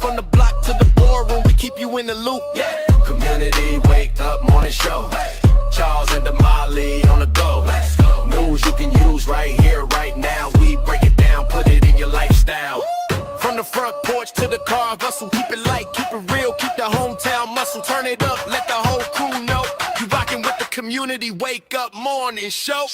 from the block to the boardroom, we keep you in the loop. Yeah. Community Wake Up Morning Show. Charles and Damali on the go. News you can use right here, right now. We break it down, put it in your lifestyle. From the front porch to the car hustle, keep it light, keep it real, keep the hometown muscle. Turn it up, let the whole crew know you rockin' with the Community Wake Up Morning Show.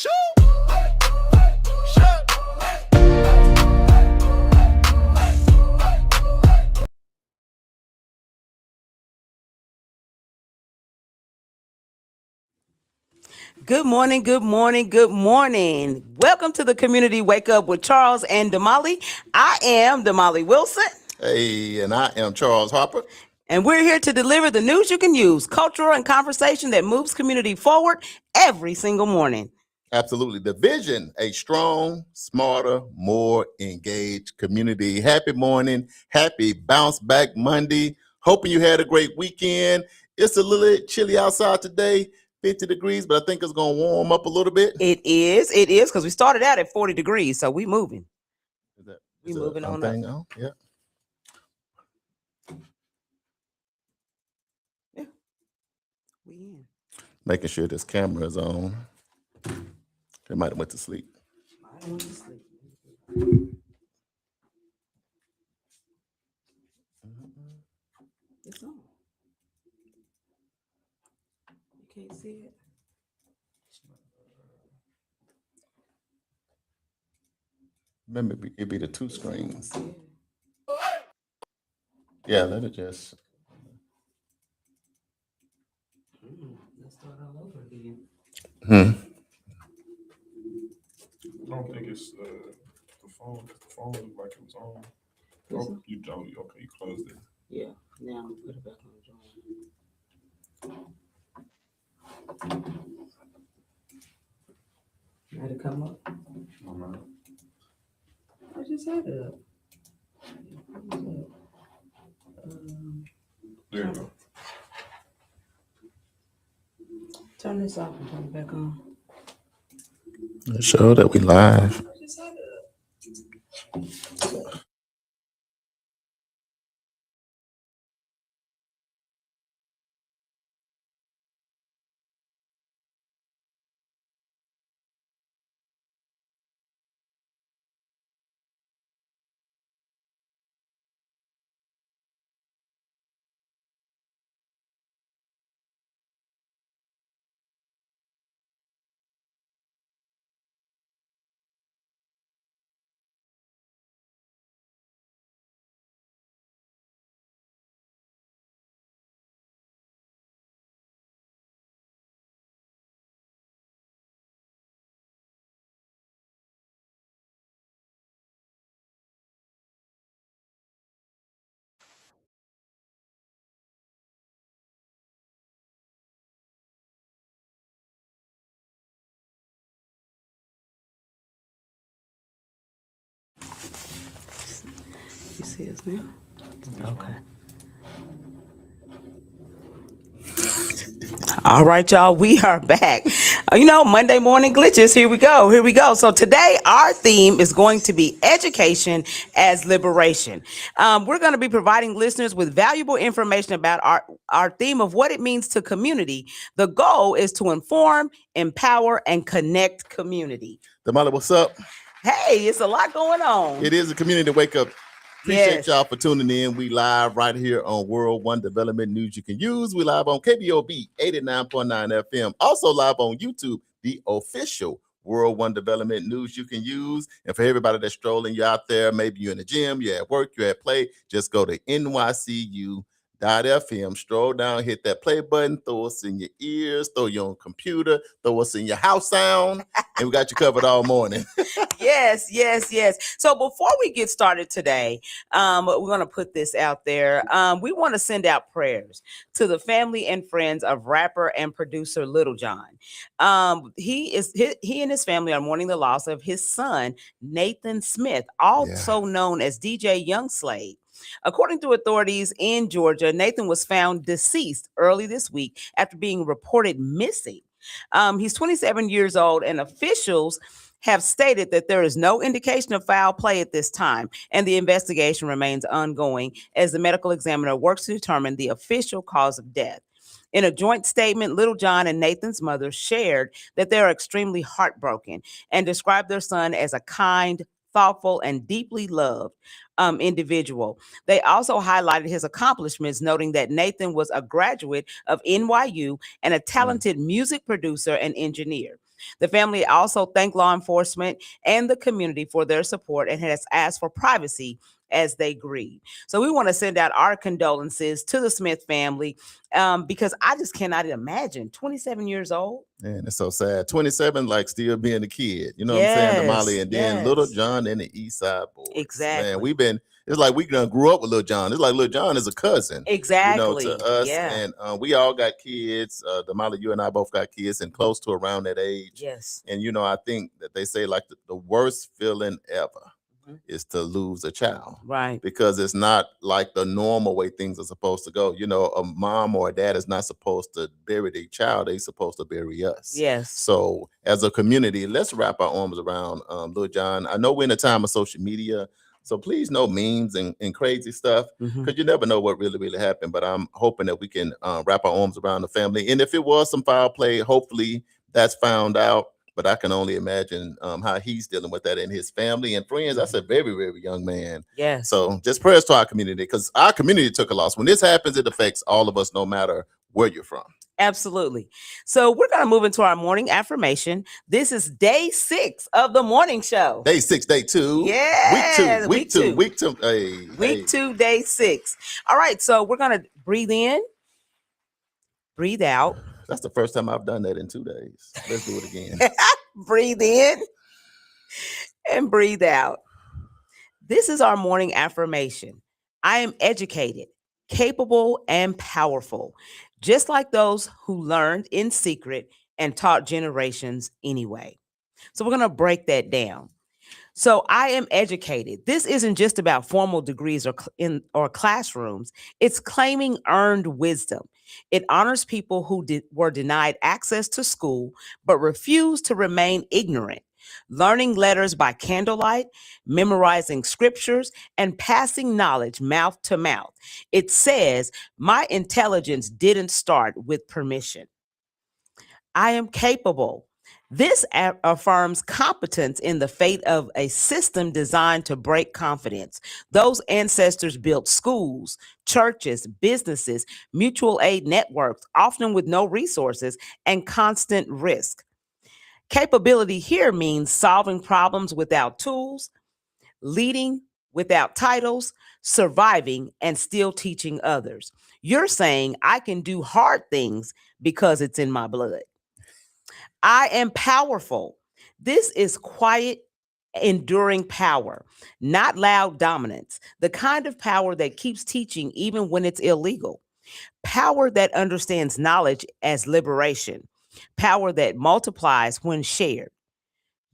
Good morning, good morning, good morning. Welcome to the Community Wake Up with Charles and Damali. I am Damali Wilson. Hey, and I am Charles Harper. And we're here to deliver the news you can use, cultural and conversation that moves community forward every single morning. Absolutely. The vision, a strong, smarter, more engaged community. Happy morning. Happy Bounce Back Monday. Hoping you had a great weekend. It's a little chilly outside today, 50 degrees, but I think it's going to warm up a little bit. It is, because we started out at 40 degrees, so we moving. We moving on up. Oh, yeah. Yeah. We in. Making sure this camera is on. They might have went to sleep. It's on. You can't see it. Remember, it'd be the two screens. Yeah, let it just. Let's start all over again. I don't think it's the phone. Cause the phone looked like it was on. Oh, you don't. Okay, you closed it. Yeah, now put it back on. Had it come up? No. I just had it up. There you go. Turn this off and turn it back on. Show that we live. I just had it up. You see us now? Okay. All right, y'all, we are back. Monday morning glitches. Here we go. So today our theme is going to be education as liberation. We're going to be providing listeners with valuable information about our theme of what it means to community. The goal is to inform, empower, and connect community. Damali, what's up? Hey, it's a lot going on. It is a Community Wake Up. Appreciate Yes. y'all for tuning in. We live right here on World One Development News You Can Use. We live on KBOB 89.9 FM. Also live on YouTube, the official World One Development News You Can Use. And for everybody that's strolling, you out there, maybe you're in the gym, you're at work, you're at play, just go to nycu.fm, stroll down, hit that play button, throw us in your ears, throw you on computer, throw us in your house sound, and we got you covered all morning. Yes. So before we get started today, we're going to put this out there. We want to send out prayers to the family and friends of rapper and producer Little John. He and his family are mourning the loss of his son, Nathan Smith, also known as DJ Young Slade. According to authorities in Georgia, Nathan was found deceased early this week after being reported missing. He's 27 years old, and officials have stated that there is no indication of foul play at this time, and the investigation remains ongoing as the medical examiner works to determine the official cause of death. In a joint statement, Little John and Nathan's mother shared that they are extremely heartbroken and described their son as a kind, thoughtful, and deeply loved individual. They also highlighted his accomplishments, noting that Nathan was a graduate of NYU and a talented music producer and engineer. The family also thanked law enforcement and the community for their support and has asked for privacy as they grieve. So we want to send out our condolences to the Smith family because I just cannot imagine 27 years old. Man, it's so sad. 27, like still being a kid. You know what I'm saying, Damali? And then Little John and the East Side Boys. Exactly. Man, it's like we done grew up with Little John. It's like Little John is a cousin. Exactly. You know, to us. Yeah. And we all got kids. Damali, you and I both got kids and close to around that age. Yes. And, you know, I think that they say like the worst feeling ever is to lose a child. Right. Because it's not like the normal way things are supposed to go. You know, a mom or a dad is not supposed to bury their child. They're supposed to bury us. Yes. So as a community, let's wrap our arms around Lil John. I know we're in a time of social media, so please no memes and crazy stuff, because you never know what really happened. But I'm hoping that we can wrap our arms around the family. And if it was some foul play, hopefully that's found out. But I can only imagine how he's dealing with that in his family and friends. That's a very young man. Yes. So just prayers to our community, because our community took a loss. When this happens, it affects all of us, no matter where you're from. Absolutely. So we're going to move into our morning affirmation. This is day 6 of the morning show. Day 6, day 2. Yeah. Week two. Week 2, day 6. All right. So we're going to breathe in, breathe out. That's the first time I've done that in 2 days. Let's do it again. Breathe in and breathe out. This is our morning affirmation. I am educated, capable, and powerful, just like those who learned in secret and taught generations anyway. So we're going to break that down. So I am educated. This isn't just about formal degrees or classrooms. It's claiming earned wisdom. It honors people who were denied access to school but refused to remain ignorant. Learning letters by candlelight, memorizing scriptures, and passing knowledge mouth to mouth. It says, my intelligence didn't start with permission. I am capable. This affirms competence in the fate of a system designed to break confidence. Those ancestors built schools, churches, businesses, mutual aid networks, often with no resources and constant risk. Capability here means solving problems without tools, leading without titles, surviving, and still teaching others. You're saying I can do hard things because it's in my blood. I am powerful. This is quiet, enduring power, not loud dominance, the kind of power that keeps teaching even when it's illegal. Power that understands knowledge as liberation. Power that multiplies when shared.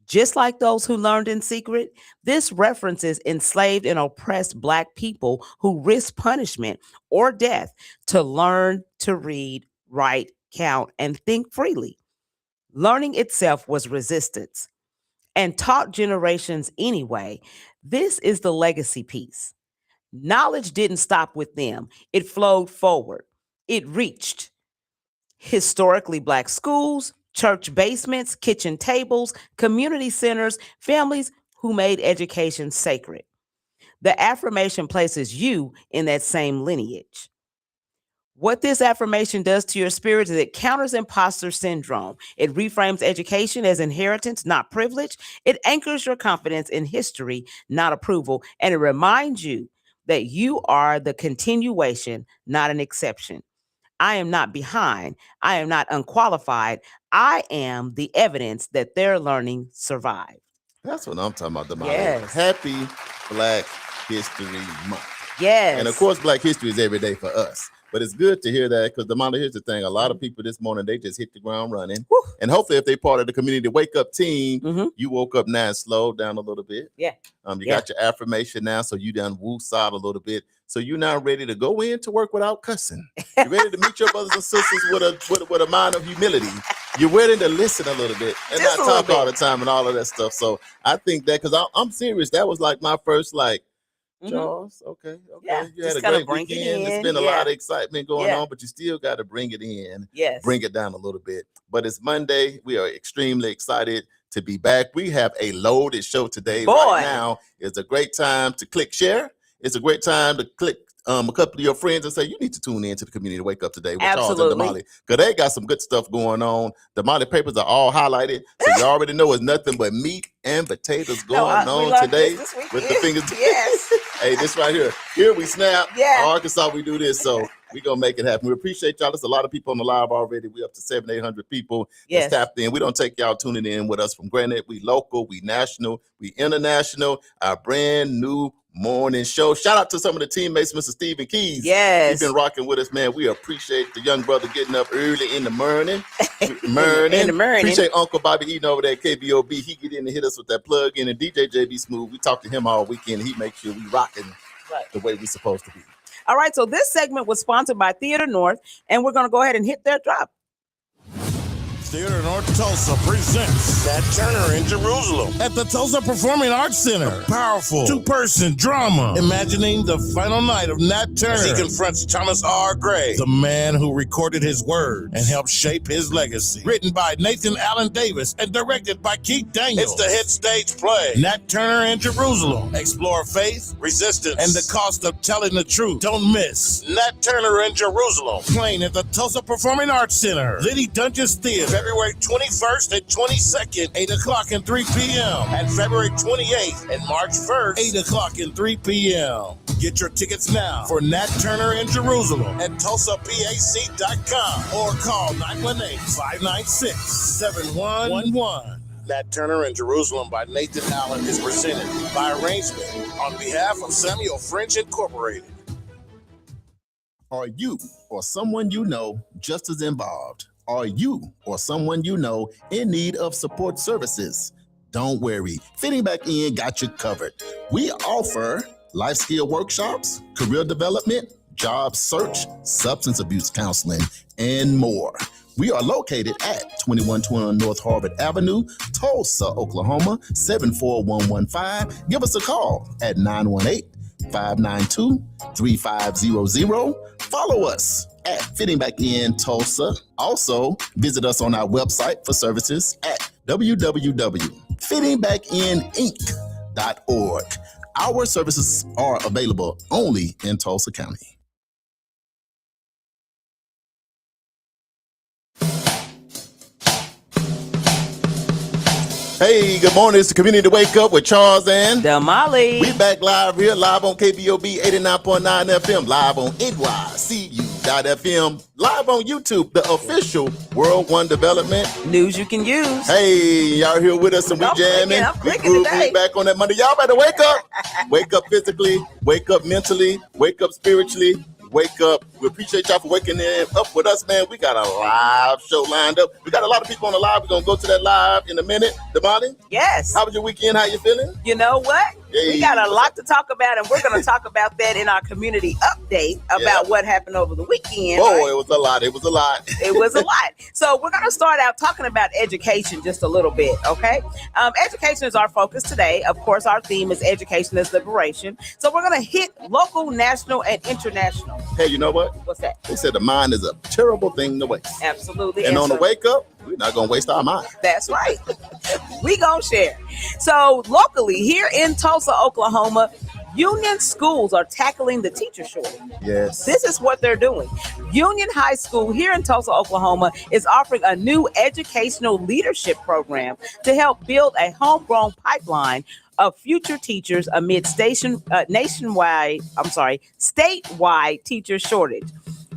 Just like those who learned in secret, this references enslaved and oppressed Black people who risked punishment or death to learn to read, write, count, and think freely. Learning itself was resistance and taught generations anyway. This is the legacy piece. Knowledge didn't stop with them. It flowed forward. It reached historically Black schools, church basements, kitchen tables, community centers, families who made education sacred. The affirmation places you in that same lineage. What this affirmation does to your spirit is it counters imposter syndrome. It reframes education as inheritance, not privilege. It anchors your confidence in history, not approval. And it reminds you that you are the continuation, not an exception. I am not behind. I am not unqualified. I am the evidence that their learning survived. That's what I'm talking about, Damali. Yes. Happy Black History Month. Yes. And of course, Black History is every day for us. But it's good to hear that, because Damali, here's the thing. A lot of people this morning, they just hit the ground running. Woo. And hopefully if they're part of the community wake up team, you woke up now and slowed down a little bit. Yeah. You got your affirmation now, so you done woosah a little bit. So you're now ready to go in to work without cussing. You're ready to meet your brothers and sisters with a mind of humility you're willing to listen a little bit and Just not a little talk all bit. the time and all of that stuff. So I think that because I'm serious, that was like my first Charles, okay. Yeah, You had just a kinda great bring it weekend. It's in, been a yeah. lot of excitement going Yeah. on, but you still got to bring it in, Yes. bring it down a little bit. But it's Monday. We are extremely excited to be back. We have a loaded show today. Boy. Right now is a great time to click share. It's a great time to click a couple of your friends and say, you need to tune in to the Community Wake Up today with Charles and Damali. Because they got some good stuff going on. The Damali papers are all highlighted. So you already know it's nothing but meat and potatoes going on today with the fingers. Yes. Hey, this right here. Here we snap. Yeah. Arkansas, we do this. So we're going to make it happen. We appreciate y'all. There's a lot of people on the live already. We're up to 700-800 people Yes. that's tapped in. We don't take y'all tuning in with us from granted. We local, we national, we international. Our brand new morning show. Shout out to some of the teammates, Mr. Stephen Keys. Yes. He's been rocking with us, man. We appreciate the young brother getting up early in the morning. In the morning. Appreciate Uncle Bobby Eaton over there at KBOB. He get in and hit us with that plug in. And DJ JB Smooth, we talked to him all weekend. He makes sure we rocking the way we're supposed to be. All right, so this segment was sponsored by Theater North, and we're going to go ahead and hit their drop. Theater North Tulsa presents Nat Turner in Jerusalem at the Tulsa Performing Arts Center. A powerful two-person drama imagining the final night of Nat Turner as he confronts Thomas R. Gray, the man who recorded his words and helped shape his legacy. Written by Nathan Allen Davis and directed by Keith Daniels. It's the hit stage play Nat Turner in Jerusalem. Explore faith, resistance, and the cost of telling the truth. Don't miss Nat Turner in Jerusalem, playing at the Tulsa Performing Arts Center, Liddy Dungeons Theater. February 21st and 22nd, 8 o'clock and 3 p.m. And February 28th and March 1st, 8 o'clock and 3 p.m. Get your tickets now for Nat Turner in Jerusalem at TulsaPAC.com or call 918-596-7111. Nat Turner in Jerusalem by Nathan Allen is presented by arrangement on behalf of Samuel French Incorporated. Are you or someone you know just as involved? Are you or someone you know in need of support services? Don't worry, Fitting Back In got you covered. We offer life skill workshops, career development, job search, substance abuse counseling, and more. We are located at 2121 North Harvard Avenue, Tulsa, Oklahoma, 74115. Give us a call at 918-592-3500. Follow us at Fitting Back In Tulsa. Also, visit us on our website for services at www.fittingbackininc.org. Our services are available only in Tulsa County. Hey, good morning. It's the Community Wake Up with Charles and Damali. We back live here, live on KBOB 89.9 FM, live on NYCU.FM, live on YouTube, the official World One Development News you can use. Hey, y'all here with us and we jamming. We groove back on that Monday. Y'all better wake up. Wake up physically, wake up mentally, wake up spiritually. Wake up. We appreciate y'all for waking up with us, man. We got a live show lined up. We got a lot of people on the live. We're going to go to that live in a minute. Damali? Yes. How was your weekend? How you feeling? You know what? Hey. We got a lot to talk about, and we're going to talk about that in our community update about what happened over the weekend. Oh, right? It was a lot. It was a lot. It was a lot. So we're going to start out talking about education just a little bit, okay? Education is our focus today. Of course, our theme is education is liberation. So we're going to hit local, national, and international. Hey, you know what? What's that? They said the mind is a terrible thing to waste. Absolutely. And on the wake up, we're not going to waste our mind. That's right. We gonna share. So locally here in Tulsa, Oklahoma, Union schools are tackling the teacher shortage. Yes. This is what they're doing. Union High School here in Tulsa, Oklahoma is offering a new educational leadership program to help build a homegrown pipeline of future teachers amid statewide teacher shortage.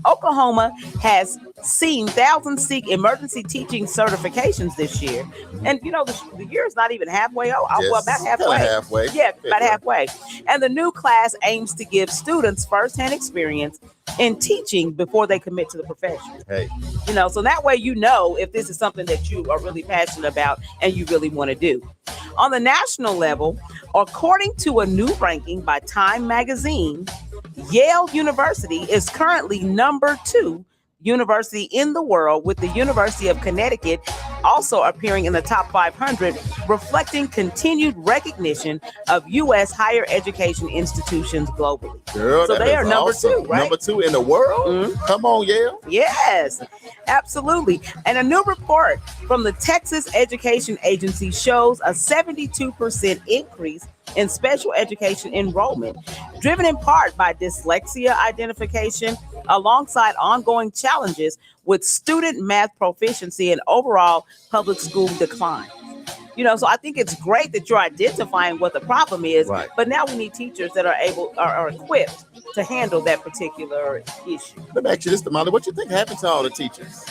Oklahoma has seen thousands seek emergency teaching certifications this year. And, you know, the year is not even halfway. Well, about halfway. Halfway. Yeah, about halfway. And the new class aims to give students firsthand experience in teaching before they commit to the profession. Hey. You know, so that way you know if this is something that you are really passionate about and you really want to do. On the national level, according to a new ranking by Time magazine, Yale University is currently number 2 nationally in the top 100 university in the world, with the University of Connecticut also appearing in the top 500, reflecting continued recognition of U.S. higher education institutions globally. Girl, So that they is are number awesome. 2, right? Number 2 in the world? Mhm. Come on, Yale. Yes, absolutely. And a new report from the Texas Education Agency shows a 72% increase in special education enrollment, driven in part by dyslexia identification, alongside ongoing challenges with student math proficiency and overall public school decline. So I think it's great that you're identifying what the problem is, Right. but now we need teachers that are equipped to handle that particular issue. Let me ask you this, Damali. What you think happened to all the teachers?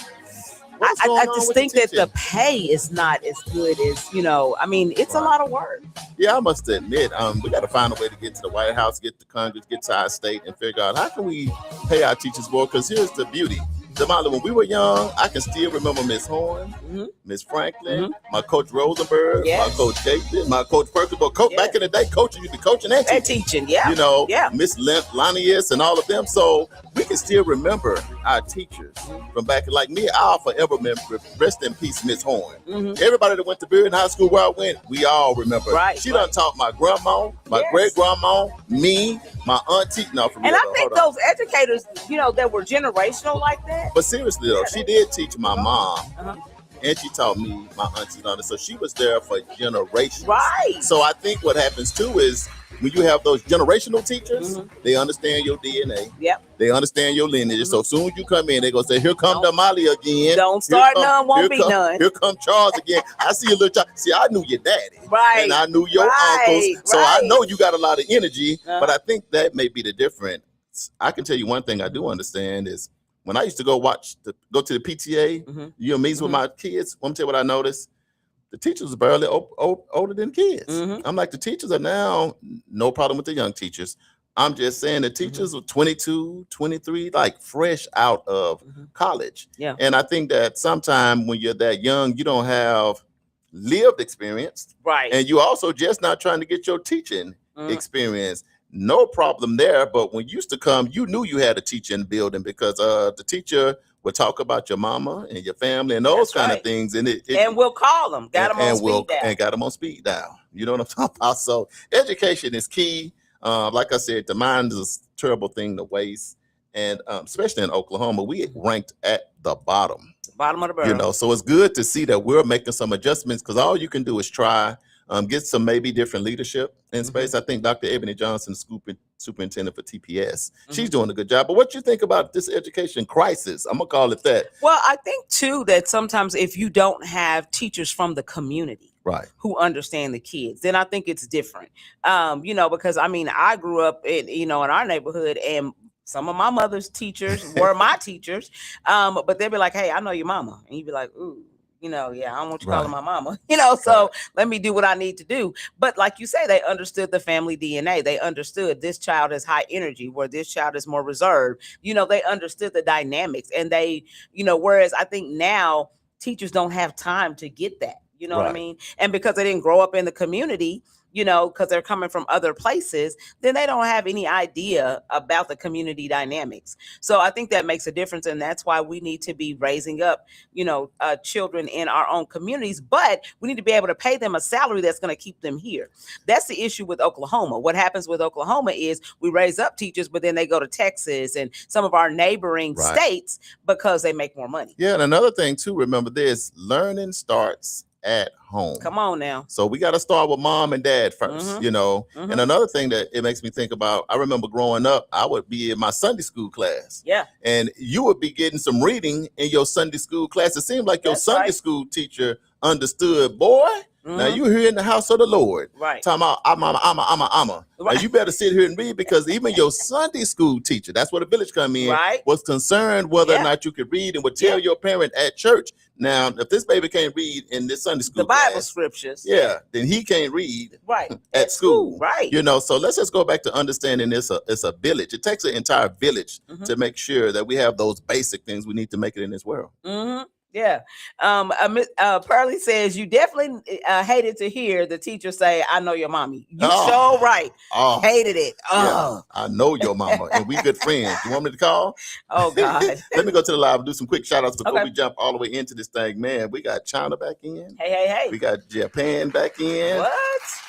What's I going on just with think that teaching? the pay is not as good as, it's a lot of work. Yeah, I must admit, we got to find a way to get to the White House, get to Congress, get to our state, and figure out how can we pay our teachers more. Because here's the beauty. Damali, when we were young, I can still remember Miss Horn, Mhm. Miss Franklin, Mhm. my Coach Rosenberg, Yes. my Coach Gates, my Coach Perkins. But Yeah. back in the day, coaches used to be coaching and And teaching. teaching, yeah. Yeah. Miss Lanius and all of them. So we can still remember our teachers from back. Like me, I'll forever remember, rest in peace, Miss Horn. Mhm. Everybody that went to Bearden High School where I went, we all remember. Right, She right. done taught my grandma, my Yes. great grandma, me, my auntie. No, for real. And I though, think hold on. those educators, that were generational like that. But seriously though, she did teach my mom, Uh-huh. and she taught me, my auntie, and all that. So she was there for generations. Right. So I think what happens too is when you have those generational teachers, Mhm. they understand your DNA. Yep. They understand your lineage. So as soon as you come in, they gonna say, "Here come Don't- Damali again. don't start none, won't be come, none." Here come Charles again. I see a little child. See, I knew your daddy, Right. and I knew your Right, uncles. So I right. know you got a lot of energy. Uh-huh. But I think that may be the difference. I can tell you one thing I do understand is when I used to go to the PTA, Mhm. meets with my kids. Let me tell you what I noticed. The teachers are barely older than kids. Mhm. I'm like, the teachers are now, no problem with the young teachers. I'm just saying the teachers are 22, 23, like fresh out of Mhm. college. Yeah. And I think that sometimes when you're that young, you don't have lived experience. Right. And you also just not trying to get your teaching Mhm. experience. No problem there. But when you used to come, you knew you had a teacher in the building because the teacher would talk about your mama and your family and those That's kind right. of things. And And we'll call them. Got them on speed dial. and got them on speed dial. You know what I'm talking about? So education is key. Like I said, the mind is a terrible thing to waste. And especially in Oklahoma, we ranked at the bottom. Bottom of the barrel. So it's good to see that we're making some adjustments because all you can do is try, get some maybe different leadership in space. I think Dr. Ebony Johnson, superintendent for TPS, she's doing a good job. But what you think about this education crisis? I'm gonna call it that. Well, I think too that sometimes if you don't have teachers from the community Right. who understand the kids, then I think it's different. Because I grew up in our neighborhood, and some of my mother's teachers were my teachers. But they'd be like, "Hey, I know your mama," and you'd be like, "Ooh." Yeah, I don't want you calling my mama, so let me do what I need to do. But like you say, they understood the family DNA. They understood this child is high energy, where this child is more reserved. They understood the dynamics, and they, whereas I think now teachers don't have time to get that, you know what I Right. mean? And because they didn't grow up in the community, because they're coming from other places, then they don't have any idea about the community dynamics. So I think that makes a difference. And that's why we need to be raising up, children in our own communities, but we need to be able to pay them a salary that's going to keep them here. That's the issue with Oklahoma. What happens with Oklahoma is we raise up teachers, but then they go to Texas and some of our neighboring Right. states because they make more money. Yeah, and another thing too, remember this, learning starts at home. Come on now. So we got to start with mom and dad 1st, Mhm. And another thing that it makes me think about, I remember growing up, I would be in my Sunday school class. Yeah. And you would be getting some reading in your Sunday school class. It seemed like your That's Sunday right. school teacher understood, boy. Now Mhm. you here in the house of the Lord. Right. Talking about I'm. Now Right. you better sit here and read because even your Sunday school teacher, that's where the village come in, Right. was concerned whether Yeah. or not you could read and would tell your parent at church. Now, if this baby can't read in this Sunday school The Bible class, scriptures. yeah, then he can't read Right. at school. Right. So let's just go back to understanding it's a village. It takes an entire village Mhm. to make sure that we have those basic things we need to make it in this world. Mm-hmm. Yeah. Pearlie says you definitely hated to hear the teacher say, "I know your mommy." You so right. Hated it. Yeah, I know your mama, and we good friends. You want me to call? Oh God. Let me go to the live and do some quick shout outs before we jump all the way into this thing. Man, we got China back in. Hey. We got Japan back in. What?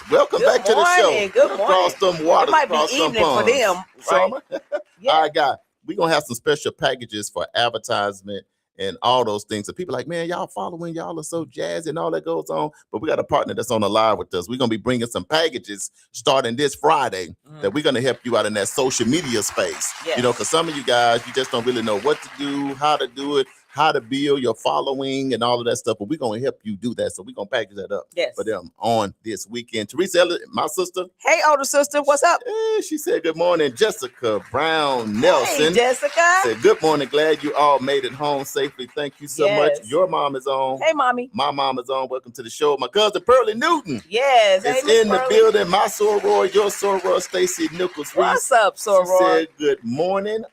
Welcome back to the show. Good morning. Across them waters, it might across be them evening ponds. for them, right? Yeah. All right, guys. We're going to have some special packages for advertisement and all those things. So people like, man, y'all following, y'all are so jazzy and all that goes on. But we got a partner that's on the live with us. We're going to be bringing some packages starting this Friday that we're going to help you out in that social media space. Yes. You know, because some of you guys, you just don't really know what to do, how to do it, how to build your following and all of that stuff. But we're going to help you do that. So we're going to package that up for them on this weekend. Teresa Elliott, my sister. Hey, older sister, what's up? She said, good morning. Jessica Brown Nelson. Hey, Jessica. Said, good morning. Glad you all made it home safely. Thank you so much. Your mom is on. Hey, mommy. My mom is on. Welcome to the show. My cousin, Pearlie Newton. Yes. It's in the building. My soror, your soror, Stacy Nichols. What's up, soror? She said, good morning.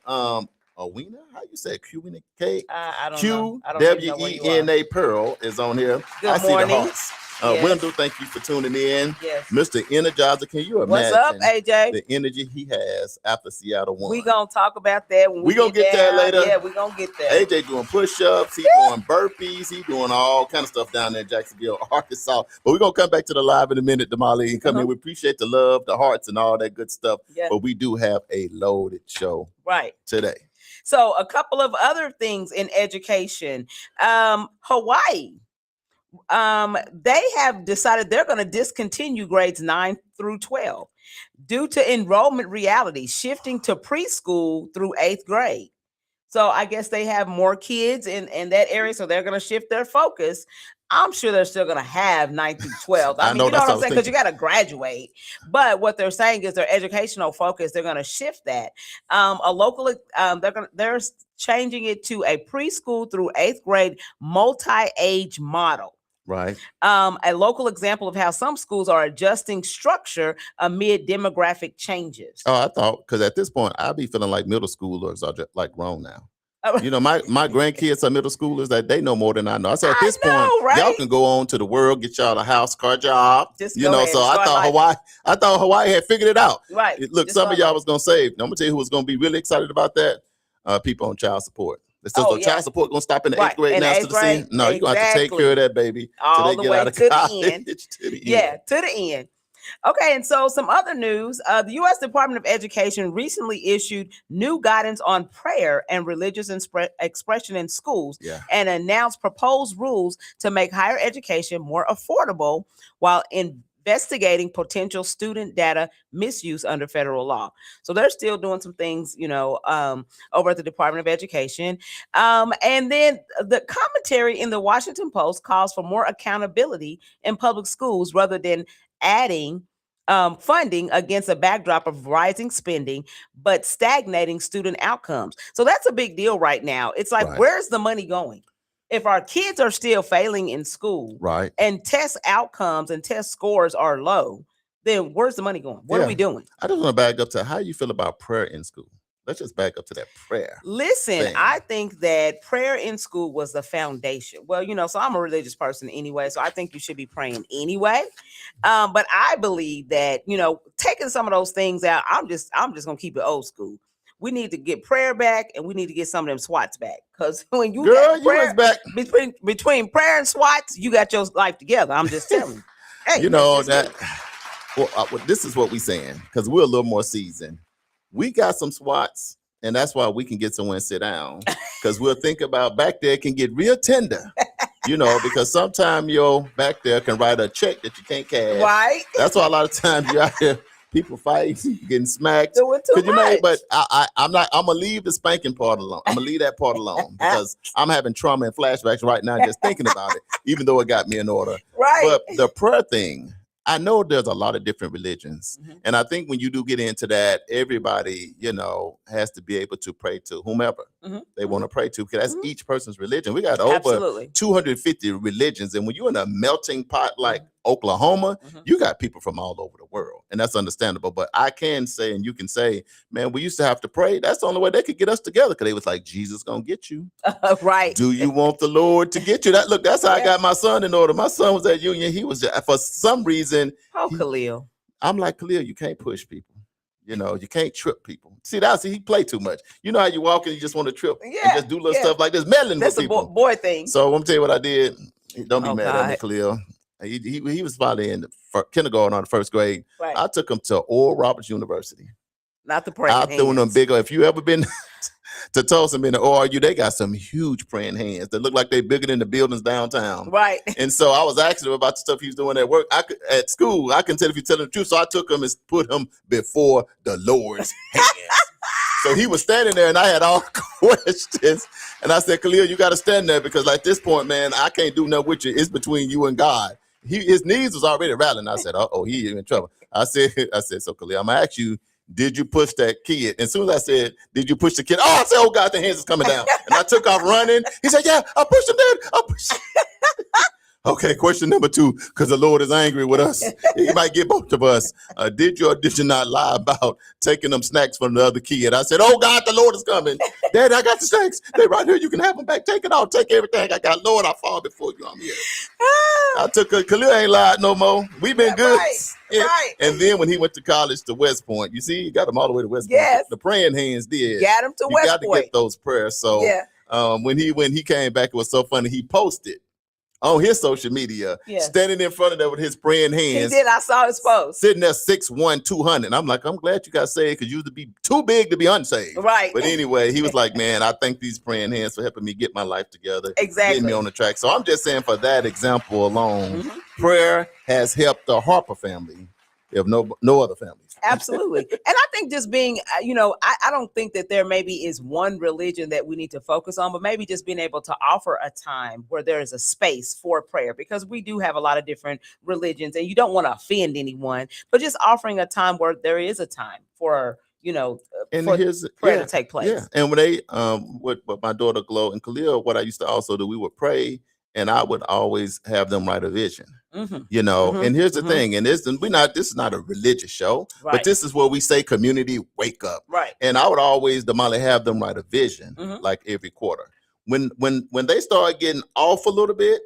Awena, how you say Q-N-A-K? I don't know. Q-W-E-N-A Pearl is on here. Good see morning. the hearts. Wendell, thank you for tuning in. Yes. Mr. Energizer, can you imagine what's up, AJ? the energy he has after Seattle won? We gonna talk about that when we gonna get there later. Yeah, we gonna get there. AJ doing push-ups, he doing burpees, he doing all kind of stuff down there in Jacksonville, Arkansas. But we're gonna come back to the live in a minute, Damali, and come in. We appreciate the love, the hearts, and all that good stuff. Yeah. But we do have a loaded show today. So a couple of other things in education. Hawaii. They have decided they're going to discontinue grades 9 through 12 due to enrollment reality shifting to preschool through 8th grade. So I guess they have more kids in that area, so they're going to shift their focus. I'm sure they're still going to have 9 through 12. I mean, you know what I'm saying? Because you got to graduate. But what they're saying is their educational focus, they're going to shift that. They're changing it to a preschool through 8th grade multi-age model. Right. A local example of how some schools are adjusting structure amid demographic changes. Oh, I thought, because at this point, I'd be feeling like middle schoolers are just like grown now. You know, my grandkids are middle schoolers, that they know more than I know. I said at this point, y'all can go on to the world, get y'all a house, car job. You know, so I thought Hawaii had figured it out. Right. Look, some of y'all was gonna save. I'm gonna tell you who was gonna be really excited about that. People on child support. Child support gonna stop in the 8th grade now to the scene. No, you're gonna have to take care of that baby all till they get out of college. To the end. Okay, and so some other news. The U.S. Department of Education recently issued new guidance on prayer and religious expression in schools and announced proposed rules to make higher education more affordable while investigating potential student data misuse under federal law. So they're still doing some things, over at the Department of Education. And then the commentary in the Washington Post calls for more accountability in public schools rather than adding funding against a backdrop of rising spending, but stagnating student outcomes. So that's a big deal right now. It's like, where's the money going? If our kids are still failing in school, and test outcomes and test scores are low, then where's the money going? What are we doing? I just want to back up to how you feel about prayer in school. Let's just back up to that prayer. Listen, I think that prayer in school was the foundation. Well, so I'm a religious person anyway, so I think you should be praying anyway. But I believe that, taking some of those things out, I'm just gonna keep it old school. We need to get prayer back, and we need to get some of them SWATs back. Because when you get prayer, back between prayer and SWATs, you got your life together. I'm just telling you. Hey, this is what we're saying, because we're a little more seasoned. We got some SWATs, and that's why we can get somewhere and sit down, because we'll think about back there can get real tender, because sometimes your back there can write a check that you can't cash. Right. That's why a lot of times you're out here, people fighting, getting smacked. Doing too much. But I'm gonna leave the spanking part alone. I'm gonna leave that part alone because I'm having trauma and flashbacks right now just thinking about it, even though it got me in order. Right. But the prayer thing, I know there's a lot of different religions. And I think when you do get into that, everybody, has to be able to pray to whomever they want to pray to, because that's each person's religion. We got over 250 religions. And when you're in a melting pot like Oklahoma, Mhm. you got people from all over the world, and that's understandable. But I can say, and you can say, man, we used to have to pray. That's the only way they could get us together, because they was like, Jesus gonna get you. Right. Do you want the Lord to get you? That's how I Yeah. got my son in order. My son was at Union. He was, for some reason, Oh, Khalil. I'm like, Khalil, you can't push people. You know, you can't trip people. See, he play too much. You know how you walk and you just want to trip and just do little stuff like this, meddling That's with a people. boy thing. So I'm gonna tell you what I did. Don't be Oh, mad at me, God. Khalil. He was probably in the kindergarten or the first grade. Right. I took him to Oral Roberts University. Not the praying I threw them hands. bigger. If you ever been to Tulsa, been to ORU, they got some huge praying hands that look like they're bigger than the buildings downtown. Right. And so I was asking him about the stuff he was doing at work. At school, I can tell if he's telling the truth. So I took him and put him before the Lord's hands. So he was standing there, and I had all questions. And I said, Khalil, you got to stand there, because at this point, man, I can't do nothing with you. It's between you and God. His knees was already rattling. I said, uh-oh, he in trouble. I said, so Khalil, I'm going to ask you, did you push that kid? And as soon as I said, did you push the kid? Oh, I said, oh, God, the hands is coming down. And I took off running. He said, yeah, I pushed him, Dad. I pushed him. Okay, question number 2, because the Lord is angry with us. He might get both of us. Did you or did you not lie about taking them snacks from the other kid? I said, oh, God, the Lord is coming. Dad, I got the snacks. They're right here. You can have them back. Take it all. Take everything I got. Lord, I fall before you. I'm here. I took Khalil ain't lied no more. We've been good. Right. Yeah. Right. And then when he went to college to West Point, you see, he got him all the way to West Yes. Point. The praying hands did. Got him to You West got to Point. get those prayers. So Yeah. when he came back, it was so funny. He posted on his social media, Yes. standing in front of them with his praying He hands, did. I saw his post. sitting there 6'1", 200. I'm like, I'm glad you got saved, because you used to be too big to be unsaved. Right. But anyway, he was like, man, I thank these praying hands for helping me get my life together, Exactly. getting me on the track. So I'm just saying, for that example alone, Mhm. prayer has helped the Harper family, if no other families. Absolutely. And I think just being, I don't think that there maybe is one religion that we need to focus on, but maybe just being able to offer a time where there is a space for prayer, because we do have a lot of different religions and you don't want to offend anyone, but just offering a time where there is a time for, And for here's prayer to take place. Yeah. And when they with my daughter Glow and Khalil, what I used to also do, we would pray, and I would always have them write a vision. Mhm. And here's the Mhm. thing, and this is not a religious show, Right. but this is where we say community wake up. Right. And I would always, Damali, have them write a vision Mhm. like every quarter. When they start getting off a little bit,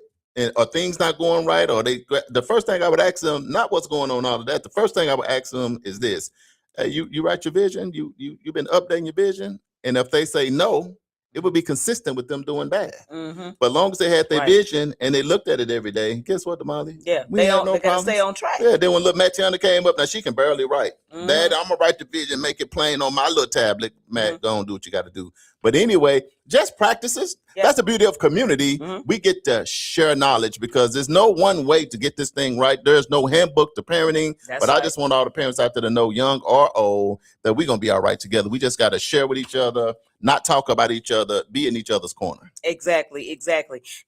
or things not going right, or the first thing I would ask them, not what's going on, all of that. The first thing I would ask them is this: hey, you write your vision, you've been updating your vision, and if they say no, it would be consistent with them doing bad. Mm-hmm. But as long as they had their Right. vision and they looked at it every day, guess what, Damali? Yeah. We They had don't. no They gotta problems. stay on track. Yeah, then when little Matiana came up, now she can barely write. Mhm. Dad, I'm gonna write the vision, make it plain on my little tablet. Matt, Mhm. go and do what you got to do. But anyway, just practices. Yeah. That's the beauty of community. Mhm. We get to share knowledge, because there's no one way to get this thing right. There's no handbook to parenting. That's but I right. just want all the parents out there to know, young or old, that we're gonna be all right together. We just got to share with each other, not talk about each other, be in each other's corner. Exactly.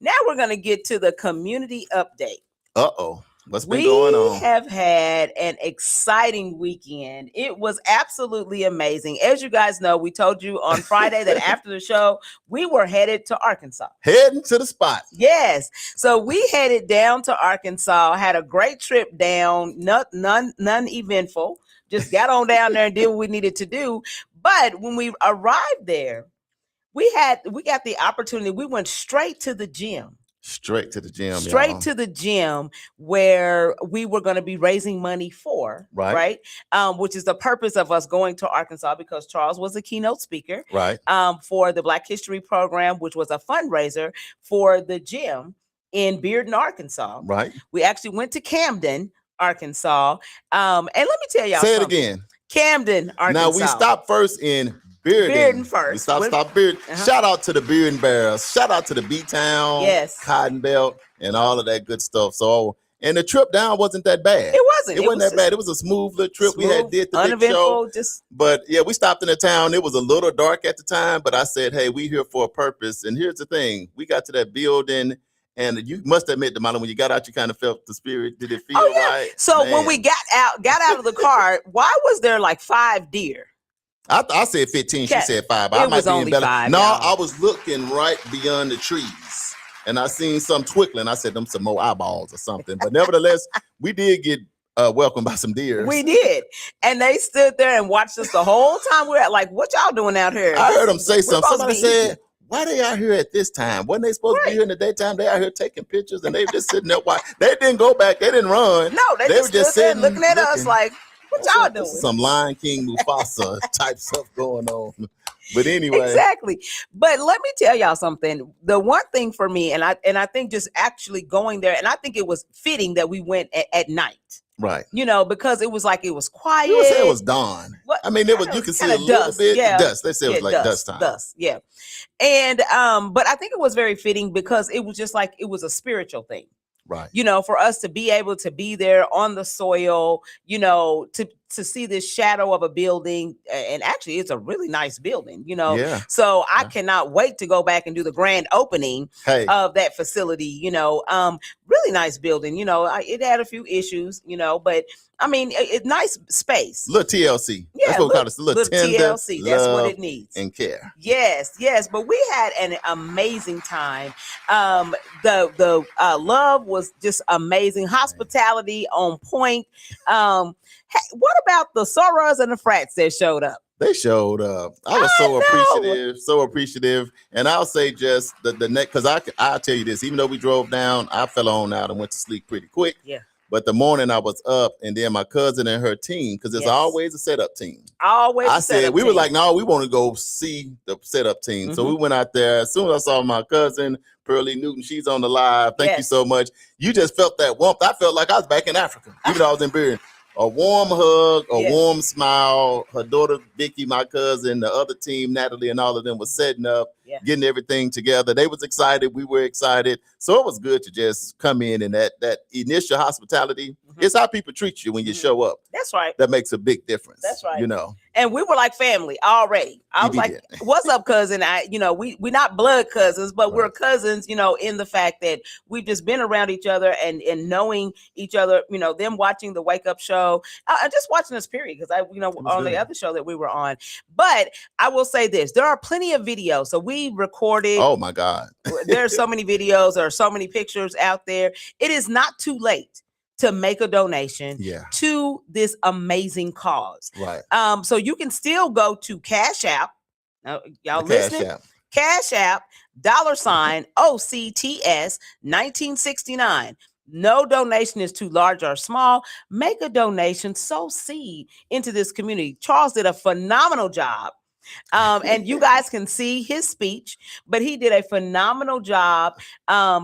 Now we're going to get to the community update. Uh-oh. What's been We going on? have had an exciting weekend. It was absolutely amazing. As you guys know, we told you on Friday that after the show, we were headed to Arkansas. Heading to the spot. Yes. So we headed down to Arkansas, had a great trip down, none eventful. Just got on down there and did what we needed to do. But when we arrived there, we got the opportunity. We went straight to the gym. Straight to the gym. Straight y'all. to the gym, where we were going to be raising money for, Right. Which is the purpose of us going to Arkansas, because Charles was a keynote speaker Right. for the Black History Program, which was a fundraiser for the gym in Bearden, Arkansas. Right. We actually went to Camden, Arkansas. And let me tell y'all Say it something. again. Camden, Arkansas. Now we stopped first in Bearden. Bearden first. We stop Bearden. Uh-huh. Shout out to the Bearden Bears. Shout out to the B-Town, Yes. Cotton Belt, and all of that good stuff. So, and the trip down wasn't that bad. It wasn't. It wasn't was that bad. It was a smooth little trip. We had did the big uneventful, show. just But yeah, we stopped in the town. It was a little dark at the time, but I said, hey, we here for a purpose. And here's the thing. We got to that building, and you must admit, Damali, when you got out, you kind of felt the spirit. Did it feel right? So Man. when we got out of the car, why was there like 5 deer? I said 15. She Cat- said 5. it I might was be only better. 5, No, y'all. I was looking right beyond the trees, and I seen some twinkling. I said them some more eyeballs or something. But nevertheless, we did get welcomed by some deer. We did. And they stood there and watched us the whole time. We're like, what y'all doing out here? I heard them say We're something. supposed to Somebody be said, eating. why they out here at this time? Wasn't they supposed to be here in the daytime? They out here taking pictures and they just sitting there. Why they didn't go back? They didn't run. No, they were just stood there sitting, looking at us like, what y'all This doing? is some Lion King Mufasa type stuff going on. But anyway, Exactly. But let me tell y'all something. The one thing for me, and I think just actually going there, and I think it was fitting that we went at night. right. You know, because it was like it was quiet. You would say it was dawn. What- I mean, it was. You can see a kinda little dust, bit yeah. dust. They say it was like dust time. Dust, yeah. And but I think it was very fitting because it was just like it was a spiritual thing. Right. You know, for us to be able to be there on the soil, you know, to see this shadow of a building, and actually it's a really nice building, you know. Yeah. So I Yeah. cannot wait to go back and do the grand opening Hey. of that facility, you know. Really nice building, you know. It had a few issues, you know, but I mean, it's nice space. Little TLC. Yeah, That's what we call it. Little tender TLC. That's what love it needs. and care. Yes, yes, but we had an amazing time. The love was just amazing. Hospitality on point. Hey, what about the sorors and the frats that showed up? They showed up. I was so appreciative. And I'll say just the next, because I'll tell you this, even though we drove down, I fell on out and went to sleep pretty quick. Yeah. But the morning I was up, and then my cousin and her team, because there's Yes. always a setup team. Always. I a said, setup we were team. like, no, we want to go see the setup team. So Mhm. we went out there. As soon as I saw my cousin, Pearlie Newton, she's on the live. Thank you Yes. so much. You just felt that warmth. I felt like I was back in Africa, even though I was in Beirut. A warm hug, a Yes. warm smile. Her daughter, Vicky, my cousin, the other team, Natalie, and all of them was setting up, Yeah. getting everything together. They was excited. We were excited. So it was good to just come in and that initial hospitality. Mhm. It's how people treat you when you Mhm. show up. That's right. That makes a big difference. That's right. You know. And we were like family already. I You was like, did. what's up, cousin? We're not blood cousins, but we're Right. cousins, you know, in the fact that we've just been around each other and knowing each other, you know, them watching the Wake Up show, just watching us period. Because was on good. the other show that we were on. But I will say this, there are plenty of videos. So we recorded, Oh my God. there's so many videos, there are so many pictures out there. It is not too late to make a donation Yeah. to this amazing cause. Right. So you can still go to Cash App. Y'all The Cash listening? App. Cash App, $ OCTS 1969. No donation is too large or small. Make a donation, sow seed into this community. Charles did a phenomenal job. And you guys can see his speech, but he did a phenomenal job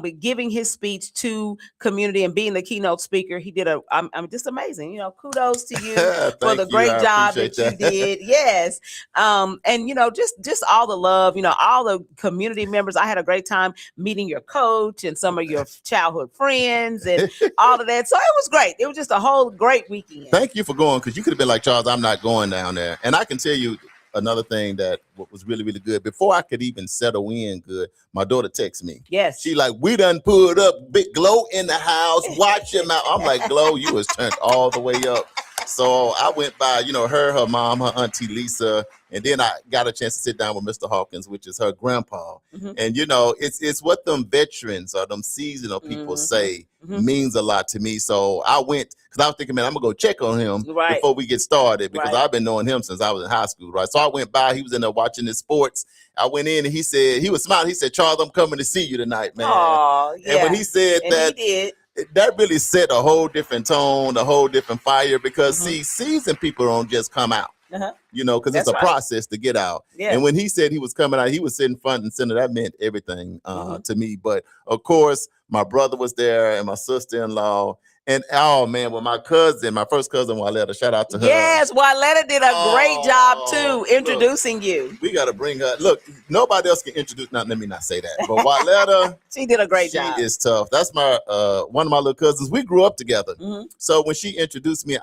with giving his speech to community and being the keynote speaker. He did I'm just amazing. You know, kudos to you for Thank the you. great I job that appreciate you that. did. Yes. And you know, just all the love, you know, all the community members. I had a great time meeting your coach and some of your childhood friends and all of that. So it was great. It was just a whole great weekend. Thank you for going, because you could have been like, Charles, I'm not going down there. And I can tell you another thing that was really, really good. Before I could even settle in good, my daughter texted me. Yes. She like, we done pulled up, big Glow in the house, watch him out. I'm like, Glow, you was turned all the way up. So I went by, you know, her mom, her auntie Lisa, and then I got a chance to sit down with Mr. Hawkins, which is her grandpa. Mhm. And you know, it's what them veterans or them seasonal people Mhm. say Mhm. means a lot to me. So I went, because I was thinking, man, I'm gonna go check on him Right. before we get started, because Right. I've been knowing him since I was in high school, right? So I went by, he was in there watching his sports. I went in and he said, he was smiling. He said, Charles, I'm coming to see you tonight, man. Oh, yeah. And when he said And that, he did. that really set a whole different tone, a whole different fire, because Mhm. see, seasoned people don't just come out, Uh-huh. you know, because it's That's a right. process to get out. Yeah. And when he said he was coming out, he was sitting front and center. That meant everything Mhm. to me. But of course, my brother was there and my sister-in-law. And oh man, well, my first cousin, Waletta, shout out to her. Yes, Waletta did a great job Oh, too, look. introducing you. We got to bring her. Look, nobody else can introduce. Not let me not say that. But Waletta, She did a great she job. is tough. That's my one of my little cousins. We grew up together. Mhm. So when she introduced me,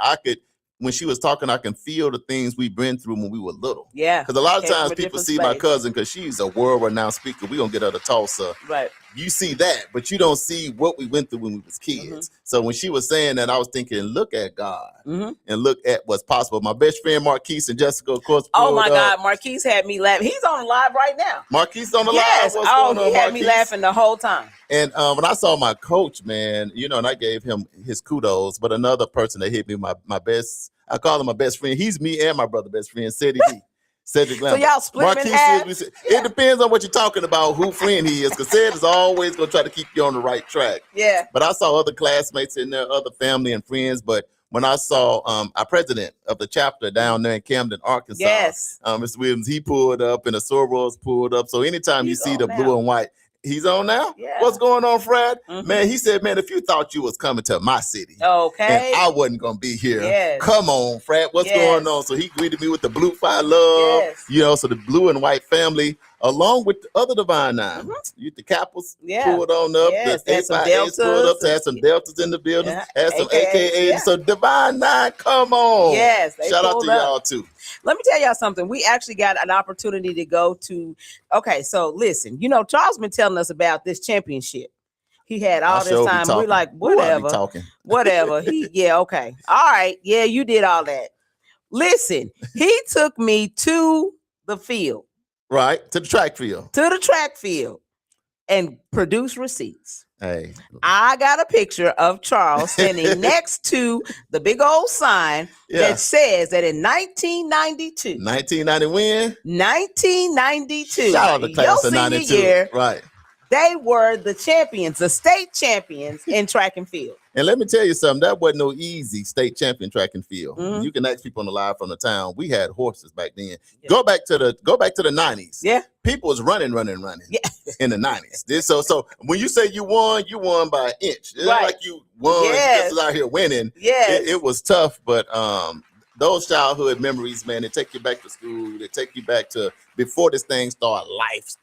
when she was talking, I can feel the things we've been through when we were little. Yeah. Because a lot of Came from times a people different see my space. cousin because she's a world-renowned speaker. We're going to get her to Tulsa. Right. you see that, but you don't see what we went through when we was kids. So when she was saying that, I was thinking, look at God and look at what's possible. My best friend Marquise and Jessica, of course. Oh my God, Marquise had me laughing. He's on live right now. Marquise on the Yes. live. What's going on, he had Marquise? me laughing the whole time. And when I saw my coach, man, you know, and I gave him his kudos, but another person that hit me, my best, I call him my best friend. He's me and my brother best friend, Cedric D. Cedric So y'all split him in half? It depends on what you're talking about, who friend he is, because Ced is always going to try to keep you on the right track. Yeah. But I saw other classmates in there, other family and friends, but when I saw our president of the chapter down there in Camden, Arkansas, Mr. Williams, he pulled up and the Sorors pulled up. So anytime you see the blue and white, he's on now? Yeah. What's going on, Fred? Man, he said, man, if you thought you was coming to my city and I wasn't going to be here, come on, Fred, what's going on? So he greeted me with the blue fire love, you know, so the blue and white family, along with the other Divine Nine. The Kappas pulled on up, the 8x8s pulled up to have some Deltas in the building, had some AKAs. So Divine Nine, come on. Yes. Shout out to y'all too. Let me tell y'all something. We actually got an opportunity to go to. Okay, so listen, you know, Charles been telling us about this championship. He had all this time. We're like, whatever. Whatever. Okay. All right. Yeah, you did all that. Listen, he took me to the field. Right, to the track field. To the track field and produced receipts. Hey. I got a picture of Charles standing next to the big old sign that says that in 1992. 1990 when? 1992. Shout out to class of 92. Year, right. They were the champions, the state champions in track and field. And let me tell you something, that wasn't no easy state champion track and field. You can ask people on the live from the town. We had horses back then. Go back to the 90s. Yeah. People was running in the 90s. So when you say you won by an inch. It's not like you won just out here winning. It was tough, but those childhood memories, man, they take you back to school. They take you back to before this thing start life.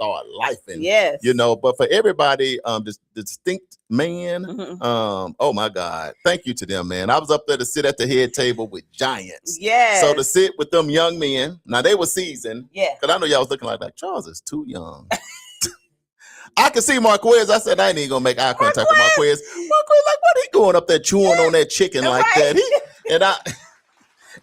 And, you know, but for everybody, this distinct man, oh my God, thank you to them, man. I was up there to sit at the head table with giants. So to sit with them young men, now they were seasoned. Because I know y'all was looking like Charles is too young. I could see Marquez. I said, I ain't even going to make eye contact with Marquez. Marquez, like, what he going up there chewing on that chicken like that?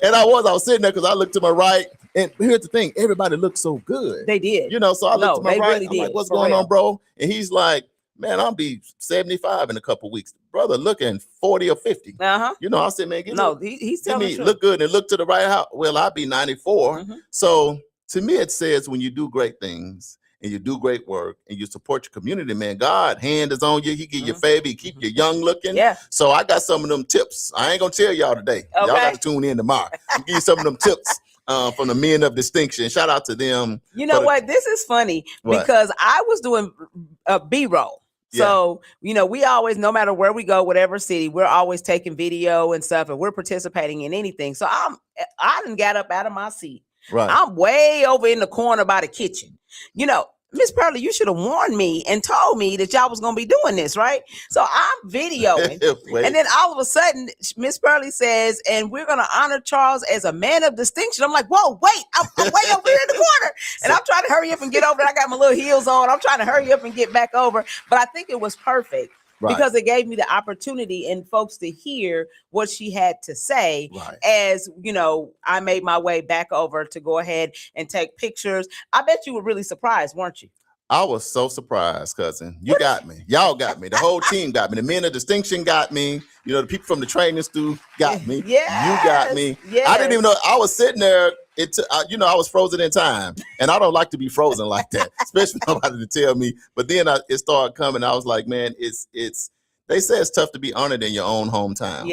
And I was sitting there because I looked to my right. And here's the thing, everybody looked so good. They did. You know, so I looked to my right. Really I'm like, what's going on, bro? And he's like, man, I'll be 75 in a couple weeks. Brother looking 40 or 50. You know, I said, man, he's telling me look good and look to the right. Well, I'll be 94. So to me, it says when you do great things and you do great work and you support your community, man, God hand is on you. He give you favor, he keep you young looking. So I got some of them tips. I ain't gonna tell y'all today. Y'all got to tune in tomorrow. I'll give you some of them tips from the men of distinction. Shout out to them. You know what? This is funny because I was doing a B-roll. So, you know, we always, no matter where we go, whatever city, we're always taking video and stuff and we're participating in anything. So I done got up out of my seat. I'm way over in the corner by the kitchen. You know, Miss Pearlie, you should have warned me and told me that y'all was going to be doing this, right? So I'm videoing. And then all of a sudden, Miss Pearlie says, and we're going to honor Charles as a man of distinction. I'm like, whoa, wait, I'm way over here in the corner. And I'm trying to hurry up and get over. I got my little heels on. I'm trying to hurry up and get back over. But I think it was perfect. Because it gave me the opportunity and folks to hear what she had to say as, you know, I made my way back over to go ahead and take pictures. I bet you were really surprised, weren't you? I was so surprised, cousin. You got me. Y'all got me. The whole team got me. The men of distinction got me. You know, the people from the training school got me. You got me. I didn't even know. I was sitting there. You know, I was frozen in time, and I don't like to be frozen like that, especially nobody to tell me. But then it started coming. I was like, man, it's. They say it's tough to be honored in your own hometown.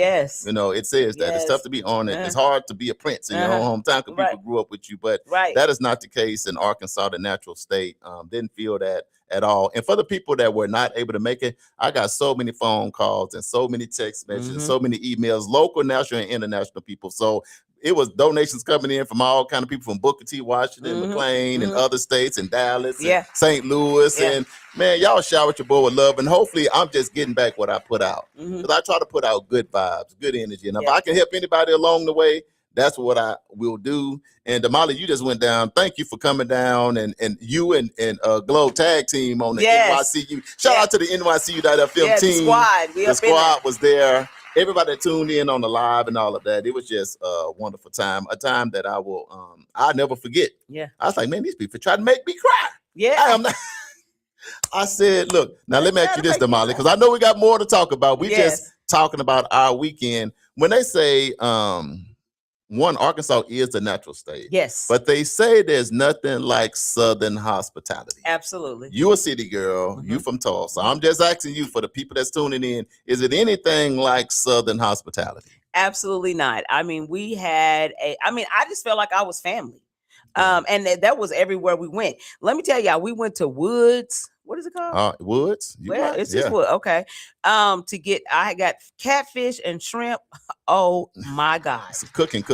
You know, it says that it's tough to be honored. It's hard to be a prince in your own hometown because people grew up with you. But that is not the case in Arkansas, the natural state. Didn't feel that at all. And for the people that were not able to make it, I got so many phone calls and so many text messages, so many emails, local, national, and international people. So it was donations coming in from all kind of people from Booker T, Washington, McLean, and other states, and Dallas, and St. Louis. And man, y'all showered your boy with love. And hopefully I'm just getting back what I put out. Because I try to put out good vibes, good energy. And if I can help anybody along the way, that's what I will do. And Damali, you just went down. Thank you for coming down, and you and Globe Tag Team on the NYCU. Shout out to the NYCU.FM team. The squad. The squad was there. Everybody that tuned in on the live and all of that. It was just a wonderful time. A time that I will I'll never forget. Yeah. I was like, man, these people try to make me cry. Yeah. I am not. I said, look, now let me ask you this, Damali, because I know we got more to talk about. We just talking about our weekend. When they say Arkansas is the natural state. Yes. But they say there's nothing like Southern hospitality. Absolutely. You a city girl. You from Tulsa. I'm just asking you, for the people that's tuning in, is it anything like Southern hospitality? Absolutely not. I mean, I just felt like I was family. And that was everywhere we went. Let me tell y'all, we went to Woods. What is it called? Woods. It's just Wood. Okay. I got catfish and shrimp. Oh my God. Cooking.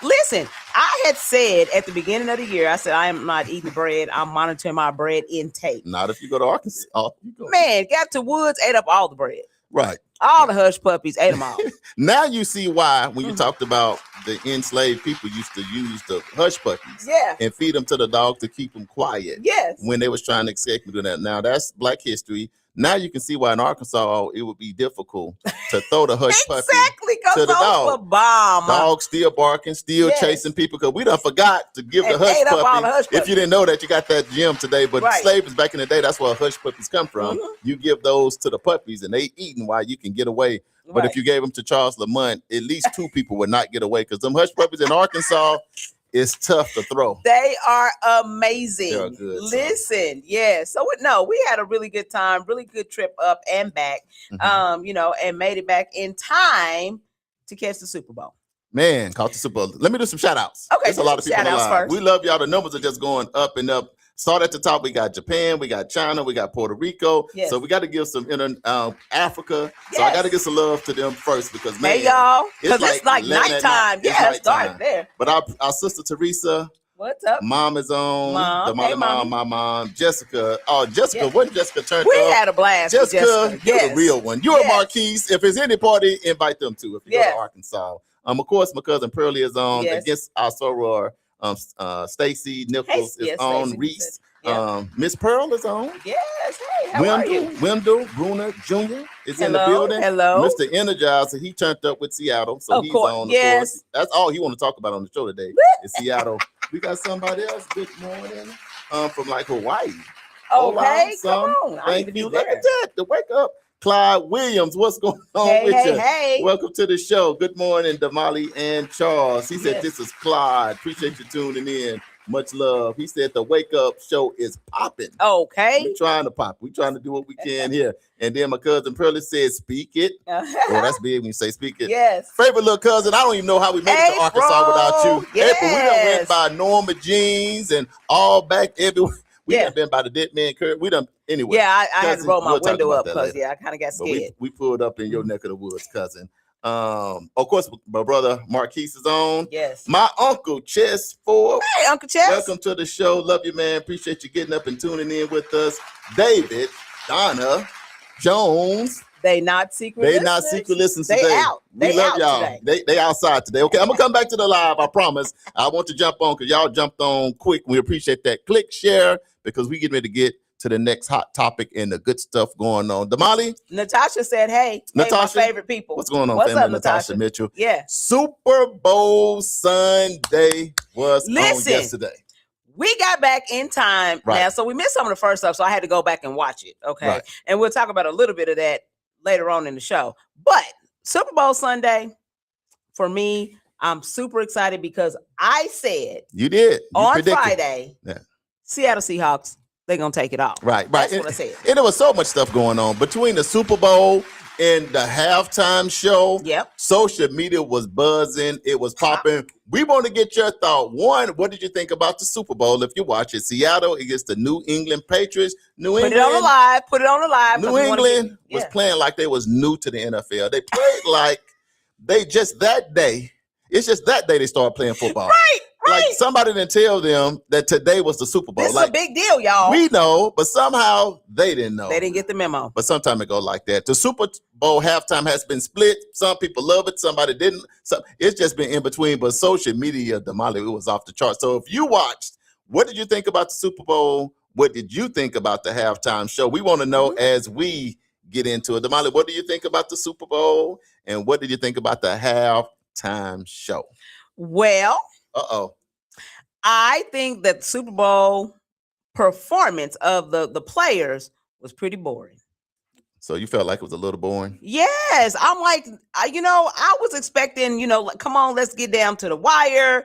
Listen, I had said at the beginning of the year, I said, I am not eating bread. I'm monitoring my bread intake. Not if you go to Arkansas. Man, got to Woods, ate up all the bread. Right. All the hush puppies ate them all. Now you see why, when you talked about the enslaved people used to use the hush puppies and feed them to the dogs to keep them quiet. Yes. When they was trying to escape and do that. Now that's Black history. Now you can see why in Arkansas it would be difficult to throw the hush puppy to the dog. Dogs still barking, still chasing people, because we done forgot to give the hush puppy. If you didn't know that, you got that gym today. But slaves back in the day, that's where hush puppies come from. You give those to the puppies and they eating while you can get away. But if you gave them to Charles Lamont, at least 2 people would not get away, because them hush puppies in Arkansas, it's tough to throw. They are amazing. They're good. Listen, so we had a really good time, really good trip up and back, and made it back in time to catch the Super Bowl. Man, caught the Super Bowl. Let me do some shout outs. Okay. There's a lot of people shout-outs alive. first. We love y'all. The numbers are just going up and up. Start at the top. We got Japan, we got China, we got Puerto Rico. Yes. So we got to give some Africa. So I got to give some love to them first, because man, hey y'all, because it's like nighttime. Start there. But our sister Teresa, what's up? Mom is on. Mom. Damali, Hey, my mom, Jessica. Oh, Jessica, when Jessica turned we up. had a blast. Jessica, with you're the real one. You're a Marquise. If there's any party, invite them too. If you go to Arkansas. Of course, my cousin Pearlie is on. Against our soror, Stacy Nichols is on. Stacey. Reese. Miss Pearl is on. Yes. Hey, how are you? Wendell Bruner Jr. is in the building. Hello. Mr. Energizer, he turned up with Seattle, so he's on. Of course. That's all he want to talk about on the show today is Seattle. We got somebody else. Good morning. From like Hawaii. Okay, come on. Thank you. Look at that. The wake up. Clyde Williams, what's going on with you? Hey. Welcome to the show. Good morning, Damali and Charles. He said, this is Clyde. Appreciate you tuning in. Much love. He said the Wake Up show is popping. Okay. We're trying to pop. We're trying to do what we can here. And then my cousin Pearlie said, speak it. Oh, that's big when you say speak it. Yes. Favorite little cousin. I don't even know how we made it to Arkansas without you. Yes. April, we done went by Norma Jeans and all back everywhere. We done been by the Dead Man Curve. We done, anyway. Yeah, I had to roll my window up because, I kind of got scared. We pulled up in your neck of the woods, cousin. Of course, my brother Marquise is on. Yes. My uncle Chess Ford. Hey, Uncle Chess. Welcome to the show. Love you, man. Appreciate you getting up and tuning in with us. David, Donna, Jones. They not secret listeners today. They out. We love y'all. Today. They outside today. Okay, I'm gonna come back to the live. I promise. I want to jump on because y'all jumped on quick. We appreciate that. Click share because we getting ready to get to the next hot topic and the good stuff going on. Damali? Natasha said, hey, Natasha, my favorite people. What's going on, What's family? up, Natasha Mitchell. Yeah. Super Bowl Sunday was on yesterday. We got back in time now, so we missed some of the first stuff, so I had to go back and watch it. Okay. Right. And we'll talk about a little bit of that later on in the show. But Super Bowl Sunday, for me, I'm super excited because I said you predicted. Friday, Seattle Seahawks, they're going to take it off. Right. That's what I said. And there was so much stuff going on between the Super Bowl and the halftime show. Yep. Social media was buzzing. It was popping. We want to get your thought. One, what did you think about the Super Bowl? If you watch it, Seattle against the New England Patriots. Put it on the live. New England was playing like they was new to the NFL. They played like they just that day. It's just that day they started playing football. Right. like somebody didn't tell them that today was the Super Bowl. This is like a big deal, y'all. we know, but somehow they didn't know. They didn't get the memo. But sometimes it go like that. The Super Bowl halftime has been split. Some people love it, somebody didn't. So it's just been in between. But social media, Damali, it was off the chart. So if you watched, what did you think about the Super Bowl? What did you think about the halftime show? We want to know as we get into it. Damali, what do you think about the Super Bowl? And what did you think about the halftime show? Well, Uh-oh. I think that Super Bowl performance of the players was pretty boring. So you felt like it was a little boring? Yes, I'm like, I was expecting, like, come on, let's get down to the wire.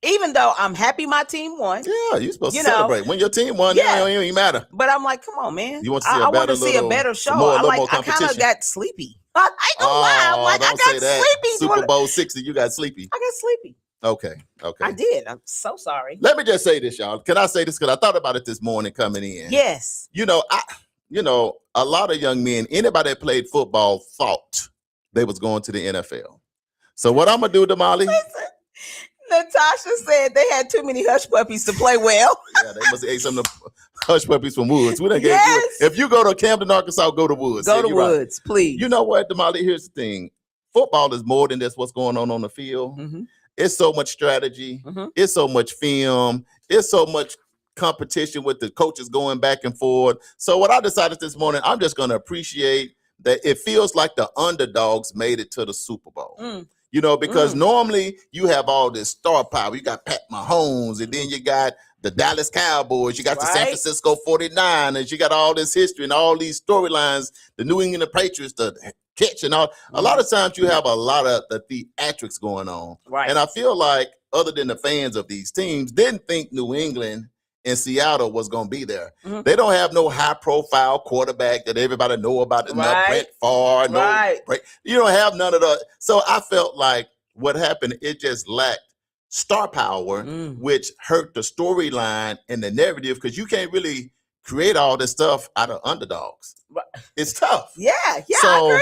Even though I'm happy my team won. Yeah, you're supposed to celebrate. When your team won, Yeah. it don't even matter. But I'm like, come on, man. You want to see I want to see a little- better show. more- I little more kind of competition? got sleepy. I ain't gonna lie. I'm like, I don't got say that. sleepy. Super Bowl 60, you got sleepy. I got sleepy. Okay. I did. I'm so sorry. Let me just say this, y'all. Can I say this? Because I thought about it this morning coming in. Yes. A lot of young men, anybody that played football thought they was going to the NFL. So what I'm gonna do, Damali? Listen, Natasha said they had too many hush puppies to play well. Yeah, they must have ate some of the hush puppies from Woods. We done gave Yes. Woods. If you go to Camden, Arkansas, go to Woods. Go Yeah, to you're right. Woods, please. You know what, Damali? Here's the thing. Football is more than just what's going on the field. Mm-hmm. It's so much strategy. Mhm. It's so much film. It's so much competition with the coaches going back and forth. So what I decided this morning, I'm just going to appreciate that it feels like the underdogs made it to the Super Bowl. Because normally you have all this star power. You got Pat Mahomes, and then you got the Dallas Cowboys. You got the San Right. Francisco 49ers. You got all this history and all these storylines, the New England Patriots, the catch and all. A lot of times you have a lot of the theatrics going on. Right. And I feel like other than the fans of these teams didn't think New England and Seattle was going to be there. Mhm. They don't have no high profile quarterback that everybody know about. No Right. Brett Favre, no Right. you don't have none of the. So I felt like what happened, it just lacked star power, which hurt the storyline and the narrative, because you can't really create all this stuff out of underdogs. Right. It's tough. Yeah, So, I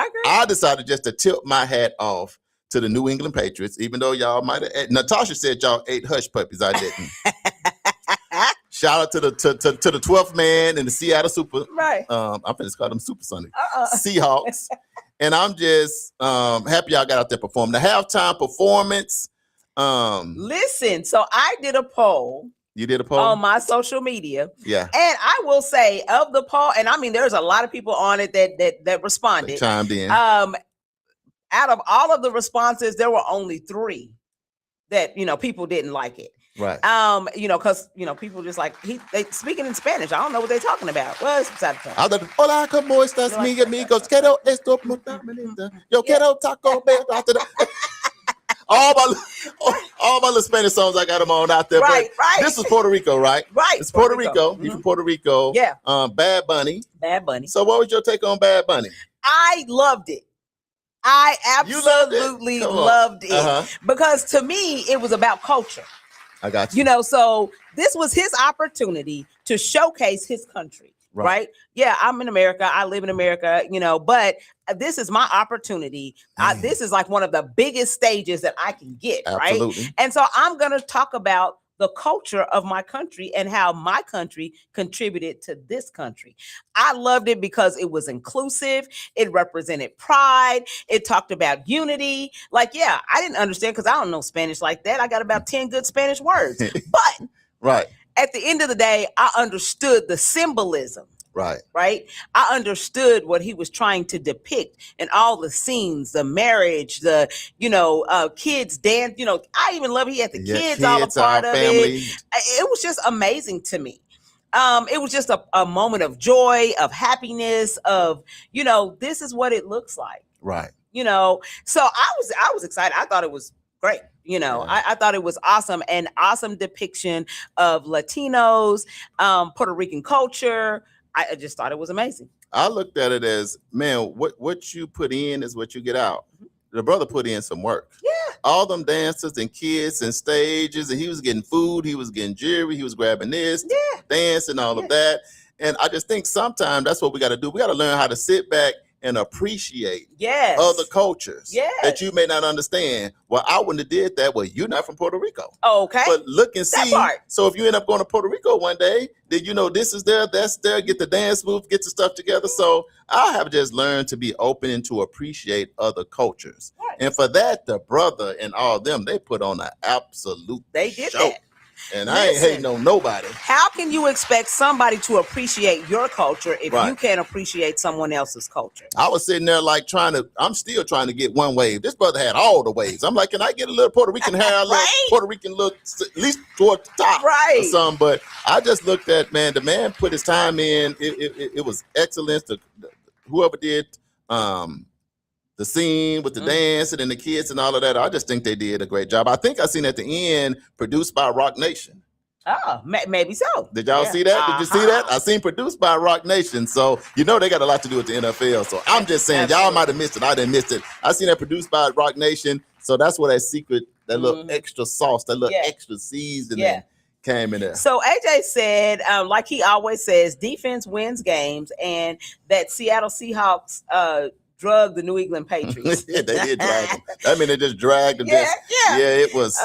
agree. I decided just to tilt my hat off to the New England Patriots, even though y'all might have. Natasha said y'all ate hush puppies. I didn't. Shout out to the 12th man in the Seattle Super. Right. I'm finna call them Super Sunday Seahawks, and I'm just happy y'all got out there performing the halftime performance. Listen, so I did a poll You did a poll on my social media. Yeah, And I will say of the poll, and I mean, there's a lot of people on it that they responded. chimed in. Out of all of the responses, there were only 3 that, people didn't like it. Right. Because, people just like, they speaking in Spanish. I don't know what they're talking about. Well, it's beside the point. Hola, ¿cómo estás, mi amigos? Quiero esto, yo quiero taco Bell. All my little Spanish songs, I got them on out there. Right, but right. This is Puerto Rico, right? Right. It's Puerto Rico. You from Puerto Rico. Yeah. Bad Bunny. Bad Bunny. So what was your take on Bad Bunny? I loved it. I You loved it? absolutely Come on. loved it. Uh-huh. Because to me, it was about culture. I got you. So this was his opportunity to showcase his country. Right. Yeah, I'm in America. I live in America, but this is my opportunity. This is like one of the biggest stages that I can get. Absolutely. Right. And so I'm going to talk about the culture of my country and how my country contributed to this country. I loved it because it was inclusive. It represented pride. It talked about unity. Like, yeah, I didn't understand because I don't know Spanish like that. I got about 10 good Spanish words. But Right. at the end of the day, I understood the symbolism. Right. Right. I understood what he was trying to depict in all the scenes, the marriage, the, kids dance, I even love he had the kids all a part of family. it. It was just amazing to me. It was just a moment of joy, of happiness, of, this is what it looks like. Right. So I was excited. I thought it was great. I thought it was awesome, an awesome depiction of Latinos, Puerto Rican culture. I just thought it was amazing. I looked at it as, man, what you put in is what you get out. The brother put in some work. Yeah. All them dancers and kids and stages, and he was getting food, he was getting jewelry, he was grabbing this, dance and all of that. And I just think sometimes that's what we got to do. We got to learn how to sit back and appreciate Yes. other cultures Yes. that you may not understand. Well, I wouldn't have did that. Well, you're not from Puerto Rico. Okay. But look and That see. part. So if you end up going to Puerto Rico one day, then you know this is there, that's there, get the dance move, get the stuff together. So I have just learned to be open and to appreciate other cultures. Right. And for that, the brother and all them, they put on an absolute They did show. that. And I ain't Listen. hating on nobody. How can you expect somebody to appreciate your culture if Right. you can't appreciate someone else's culture? I was sitting there like I'm still trying to get one wave. This brother had all the waves. I'm like, can I get a little Puerto Rican hair, a little Right. Puerto Rican look, at least toward the top Right. or something? But I just looked at, man, the man put his time in. It was excellent. Whoever did the scene with the dancing and the kids and all of that, I just think they did a great job. I think I seen at the end, produced by Rock Nation. Oh, maybe so. Did y'all see that? Did you see that? I seen produced by Rock Nation. So, you know, they got a lot to do with the NFL. So I'm just saying, y'all might have missed it. I didn't miss it. I seen that produced by Rock Nation. So that's where that secret, that little extra sauce, that little extra seasoning came in there. So AJ said, like he always says, defense wins games, and that Seattle Seahawks drug the New England Patriots. Yeah, they did drag them. I mean, they just dragged them. Yeah. It was,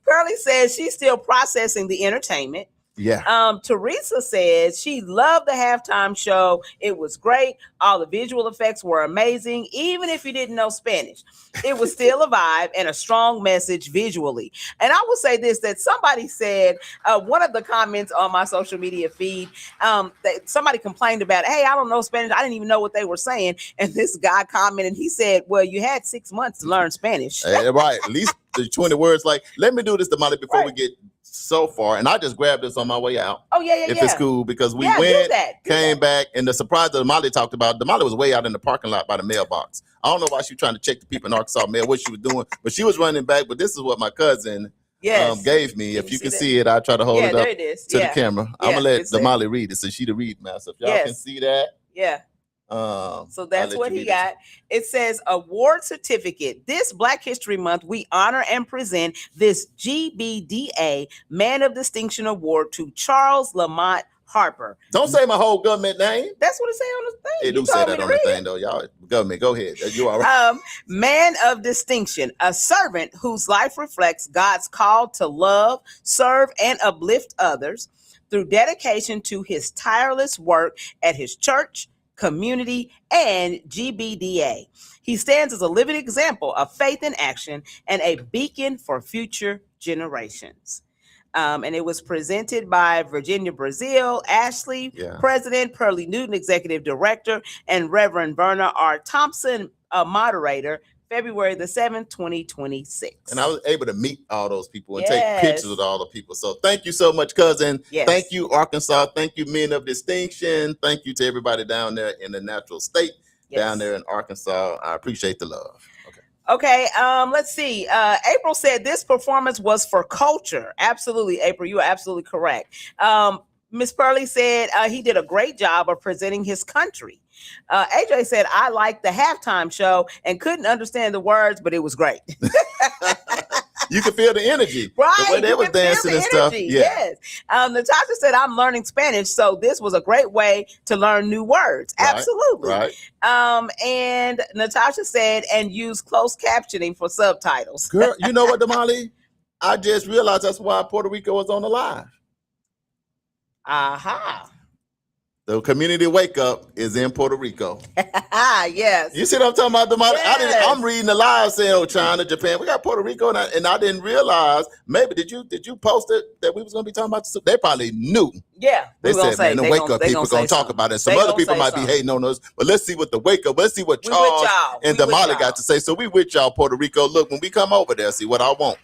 Pearlie says she's still processing the entertainment. Yeah. Teresa says she loved the halftime show. It was great. All the visual effects were amazing. Even if you didn't know Spanish, it was still a vibe and a strong message visually. And I will say this, that somebody said, one of the comments on my social media feed, that somebody complained about, hey, I don't know Spanish. I didn't even know what they were saying. And this guy commented, he said, well, you had 6 months to learn Spanish. Right. At least the 20 words. Like, let me do this, Damali, before we get so far. And I just grabbed this on my way out. Oh, yeah. If it's cool, because we went, came back, and the surprise that Damali talked about, Damali was way out in the parking lot by the mailbox. I don't know why she was trying to check the people in Arkansas mail, what she was doing, but she was running back. But this is what my cousin gave me. If you can see it, I'll try to hold it up to the camera. I'm going to let Damali read it, so she the read master. If y'all can see that. Yeah. So that's what he got. It says award certificate. This Black History Month, we honor and present this GBDA Man of Distinction Award to Charles Lamont Harper. Don't say my whole government name. That's what it say on the thing. It do say that on the thing, though. Y'all, government, go ahead. You all right? Man of distinction, a servant whose life reflects God's call to love, serve, and uplift others through dedication to his tireless work at his church, community, and GBDA. He stands as a living example of faith in action and a beacon for future generations. And it was presented by Virginia Brazil, Ashley, President, Pearlie Newton, Executive Director, and Reverend Verna R. Thompson, moderator, February the 7th, 2026. And I was able to meet all those people and take pictures with all the people. So thank you so much, cousin. Thank you, Arkansas. Thank you, Men of Distinction. Thank you to everybody down there in the natural state, down there in Arkansas. I appreciate the love. Okay, let's see. April said this performance was for culture. Absolutely, April, you are absolutely correct. Miss Pearlie said he did a great job of presenting his country. AJ said, I liked the halftime show and couldn't understand the words, but it was great. You can feel the energy. Right. The way they was dancing and stuff. Yes. Natasha said, I'm learning Spanish, so this was a great way to learn new words. Absolutely. Right. And Natasha said, and use closed captioning for subtitles. Girl, you know what, Damali? I just realized that's why Puerto Rico was on the live. Aha. The community wake up is in Puerto Rico. Yes. You see what I'm talking about, Damali? Yes. I'm reading the live saying, oh, China, Japan. We got Puerto Rico, and I didn't realize. Maybe did you post it that we was going to be talking about this? They probably knew. Yeah. They said, man, the wake up people going to talk about it. Some other people might be hating on us, but let's see what the wake up, let's see what Charles and Damali got to say. So we with y'all, Puerto Rico. Look, when we come over there, see what I want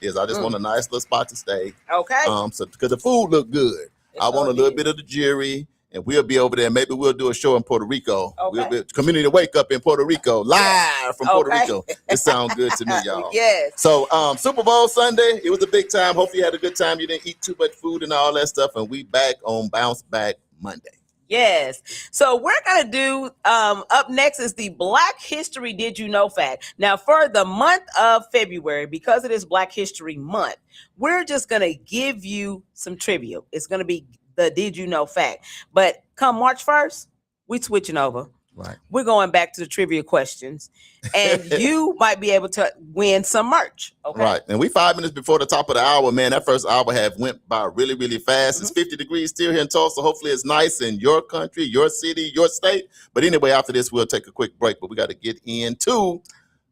is I just want a nice little spot to stay. Okay. So because the food look good. I want a little bit of the jury, and we'll be over there. Maybe we'll do a show in Puerto Rico. Okay. We'll be community wake up in Puerto Rico, live from Puerto Rico. It sounds good to me, y'all. Yes. So Super Bowl Sunday, it was a big time. Hopefully you had a good time. You didn't eat too much food and all that stuff. And we back on Bounce Back Monday. Yes. So we're going to do, up next is the Black History Did You Know fact. Now for the month of February, because it is Black History Month, we're just going to give you some trivia. It's going to be the Did You Know fact. But come March 1st, we switching over. Right. we're going back to the trivia questions, and you might be able to win some merch. Okay. Right. And we 5 minutes before the top of the hour, man. That first hour have went by really, really fast. It's 50 degrees still here in Tulsa. Hopefully it's nice in your country, your city, your state. But anyway, after this, we'll take a quick break, but we got to get into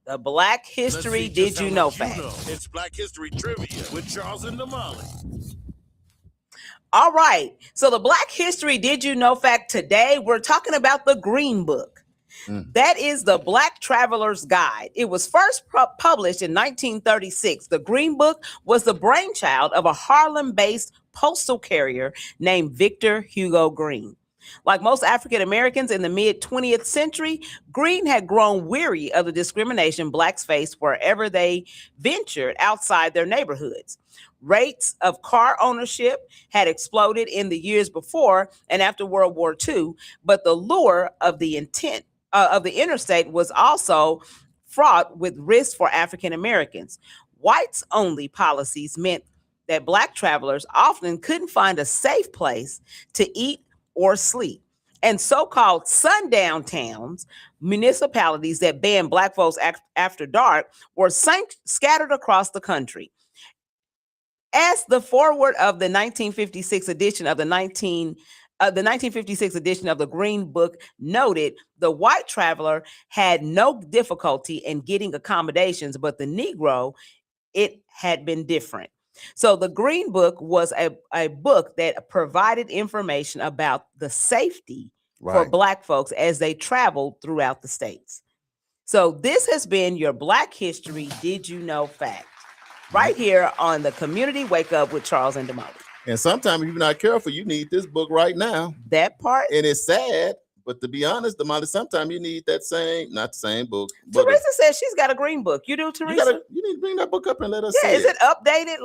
the Black History Did You Know fact. It's Black History Trivia with Charles and Damali. All right. So the Black History Did You Know fact today, we're talking about the Green Book. That is the Black Traveler's Guide. It was first published in 1936. The Green Book was the brainchild of a Harlem-based postal carrier named Victor Hugo Green. Like most African Americans in the mid-20th century, Green had grown weary of the discrimination blacks faced wherever they ventured outside their neighborhoods. Rates of car ownership had exploded in the years before and after World War II, but the lure of the interstate was also fraught with risks for African Americans. Whites-only policies meant that black travelers often couldn't find a safe place to eat or sleep. And so-called sundown towns, municipalities that banned black folks after dark, were scattered across the country. As the foreword of the 1956 edition of the 1956 edition of the Green Book noted, the white traveler had no difficulty in getting accommodations, but the Negro, it had been different. So the Green Book was a book that provided information about the safety for black folks as they traveled throughout the states. So this has been your Black History Did You Know fact, right here on the Community Wake Up with Charles and Damali. And sometimes if you're not careful, you need this book right now. That part. And it's sad, but to be honest, Damali, sometimes you need that not the same book. Teresa says she's got a Green Book. You do, Teresa? You need to bring that book up and let us see is it updated?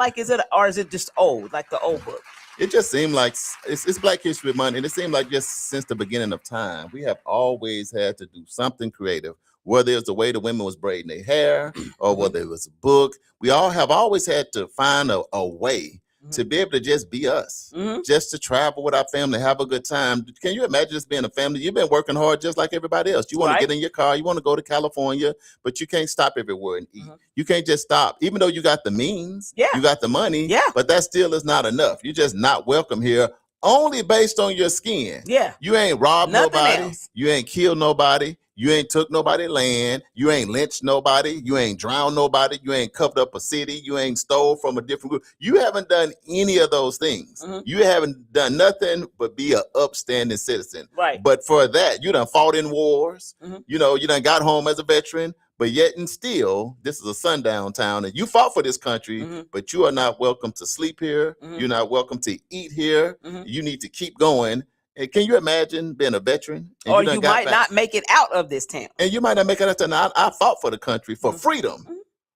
Or is it just old, like the old book? It just seemed like it's Black History Month, and it seemed like just since the beginning of time, we have always had to do something creative, whether it's the way the women was braiding their hair or whether it was a book. We all have always had to find a way to be able to just be us, just to travel with our family, have a good time. Can you imagine just being a family? You've been working hard just like everybody else. You want to get in your car, you want to go to California, but you can't stop everywhere and eat. You can't just stop, even though you got the means, you got the money, but that still is not enough. You're just not welcome here only based on your skin. You ain't robbed nobody. You ain't killed nobody. You ain't took nobody land. You ain't lynched nobody. You ain't drowned nobody. You ain't covered up a city. You ain't stole from a different group. You haven't done any of those things. You haven't done nothing but be an upstanding citizen. But for that, you done fought in wars. You know, you done got home as a veteran. But yet and still, this is a sundown town, and you fought for this country, but you are not welcome to sleep here. You're not welcome to eat here. You need to keep going. And can you imagine being a veteran? And or you might not make it out of this town. And you might not make it out of town. I fought for the country, for freedom,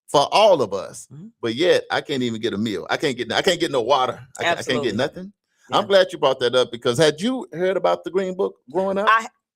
for all of us. But yet I can't even get a meal. I can't get no water. I can't get nothing. I'm glad you brought that up, because had you heard about the Green Book growing up?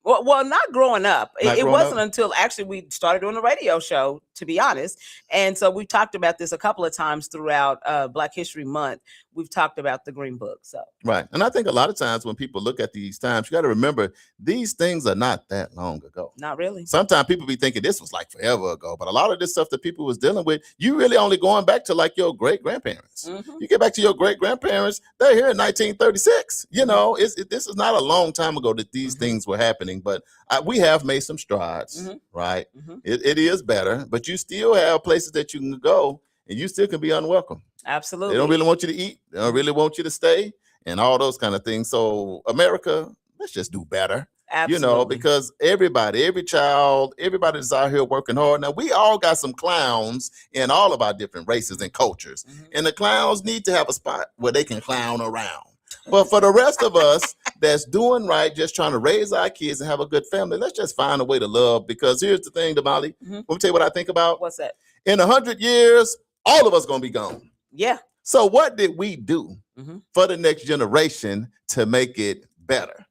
Well, not growing up. It wasn't until actually we started doing a radio show, to be honest. And so we talked about this a couple of times throughout Black History Month. We've talked about the Green Book. So and I think a lot of times when people look at these times, you got to remember these things are not that long ago. Not really. Sometimes people be thinking this was like forever ago, but a lot of this stuff that people was dealing with, you really only going back to like your great grandparents. You get back to your great grandparents, they're here in 1936. You know, this is not a long time ago that these things were happening, but we have made some strides, right? It is better, but you still have places that you can go and you still can be unwelcome. Absolutely. They don't really want you to eat. They don't really want you to stay and all those kind of things. So America, let's just do better. Absolutely. You know, because everybody, every child, everybody's out here working hard. Now, we all got some clowns in all of our different races and cultures. And the clowns need to have a spot where they can clown around. But for the rest of us that's doing right, just trying to raise our kids and have a good family, let's just find a way to love. Because here's the thing, Damali. Let me tell you what I think about. What's that? In 100 years, all of us going to be gone. So what did we do for the next generation to make it better?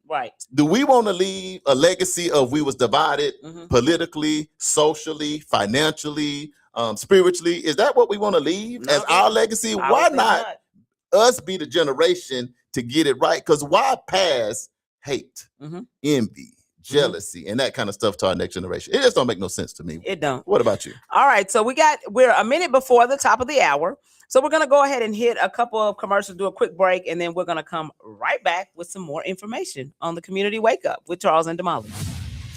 Do we want to leave a legacy of we was divided politically, socially, financially, spiritually? Is that what we want to leave as our legacy? Why not us be the generation to get it right? Because why pass hate, envy, jealousy, and that kind of stuff to our next generation. It just don't make no sense to me. It don't. What about you? All right, so we're a minute before the top of the hour. So we're going to go ahead and hit a couple of commercials, do a quick break, and then we're going to come right back with some more information on the Community Wake Up with Charles and Damali.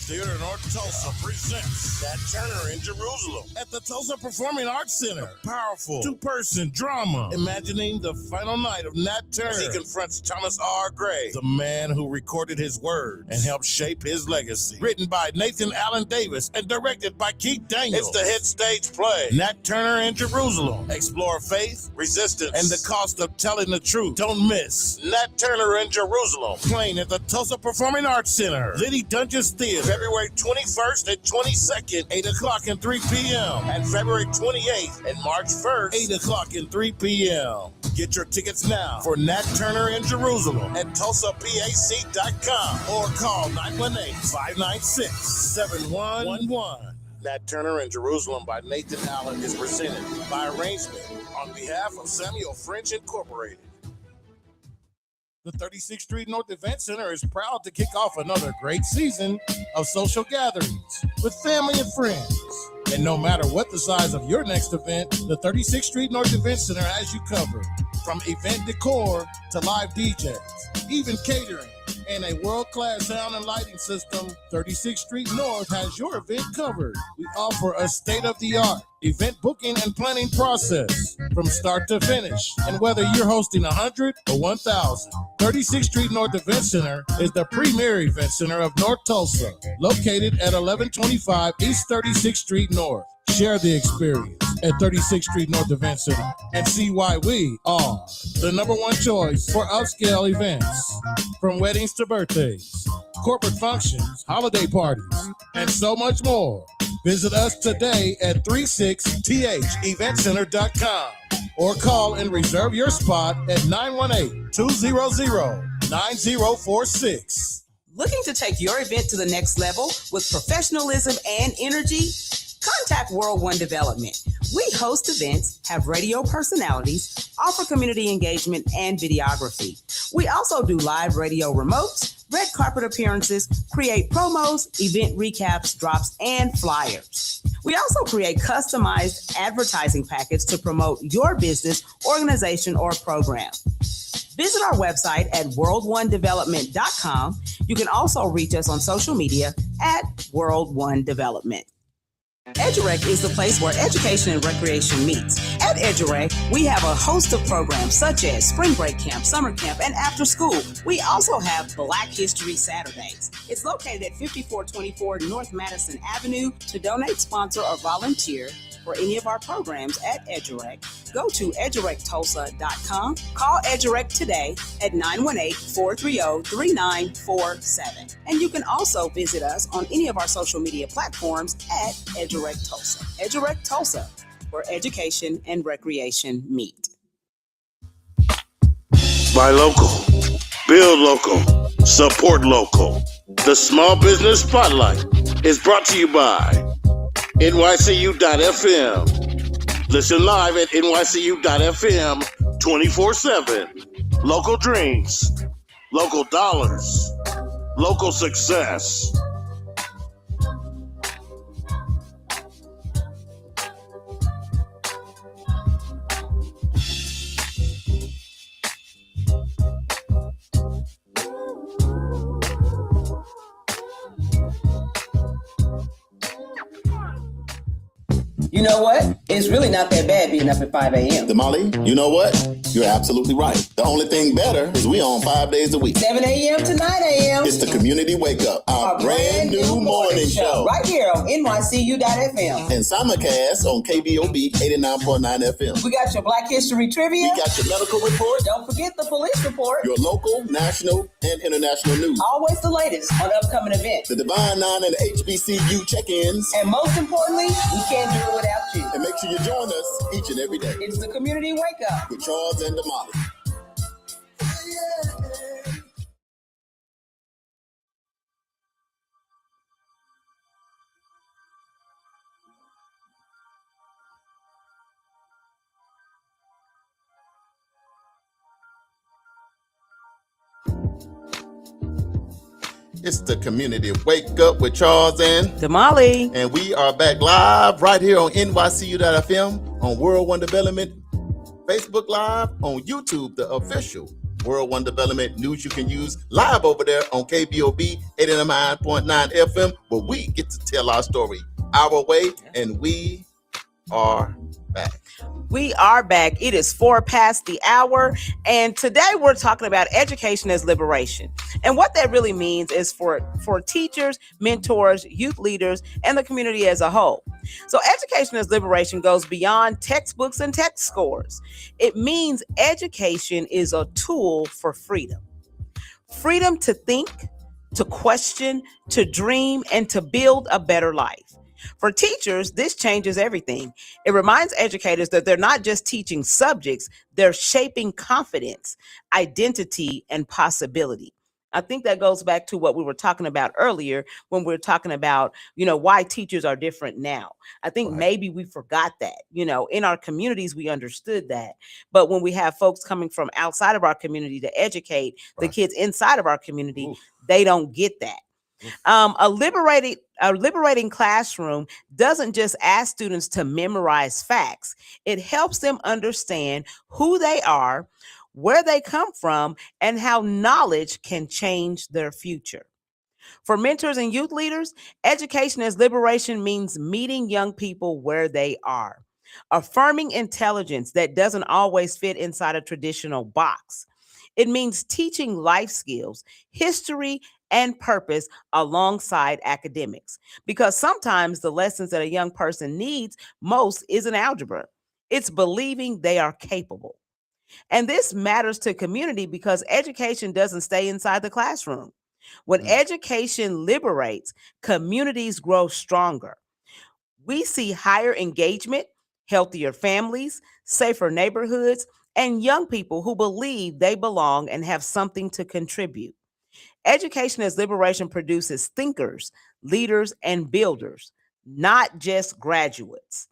Theater North Tulsa presents Nat Turner in Jerusalem at the Tulsa Performing Arts Center. A powerful two-person drama imagining the final night of Nat Turner as he confronts Thomas R. Gray, the man who recorded his words and helped shape his legacy. Written by Nathan Allen Davis and directed by Keith Daniels. It's the hit stage play Nat Turner in Jerusalem. Explore faith, resistance, and the cost of telling the truth. Don't miss Nat Turner in Jerusalem, playing at the Tulsa Performing Arts Center, Liddy Dungeons Theater, February 21st and 22nd, 8 o'clock and 3 p.m. And February 28th and March 1st, 8 o'clock and 3 p.m. Get your tickets now for Nat Turner in Jerusalem at TulsaPAC.com or call 918-596-7111. Nat Turner in Jerusalem by Nathan Allen is presented by arrangement on behalf of Samuel French Incorporated. The 36th Street North Event Center is proud to kick off another great season of social gatherings with family and friends. And no matter what the size of your next event, the 36th Street North Event Center has you covered. From event decor to live DJs, even catering, and a world-class sound and lighting system, 36th Street North has your event covered. We offer a state-of-the-art event booking and planning process from start to finish. And whether you're hosting 100 or 1,000, 36th Street North Event Center is the premier event center of North Tulsa, located at 1125 East 36th Street North. Share the experience at 36th Street North Event Center and see why we are the number one choice for upscale events. From weddings to birthdays, corporate functions, holiday parties, and so much more. Visit us today at 36theventcenter.com or call and reserve your spot at 918-200-9046. Looking to take your event to the next level with professionalism and energy? Contact World One Development. We host events, have radio personalities, offer community engagement and videography. We also do live radio remotes, red carpet appearances, create promos, event recaps, drops, and flyers. We also create customized advertising packets to promote your business, organization, or program. Visit our website at worldonedevelopment.com. You can also reach us on social media at World One Development. EduRec is the place where education and recreation meets. At EduRec, we have a host of programs such as Spring Break Camp, Summer Camp, and After School. We also have Black History Saturdays. It's located at 5424 North Madison Avenue. To donate, sponsor, or volunteer for any of our programs at EduRec, go to edurectulsa.com. Call EduRec today at 918-430-3947. And you can also visit us on any of our social media platforms at EduRec Tulsa. EduRec Tulsa, where education and recreation meet. Buy local, build local, support local. The Small Business Spotlight is brought to you by NYCU.FM. Listen live at NYCU.FM 24/7. Local dreams, local dollars, local success. You know what? It's really not that bad being up at 5 a.m. Damali, you know what? You're absolutely right. The only thing better is we on 5 days a week. 7 a.m. to 9 a.m. It's the Community Wake Up, our brand new morning show. Right here on NYCU.FM. And simulcast on KBOB 89.9 FM. We got your Black History Trivia. We got your medical report. Don't forget the police report. Your local, national, and international news. Always the latest on upcoming events. The Divine Nine and the HBCU check-ins. And most importantly, we can't do it without you. And make sure you join us each and every day. It's the Community Wake Up with Charles and Damali. It's the community Wake Up with Charles and Damali. And we are back live right here on NYCU.FM, on World One Development, Facebook Live, on YouTube, the official World One Development News You Can Use, live over there on KBOB 89.9 FM, where we get to tell our story our way, and we are back. We are back. It is 4 past the hour, and today we're talking about education as liberation. And what that really means is for teachers, mentors, youth leaders, and the community as a whole. So education as liberation goes beyond textbooks and test scores. It means education is a tool for freedom. Freedom to think, to question, to dream, and to build a better life. For teachers, this changes everything. It reminds educators that they're not just teaching subjects, they're shaping confidence, identity, and possibility. I think that goes back to what we were talking about earlier when we were talking about, why teachers are different now. I think maybe we forgot that, in our communities, we understood that. But when we have folks coming from outside of our community to educate the kids inside of our community, they don't get that. A liberating classroom doesn't just ask students to memorize facts. It helps them understand who they are, where they come from, and how knowledge can change their future. For mentors and youth leaders, education as liberation means meeting young people where they are, affirming intelligence that doesn't always fit inside a traditional box. It means teaching life skills, history, and purpose alongside academics. Because sometimes the lessons that a young person needs most isn't algebra. It's believing they are capable. And this matters to community because education doesn't stay inside the classroom. When education liberates, communities grow stronger. We see higher engagement, healthier families, safer neighborhoods, and young people who believe they belong and have something to contribute. Education as liberation produces thinkers, leaders, and builders, not just graduates.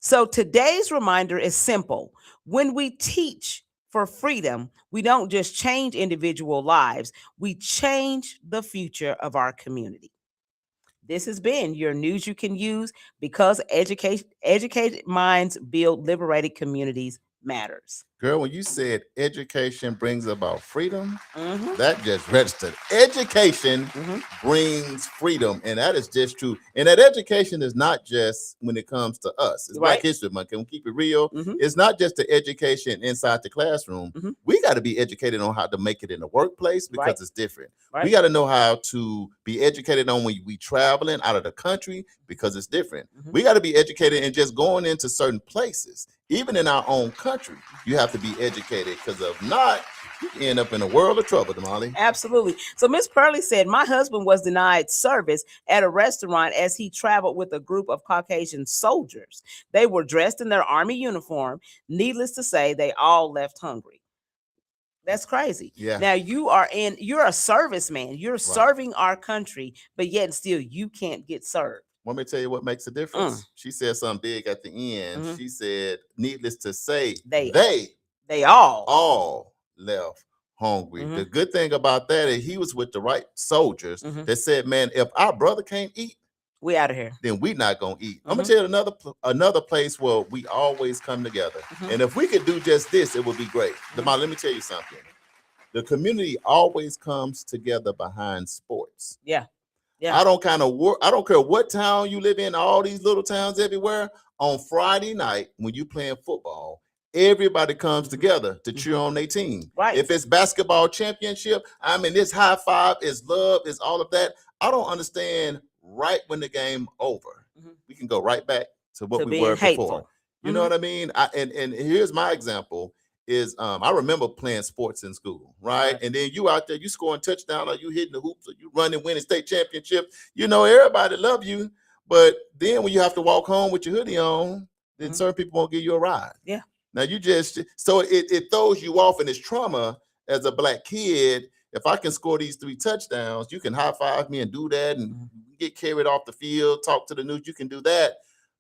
So today's reminder is simple. When we teach for freedom, we don't just change individual lives, we change the future of our community. This has been your news you can use because educated minds build liberated communities matters. Girl, when you said education brings about freedom, that just registered. Education brings freedom, and that is just true. And that education is not just when it comes to us. It's Black History Month. Can we keep it real? It's not just the education inside the classroom. We got to be educated on how to make it in the workplace because it's different. We got to know how to be educated on when we traveling out of the country because it's different. We got to be educated in just going into certain places. Even in our own country, you have to be educated because if not, you end up in a world of trouble, Damali. Absolutely. So Miss Pearlie said, my husband was denied service at a restaurant as he traveled with a group of Caucasian soldiers. They were dressed in their army uniform. Needless to say, they all left hungry. That's crazy. Yeah. Now you're a serviceman. You're serving our country, but yet still you can't get served. Want me to tell you what makes a difference? She said something big at the end. She said, needless to say, they all left hungry. The good thing about that is he was with the right soldiers that said, man, if our brother can't eat, we out of here. Then we not gonna eat. I'm gonna tell you another place where we always come together. And if we could do just this, it would be great. Damali, let me tell you something. The community always comes together behind sports. Yeah. I don't care what town you live in, all these little towns everywhere. On Friday night, when you playing football, everybody comes together to cheer on their team. Right. If it's basketball championship, I mean, it's high five, it's love, it's all of that. I don't understand right when the game over. We can go right back to what we were before. You know what I mean? And here's my example. Is I remember playing sports in school, right? And then you out there, you scoring touchdown, or you hitting the hoops, or you running, winning state championship. Everybody love you, but then when you have to walk home with your hoodie on, then certain people won't give you a ride. Yeah. Now so it throws you off, and it's trauma as a Black kid. If I can score these 3 touchdowns, you can high five me and do that, and get carried off the field, talk to the news. You can do that,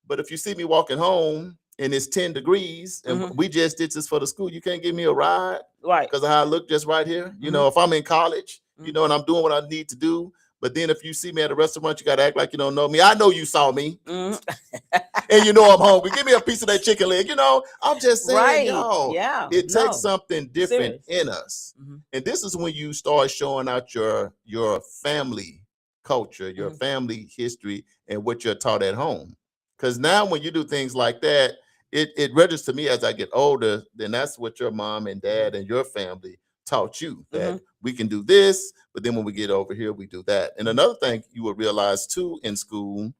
but if you see me walking home and it's 10 degrees and we just did this for the school, you can't give me a ride, right? Because of how I look just right here. If I'm in college you know, and I'm doing what I need to do. But then if you see me at a restaurant, you got to act like you don't know me. I know you saw me. And you know I'm hungry. Give me a piece of that chicken leg. You know, I'm just saying, Right. y'all, Yeah. it No. takes something different Serious. in us. And this is when you start showing out your family culture, your family history, and what you're taught at home. Because now when you do things like that, it registers to me as I get older, then that's what your mom and dad and your family taught you, that we can do this, but then when we get over here, we do that. And another thing you will realize too in school,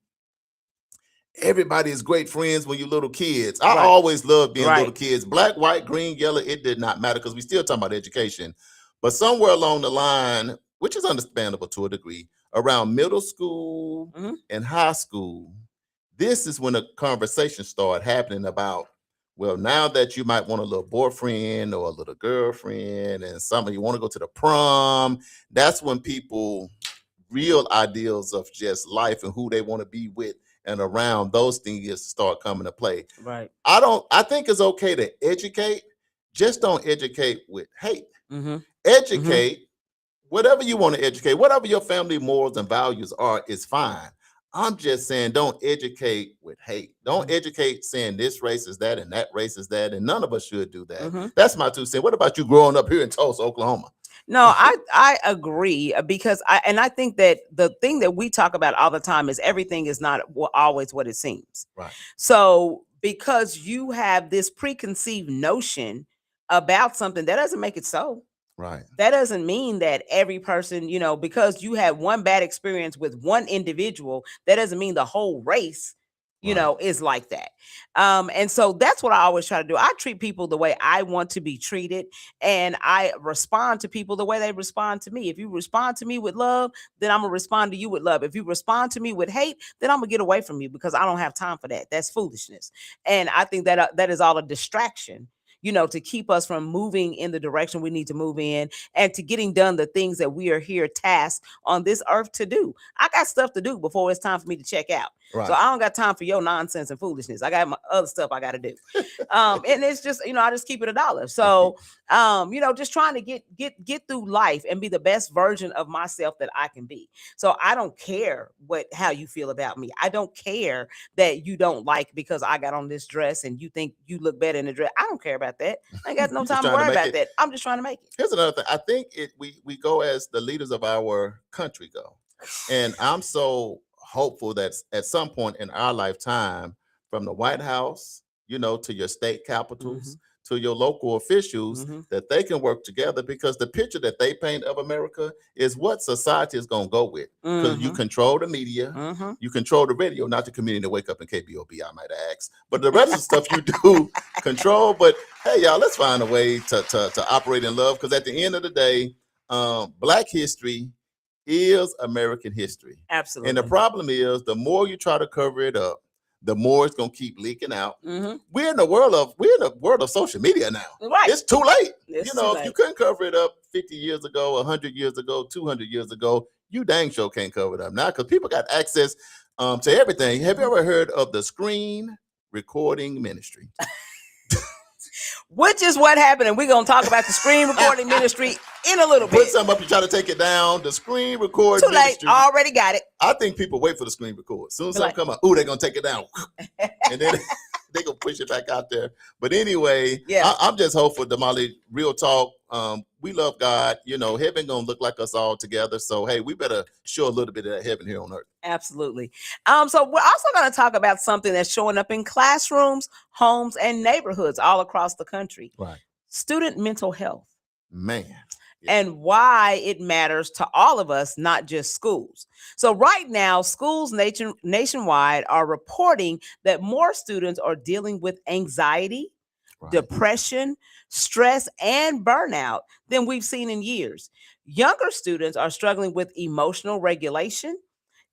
everybody is great friends when you're little kids. I always loved being little kids. Black, white, green, yellow, it did not matter because we still talking about education. But somewhere along the line, which is understandable to a degree, around middle school and high school, this is when a conversation started happening about, well, now that you might want a little boyfriend or a little girlfriend and somebody you want to go to the prom, that's when people real ideals of just life and who they want to be with and around those things start coming to play. Right. I think it's okay to educate, just don't educate with hate. Educate whatever you want to educate, whatever your family morals and values are is fine. I'm just saying, don't educate with hate. Don't educate saying this race is that and that race is that, and none of us should do that. That's my 2 cents. What about you growing up here in Tulsa, Oklahoma? No, I agree, because I think that the thing that we talk about all the time is everything is not always what it seems. Right. So because you have this preconceived notion about something, that doesn't make it so. Right. That doesn't mean that every person, you know, because you had one bad experience with one individual, that doesn't mean the whole race, you know, is like that. And so that's what I always try to do. I treat people the way I want to be treated, and I respond to people the way they respond to me. If you respond to me with love, then I'm gonna respond to you with love. If you respond to me with hate, then I'm gonna get away from you because I don't have time for that. That's foolishness. And I think that that is all a distraction, you know, to keep us from moving in the direction we need to move in and to getting done the things that we are here tasked on this earth to do. I got stuff to do before it's time for me to check out. Right. So I don't got time for your nonsense and foolishness. I got my other stuff I got to do. And it's just, you know, I just keep it $1. So, you know, just trying to get through life and be the best version of myself that I can be. So I don't care how you feel about me. I don't care that you don't like because I got on this dress and you think you look better in the dress. I don't care about that. I ain't got no time to worry about that. I'm just trying to make it. Here's another thing. I think we go as the leaders of our country go. And I'm so hopeful that at some point in our lifetime, from the White House, you know, to your state capitals, to your local officials, that they can work together, because the picture that they paint of America is what society is going to go with. Because you control the media, you control the radio, not the community to wake up in KBOB, I might ask. But the rest of the stuff you do control. But hey, y'all, let's find a way to operate in love, because at the end of the day, Black history is American history. Absolutely. And the problem is, the more you try to cover it up, the more it's gonna keep leaking out. We're in the world of social media now. Right. It's too late. It's you know, too if you late. couldn't cover it up 50 years ago, 100 years ago, 200 years ago, you dang sure can't cover it up now, because people got access to everything. Have you ever heard of the screen recording ministry? Which is what happened, and we're gonna talk about the screen recording ministry in a little Put bit. something up, you try to take it down. The screen record Too late. ministry. Already got it. I think people wait for the screen record. As soon as something Like- come out, ooh, they're gonna take it down. And then they gonna push it back out there. But anyway, Yeah. I'm just hopeful, Damali, real talk. We love God. You know, heaven gonna look like us all together. So hey, we better show a little bit of that heaven here on earth. Absolutely. So we're also going to talk about something that's showing up in classrooms, homes, and neighborhoods all across the country. Right. Student mental health. Man. And why it matters to all of us, not just schools. So right now, schools nationwide are reporting that more students are dealing with anxiety, Right. depression, stress, and burnout than we've seen in years. Younger students are struggling with emotional regulation.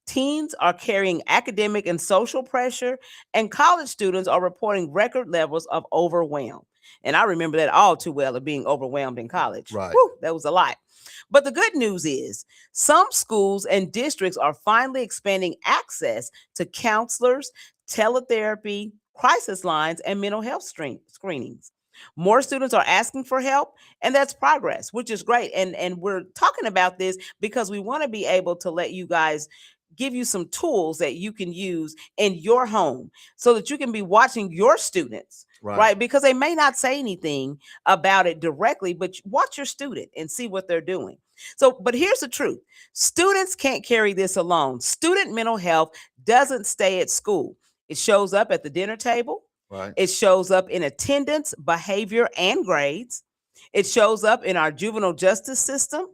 Teens are carrying academic and social pressure, and college students are reporting record levels of overwhelm. And I remember that all too well, of being overwhelmed in college. Right. Whew, that was a lot. But the good news is some schools and districts are finally expanding access to counselors, teletherapy, crisis lines, and mental health screenings. More students are asking for help, and that's progress, which is great. And we're talking about this because we want to be able to let you guys give you some tools that you can use in your home so that you can be watching your students, right? Because they may not say anything about it directly, but watch your student and see what they're doing. So, but here's the truth. Students can't carry this alone. Student mental health doesn't stay at school. It shows up at the dinner table. Right. It shows up in attendance, behavior, and grades. It shows up in our juvenile justice system,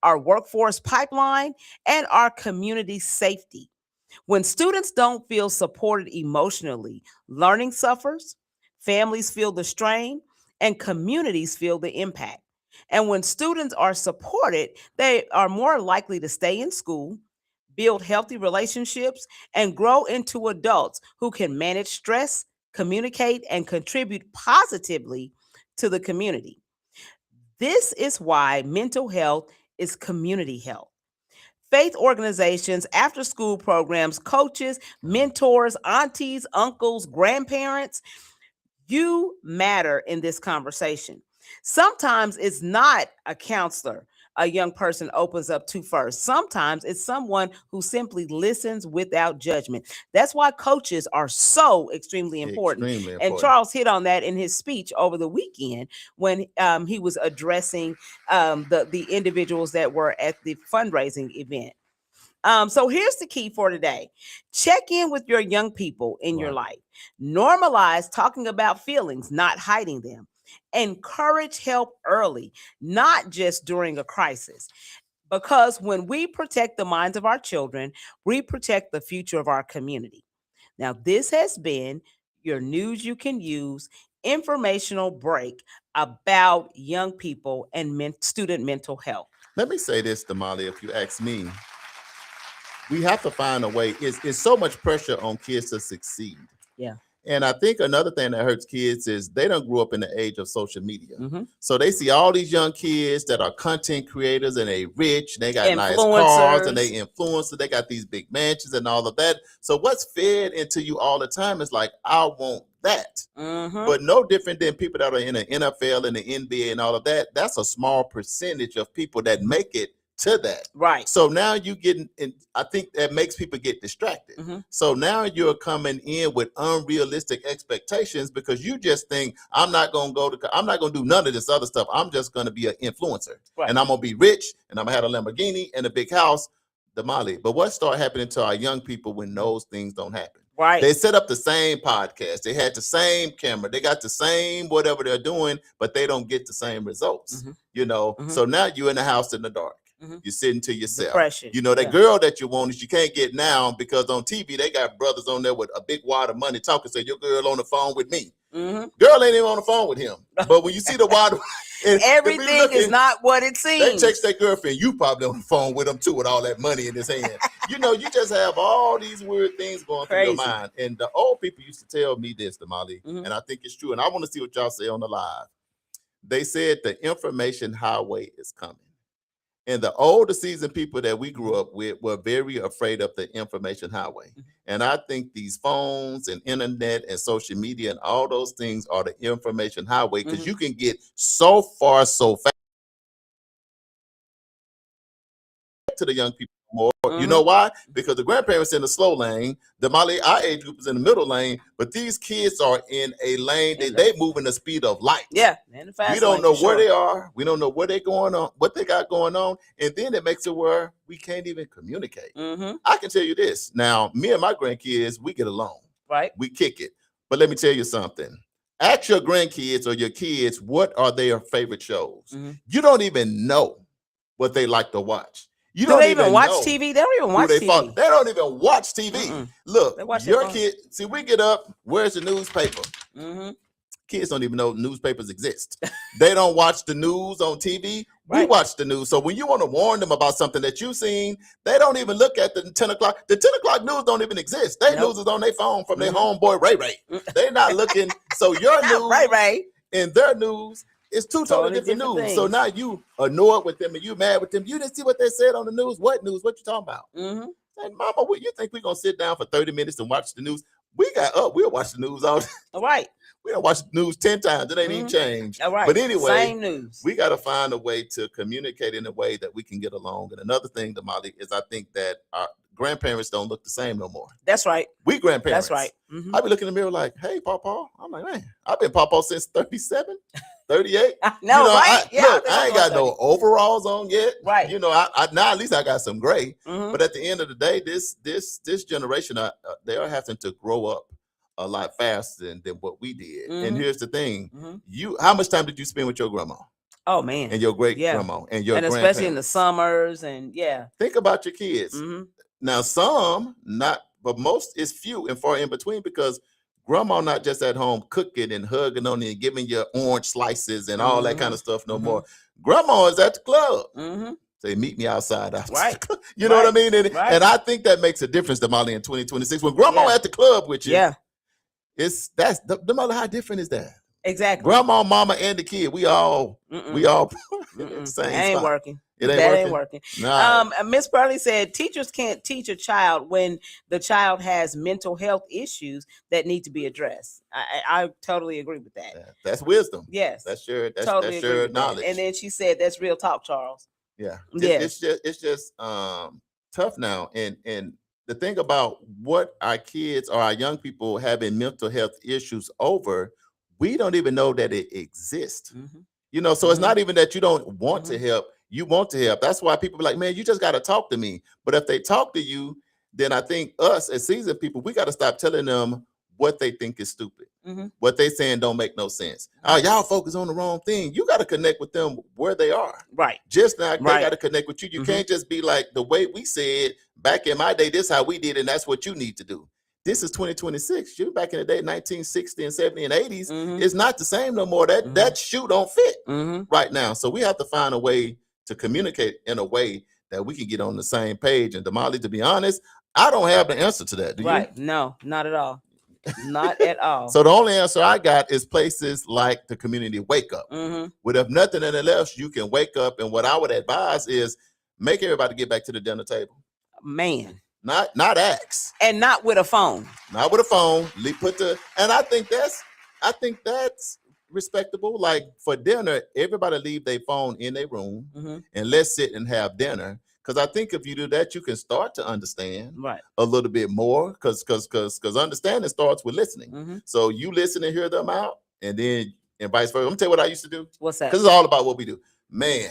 our workforce pipeline, and our community safety. When students don't feel supported emotionally, learning suffers, families feel the strain, and communities feel the impact. And when students are supported, they are more likely to stay in school, build healthy relationships, and grow into adults who can manage stress, communicate, and contribute positively to the community. This is why mental health is community health. Faith organizations, after school programs, coaches, mentors, aunties, uncles, grandparents, you matter in this conversation. Sometimes it's not a counselor a young person opens up to first. Sometimes it's someone who simply listens without judgment. That's why coaches are so extremely important. And Charles hit on that in his speech over the weekend when he was addressing the individuals that were at the fundraising event. So here's the key for today. Check in with your young people in your life. Normalize talking about feelings, not hiding them. Encourage help early, not just during a crisis. Because when we protect the minds of our children, we protect the future of our community. Now, this has been your News You Can Use informational break about young people and student mental health. Let me say this, Damali, if you ask me. We have to find a way. It's so much pressure on kids to succeed. Yeah. And I think another thing that hurts kids is they don't grow up in the age of social media. Mm-hmm. So they see all these young kids that are content creators and they rich, they got nice cars and they influencers, they got these big mansions and all of that. So what's fed into you all the time is like, I want that. Mm-hmm. But no different than people that are in the NFL and the NBA and all of that. That's a small percentage of people that make it to that. Right. So now you getting, and I think that makes people get distracted. Mm-hmm. So now you're coming in with unrealistic expectations because you just think I'm not going to do none of this other stuff. I'm just going to be an influencer, and I'm going to be rich, and I'm going to have a Lamborghini and a big house, Damali. But what started happening to our young people when those things don't happen? Right. They set up the same podcast. They had the same camera. They got the same whatever they're doing, but they don't get the same results. Mm-hmm. You know. Mm-hmm. So now you're in the house in the dark. Mm-hmm. You're sitting to yourself. Depression. You know, that girl that you want is you can't get now because on TV they got brothers on there with a big wad of money talking. Say your girl on the phone with me. Mm-hmm. Girl ain't even on the phone with him. But when you see the wad, everything is not what it seems. They text their girlfriend. You probably on the phone with him too, with all that money in his hand. You know, you just have all these weird things going through your mind. And the old people used to tell me this, Damali, and I think it's true. And I want to see what y'all say on the live. They said the information highway is coming. And the older seasoned people that we grew up with were very afraid of the information highway. Mm-hmm. And I think these phones and internet and social media and all those things are the information highway because you can get so far so fast to the young people more. You know why? Because the grandparents in the slow lane, our age group is in the middle lane, but these kids are in a lane that they move in the speed of light. Yeah. We don't know where they are. We don't know where they're going on, what they got going on. And then it makes it where we can't even communicate. Mm-hmm. I can tell you this. Now, me and my grandkids, we get along. Right. We kick it. But let me tell you something. Ask your grandkids or your kids, what are their favorite shows? Mm-hmm. You don't even know what they like to watch. You don't even watch TV. They don't even watch TV. They don't even watch TV. Mm-mm. Look, your kid, see, we get up, where's the newspaper? Mm-hmm. Kids don't even know newspapers exist. They don't watch the news on TV. Right. We watch the news. So when you want to warn them about something that you've seen, they don't even look at the 10 o'clock. The 10 o'clock news don't even exist. They news is on their phone from their homeboy Ray Ray. They're not looking. So your news Ray and their news is two totally different news. Things. So now you annoyed with them and you mad with them. You didn't see what they said on the news. What news? What you talking about? Mm-hmm. And Mama, what you think we're gonna sit down for 30 minutes and watch the news? We got up. We'll watch the news all day. All right. We don't watch the news 10 times. It ain't even changed. All right. But anyway, same news. we got to find a way to communicate in a way that we can get along. And another thing, Damali, is I think that our grandparents don't look the same no more. That's right. We grandparents. That's right. I be looking in the mirror like, hey, Pawpaw. I'm like, man, I've been Pawpaw since 37, 38. No, right? Look, I ain't got no overalls on yet. Right. You know, I now at least I got some gray. Mhm. But at the end of the day, this generation, they are having to grow up a lot faster than what we did. And here's the thing: how much time did you spend with your grandma? Oh man, and your great grandma and your and especially in the summers and Think about your kids. Now, some not, but most is few and far in between because grandma not just at home cooking and hugging on you and giving you orange slices and all that kind of stuff no more. Grandma is at the club. Say, meet me outside. Right. You know what I mean? And I think that makes a difference, Damali, in 2026. When grandma at the club with you, that's the mother. How different is that? Exactly. Grandma, mama, and the kid. We all same. Ain't working. It ain't working. Nah. Miss Pearlie said teachers can't teach a child when the child has mental health issues that need to be addressed. I totally agree with that. That's wisdom. Yes. That's shared Totally knowledge. And then she said that's real talk, Charles. Yeah. Yes. It's just tough now. And the thing about what our kids or our young people having mental health issues over, we don't even know that it exists. You know, so it's not even that you don't want to help. You want to help. That's why people be like, man, you just got to talk to me. But if they talk to you, then I think us as seasoned people, we got to stop telling them what they think is stupid. What they saying don't make no sense. Oh, y'all focus on the wrong thing. You got to connect with them where they are. Right. Just now, they got to connect with you. You can't just be like the way we said back in my day, this is how we did, and that's what you need to do. This is 2026. You back in the day, 1960 and 70 and 80s, it's not the same no more. That shoe don't fit right now. So we have to find a way to communicate in a way that we can get on the same page. And Damali, to be honest, I don't have the answer to that. Do you? No, not at all. Not at all. So the only answer I got is places like the community wake up. But if nothing else, you can wake up. And what I would advise is make everybody get back to the dinner table. Man. Not ask. And not with a phone. Not with a phone. And I think that's respectable. Like for dinner, everybody leave their phone in their room and let's sit and have dinner. Because I think if you do that, you can start to understand a little bit more. Because understanding starts with listening. So you listen and hear them out, and then and vice versa. I'm gonna tell you what I used to do. What's that? Because it's all about what we do. Man,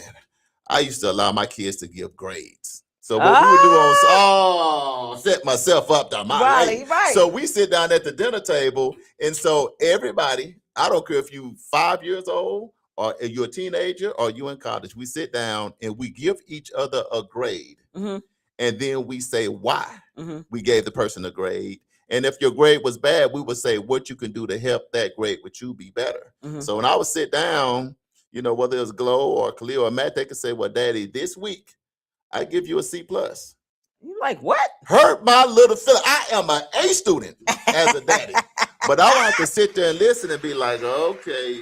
I used to allow my kids to give grades. So what we would do on set myself up, right. So we sit down at the dinner table, and so everybody, I don't care if you 5 years old or you're a teenager or you in college, we sit down and we give each other a grade. And then we say why we gave the person a grade. And if your grade was bad, we would say what you can do to help that grade with you be better. So when I would sit down, you know, whether it was Glow or Khalil or Matt, they could say, well, Daddy, this week, I give you a C+. You like what? Hurt my little feeling. I am an A student as a daddy. But I don't have to sit there and listen and be like, okay,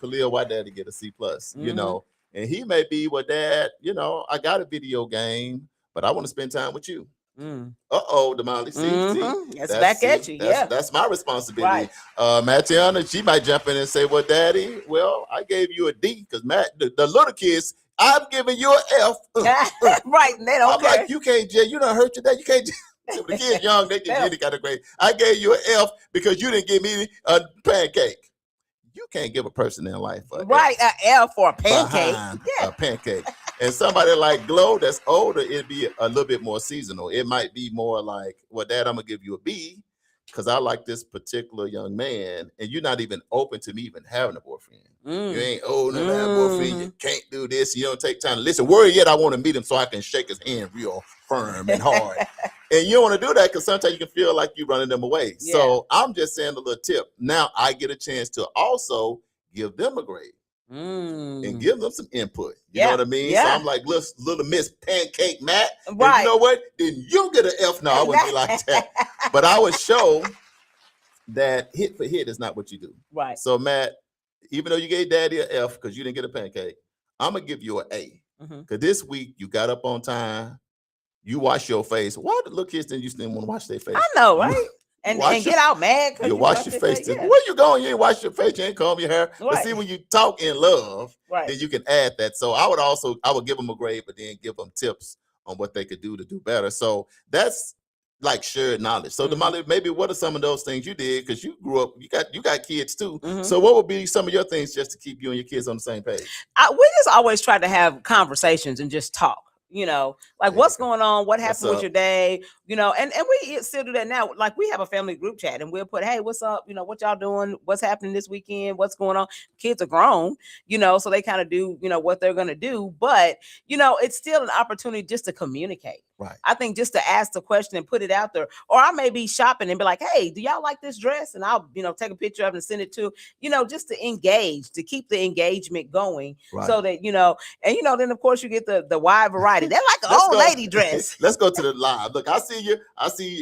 Khalil, why Daddy get a C+? You know, and he may be, well, Dad, you know, I got a video game, but I want to spend time with you. Damali, see, that's back at you. That's my responsibility. Matiana, she might jump in and say, well, Daddy, well, I gave you a D because Matt, the little kids, I'm giving you an F. Right, and they don't I'm care. like, you can't, you done hurt your dad. You can't. The kids young, they get any kind of grade. I gave you an F because you didn't give me a pancake. You can't give a person in life an F for a pancake. A pancake. And somebody like Glow that's older, it'd be a little bit more seasonal. It might be more like, well, Dad, I'm gonna give you a B because I like this particular young man, and you're not even open to me even having a boyfriend. You ain't old enough to have a boyfriend. You can't do this. You don't take time to listen. Where yet I want to meet him so I can shake his hand real firm and hard. And you don't want to do that because sometimes you can feel like you're running them away. So I'm just saying a little tip. Now I get a chance to also give them a grade and give them some input. You know what I mean? So I'm like, little Miss Pancake Matt. And you know what? Then you get an F. No, I wouldn't be like that. But I would show that hit for hit is not what you do. Right. So Matt, even though you gave Daddy an F because you didn't get a pancake, I'm gonna give you an A. Because this week you got up on time, you wash your face. Why the little kids didn't used to want to wash their face? I know, right? and get out mad. You wash your face. Where you going? You ain't wash your face. You ain't comb your hair. Right. But see, when you talk in love, right. then you can add that. So I would give them a grade, but then give them tips on what they could do to do better. So that's like shared knowledge. So Damali, maybe what are some of those things you did? Because you grew up, you got kids too. So what would be some of your things just to keep you and your kids on the same page? We just always try to have conversations and just talk. Like what's going on, what happened with your day, and we still do that now. Like we have a family group chat and we'll put, hey, what's up? What y'all doing? What's happening this weekend? What's going on? Kids are grown, so they kind of do, what they're going to do. But, it's still an opportunity just to communicate. Right. I think just to ask the question and put it out there, or I may be shopping and be like, hey, do y'all like this dress? And I'll, take a picture of it and send it to, just to engage, to keep the engagement going. Right. So that, then of course you get the wide variety. They're like an old lady dress. Let's go to the live. Look, I see you,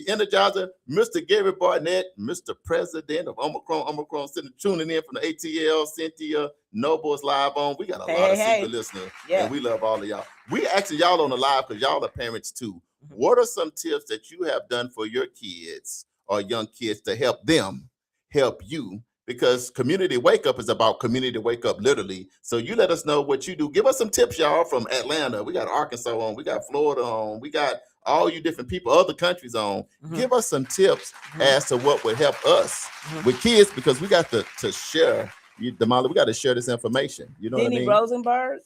Energizer, Mr. Gary Barnett, Mr. President of Omicron, tuning in from the ATL, Cynthia Noble's live on. We got a lot of secret listeners, and we love all of y'all. We asking y'all on the live because y'all are parents too. What are some tips that you have done for your kids or young kids to help them help you? Because community wake up is about community wake up, literally. So you let us know what you do. Give us some tips, y'all, from Atlanta. We got Arkansas on. We got Florida on. We got all you different people, other countries on. Give us some tips as to what would help us with kids, because we got to share. Damali, we got to share this information. You know what I mean? Rosenberg.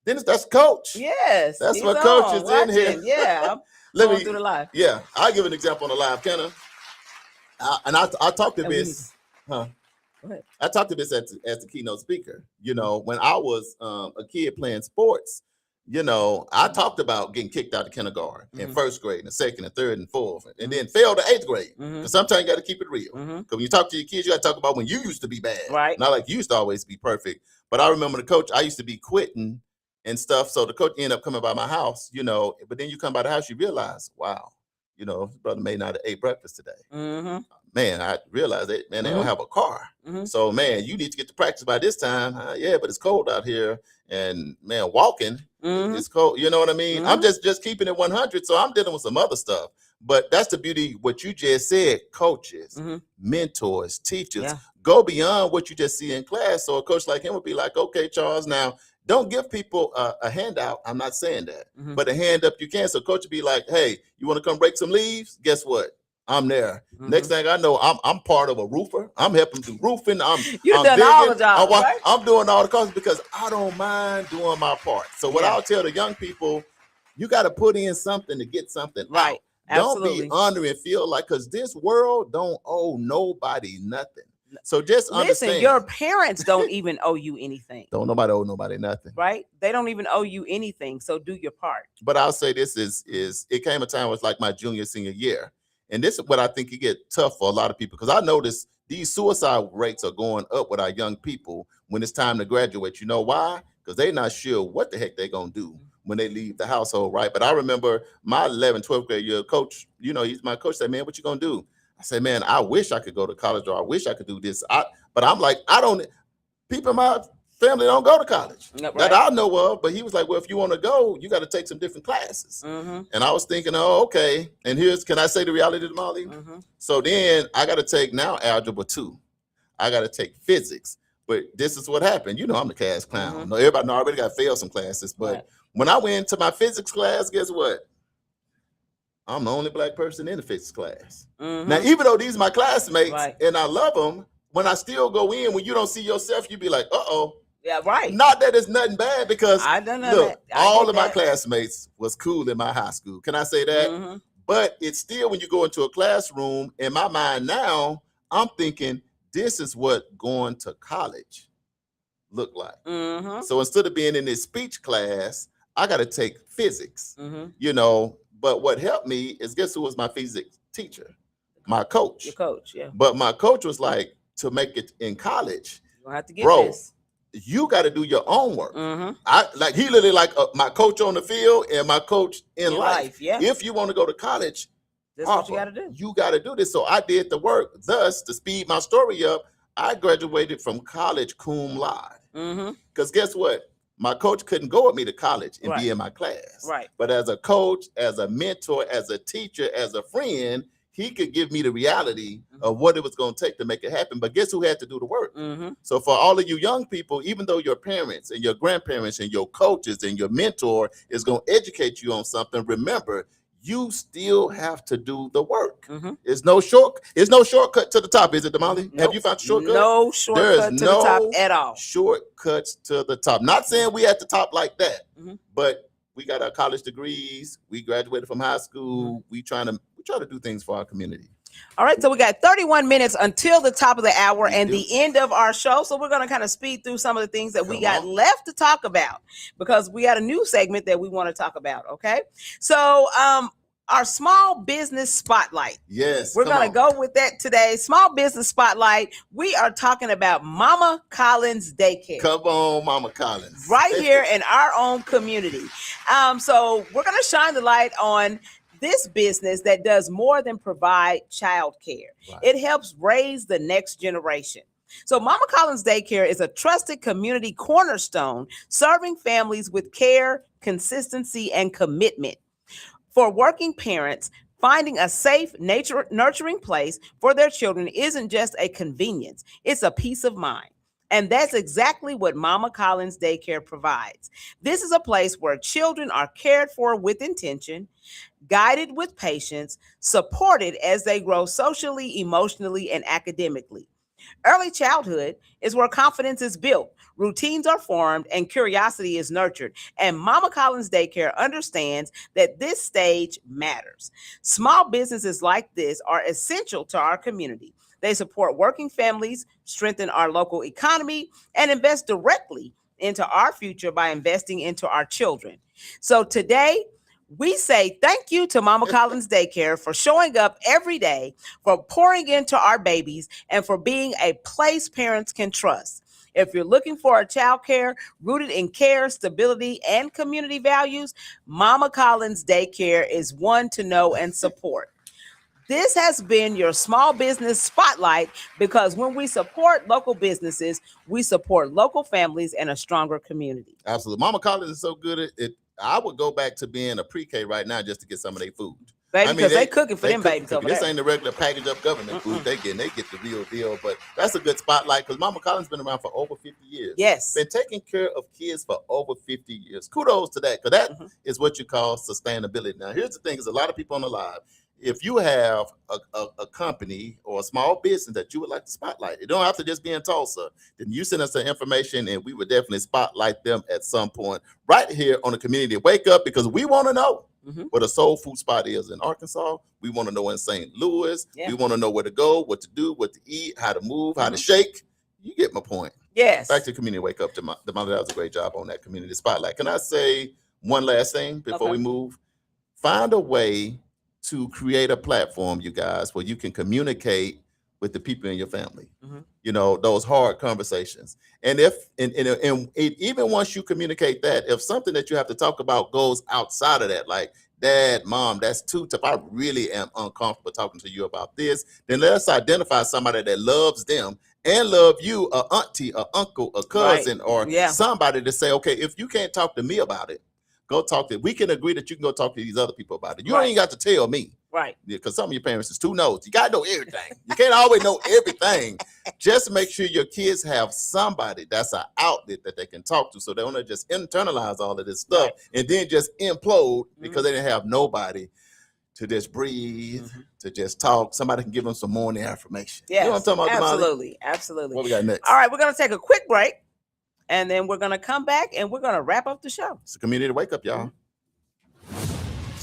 Dennis, that's Coach. Yes. That's what Coach is in here. Yeah. Let me through the live. Yeah, I'll give an example on the live, can I? I talked to this. I talked to this as the keynote speaker. When I was a kid playing sports, I talked about getting kicked out of kindergarten in first grade, and second, and third, and fourth, and then failed to eighth grade. Because sometimes you got to keep it real. Because when you talk to your kids, you got to talk about when you used to be bad. Right. Not like you used to always be perfect. But I remember the coach, I used to be quitting and stuff. So the coach ended up coming by my house, but then you come by the house, you realize, wow, brother may not have ate breakfast today. Man, I realized that, man, they don't have a car. So, man, you need to get to practice by this time. Yeah, but it's cold out here. And, man, walking, it's cold. You know what I mean? I'm just keeping it 100. So I'm dealing with some other stuff. But that's the beauty, what you just said, coaches, mentors, teachers, go beyond what you just see in class. So a coach like him would be like, okay, Charles, now, don't give people a handout. I'm not saying that, but a hand up you can. So coach would be like, hey, you want to come break some leaves? Guess what? I'm there. Next thing I know, I'm part of a roofer. I'm helping do roofing. I'm done all the jobs, right? I'm doing all the causes because I don't mind doing my part. So what I'll tell the young people, you got to put in something to get something right. out. Absolutely. Don't be honoring, feel like, because this world don't owe nobody nothing. So just understand. Listen, your parents don't even owe you anything. Don't nobody owe nobody nothing. Right? They don't even owe you anything. So do your part. But I'll say this is it came a time where it's like my junior, senior year. And this is what I think it get tough for a lot of people, because I notice these suicide rates are going up with our young people when it's time to graduate. You know why? Because they're not sure what the heck they're going to do when they leave the household, right? But I remember my 11th, 12th grade year coach, he's my coach, said, man, what you going to do? I said, man, I wish I could go to college, or I wish I could do this. But I'm like, people in my family don't go to college that I know of. But he was like, well, if you want to go, you got to take some different classes. And I was thinking, oh, okay. And can I say the reality to Molly? So then I got to take now algebra 2. I got to take physics. But this is what happened. I'm the class clown. No, everybody know I already got failed some classes. But when I went into my physics class, guess what? I'm the only black person in the physics class. Now, even though these are my classmates and I love them, when I still go in, when you don't see yourself, you be like, uh-oh. Yeah, right. Not that it's nothing bad, because I don't know look, that. all of my classmates was cool in my high school. Can I say that? But it's still, when you go into a classroom, in my mind now, I'm thinking, this is what going to college look like. So instead of being in this speech class, I got to take physics, But what helped me is, guess who was my physics teacher? My coach. Your coach, yeah. But my coach was like, to make it in college, you don't have to get this. You got to do your own work. He literally like my coach on the field and my coach in life. Yeah. If you want to go to college, that's what you got to do. You got to do this. So I did the work. Thus, to speed my story up, I graduated from college cum laude. Because guess what? My coach couldn't go with me to college and be in my class. Right. But as a coach, as a mentor, as a teacher, as a friend, he could give me the reality of what it was going to take to make it happen. But guess who had to do the work? So for all of you young people, even though your parents and your grandparents and your coaches and your mentor is going to educate you on something, remember, you still have to do the work. It's no shortcut to the top, is it, Damali? Nope. Have you found a shortcut? No shortcut to the top at all. Shortcuts to the top. Not saying we at the top like that, but we got our college degrees. We graduated from high school. We try to do things for our community. All right, so we got 31 minutes until the top of the hour and the end of our show. So we're going to kind of speed through some of the things that we got left to talk about, because we got a new segment that we want to talk about. Okay, so our small business spotlight. Yes, we're going to go with that today. Small business spotlight. We are talking about Mama Collins Daycare. Come on, Mama Collins. Right here in our own community. So we're going to shine the light on this business that does more than provide child care. It helps raise the next generation. So Mama Collins Daycare is a trusted community cornerstone, serving families with care, consistency, and commitment. For working parents, finding a safe, nurturing place for their children isn't just a convenience, it's a peace of mind. And that's exactly what Mama Collins Daycare provides. This is a place where children are cared for with intention, guided with patience, supported as they grow socially, emotionally, and academically. Early childhood is where confidence is built, routines are formed, and curiosity is nurtured. And Mama Collins Daycare understands that this stage matters. Small businesses like this are essential to our community. They support working families, strengthen our local economy, and invest directly into our future by investing into our children. So today, we say thank you to Mama Collins Daycare for showing up every day, for pouring into our babies, and for being a place parents can trust. If you're looking for a child care rooted in care, stability, and community values, Mama Collins Daycare is one to know and support. This has been your small business spotlight, because when we support local businesses, we support local families and a stronger community. Absolutely. Mama Collins is so good at it. I would go back to being a pre-K right now just to get some of their food. Baby, because they cooking for them babies over there. This ain't the regular package up government food they get the real deal. But that's a good spotlight, because Mama Collins been around for over 50 years. Yes. Been taking care of kids for over 50 years. Kudos to that, because that is what you call sustainability. Now, here's the thing, is a lot of people on the live. If you have a company or a small business that you would like to spotlight, it don't have to just be in Tulsa, then you send us the information and we would definitely spotlight them at some point right here on the Community Wake Up, because we want to know what a soul food spot is in Arkansas. We want to know in St. Louis. We want to know where to go, what to do, what to eat, how to move, how to shake. You get my point. Yes. Back to Community Wake Up. Damali does a great job on that community spotlight. Can I say one last thing before we move? Find a way to create a platform, you guys, where you can communicate with the people in your family. You know, those hard conversations. And even once you communicate that, if something that you have to talk about goes outside of that, like, Dad, Mom, that's too tough, I really am uncomfortable talking to you about this, then let's identify somebody that loves them and love you, a auntie, a uncle, a cousin, or somebody to say, okay, if you can't talk to me about it, go talk to, we can agree that you can go talk to these other people about it. You ain't got to tell me. Right. Because some of your parents is too nosy. You got to know everything. You can't always know everything. Just make sure your kids have somebody that's an outlet that they can talk to, so they don't just internalize all of this stuff and then just implode because they didn't have nobody to just breathe, to just talk. Somebody can give them some morning affirmation. Yes, you know what I'm talking about, absolutely. Absolutely. What we got next? All right, we're going to take a quick break, and then we're going to come back and we're going to wrap up the show. It's a Community Wake Up, y'all.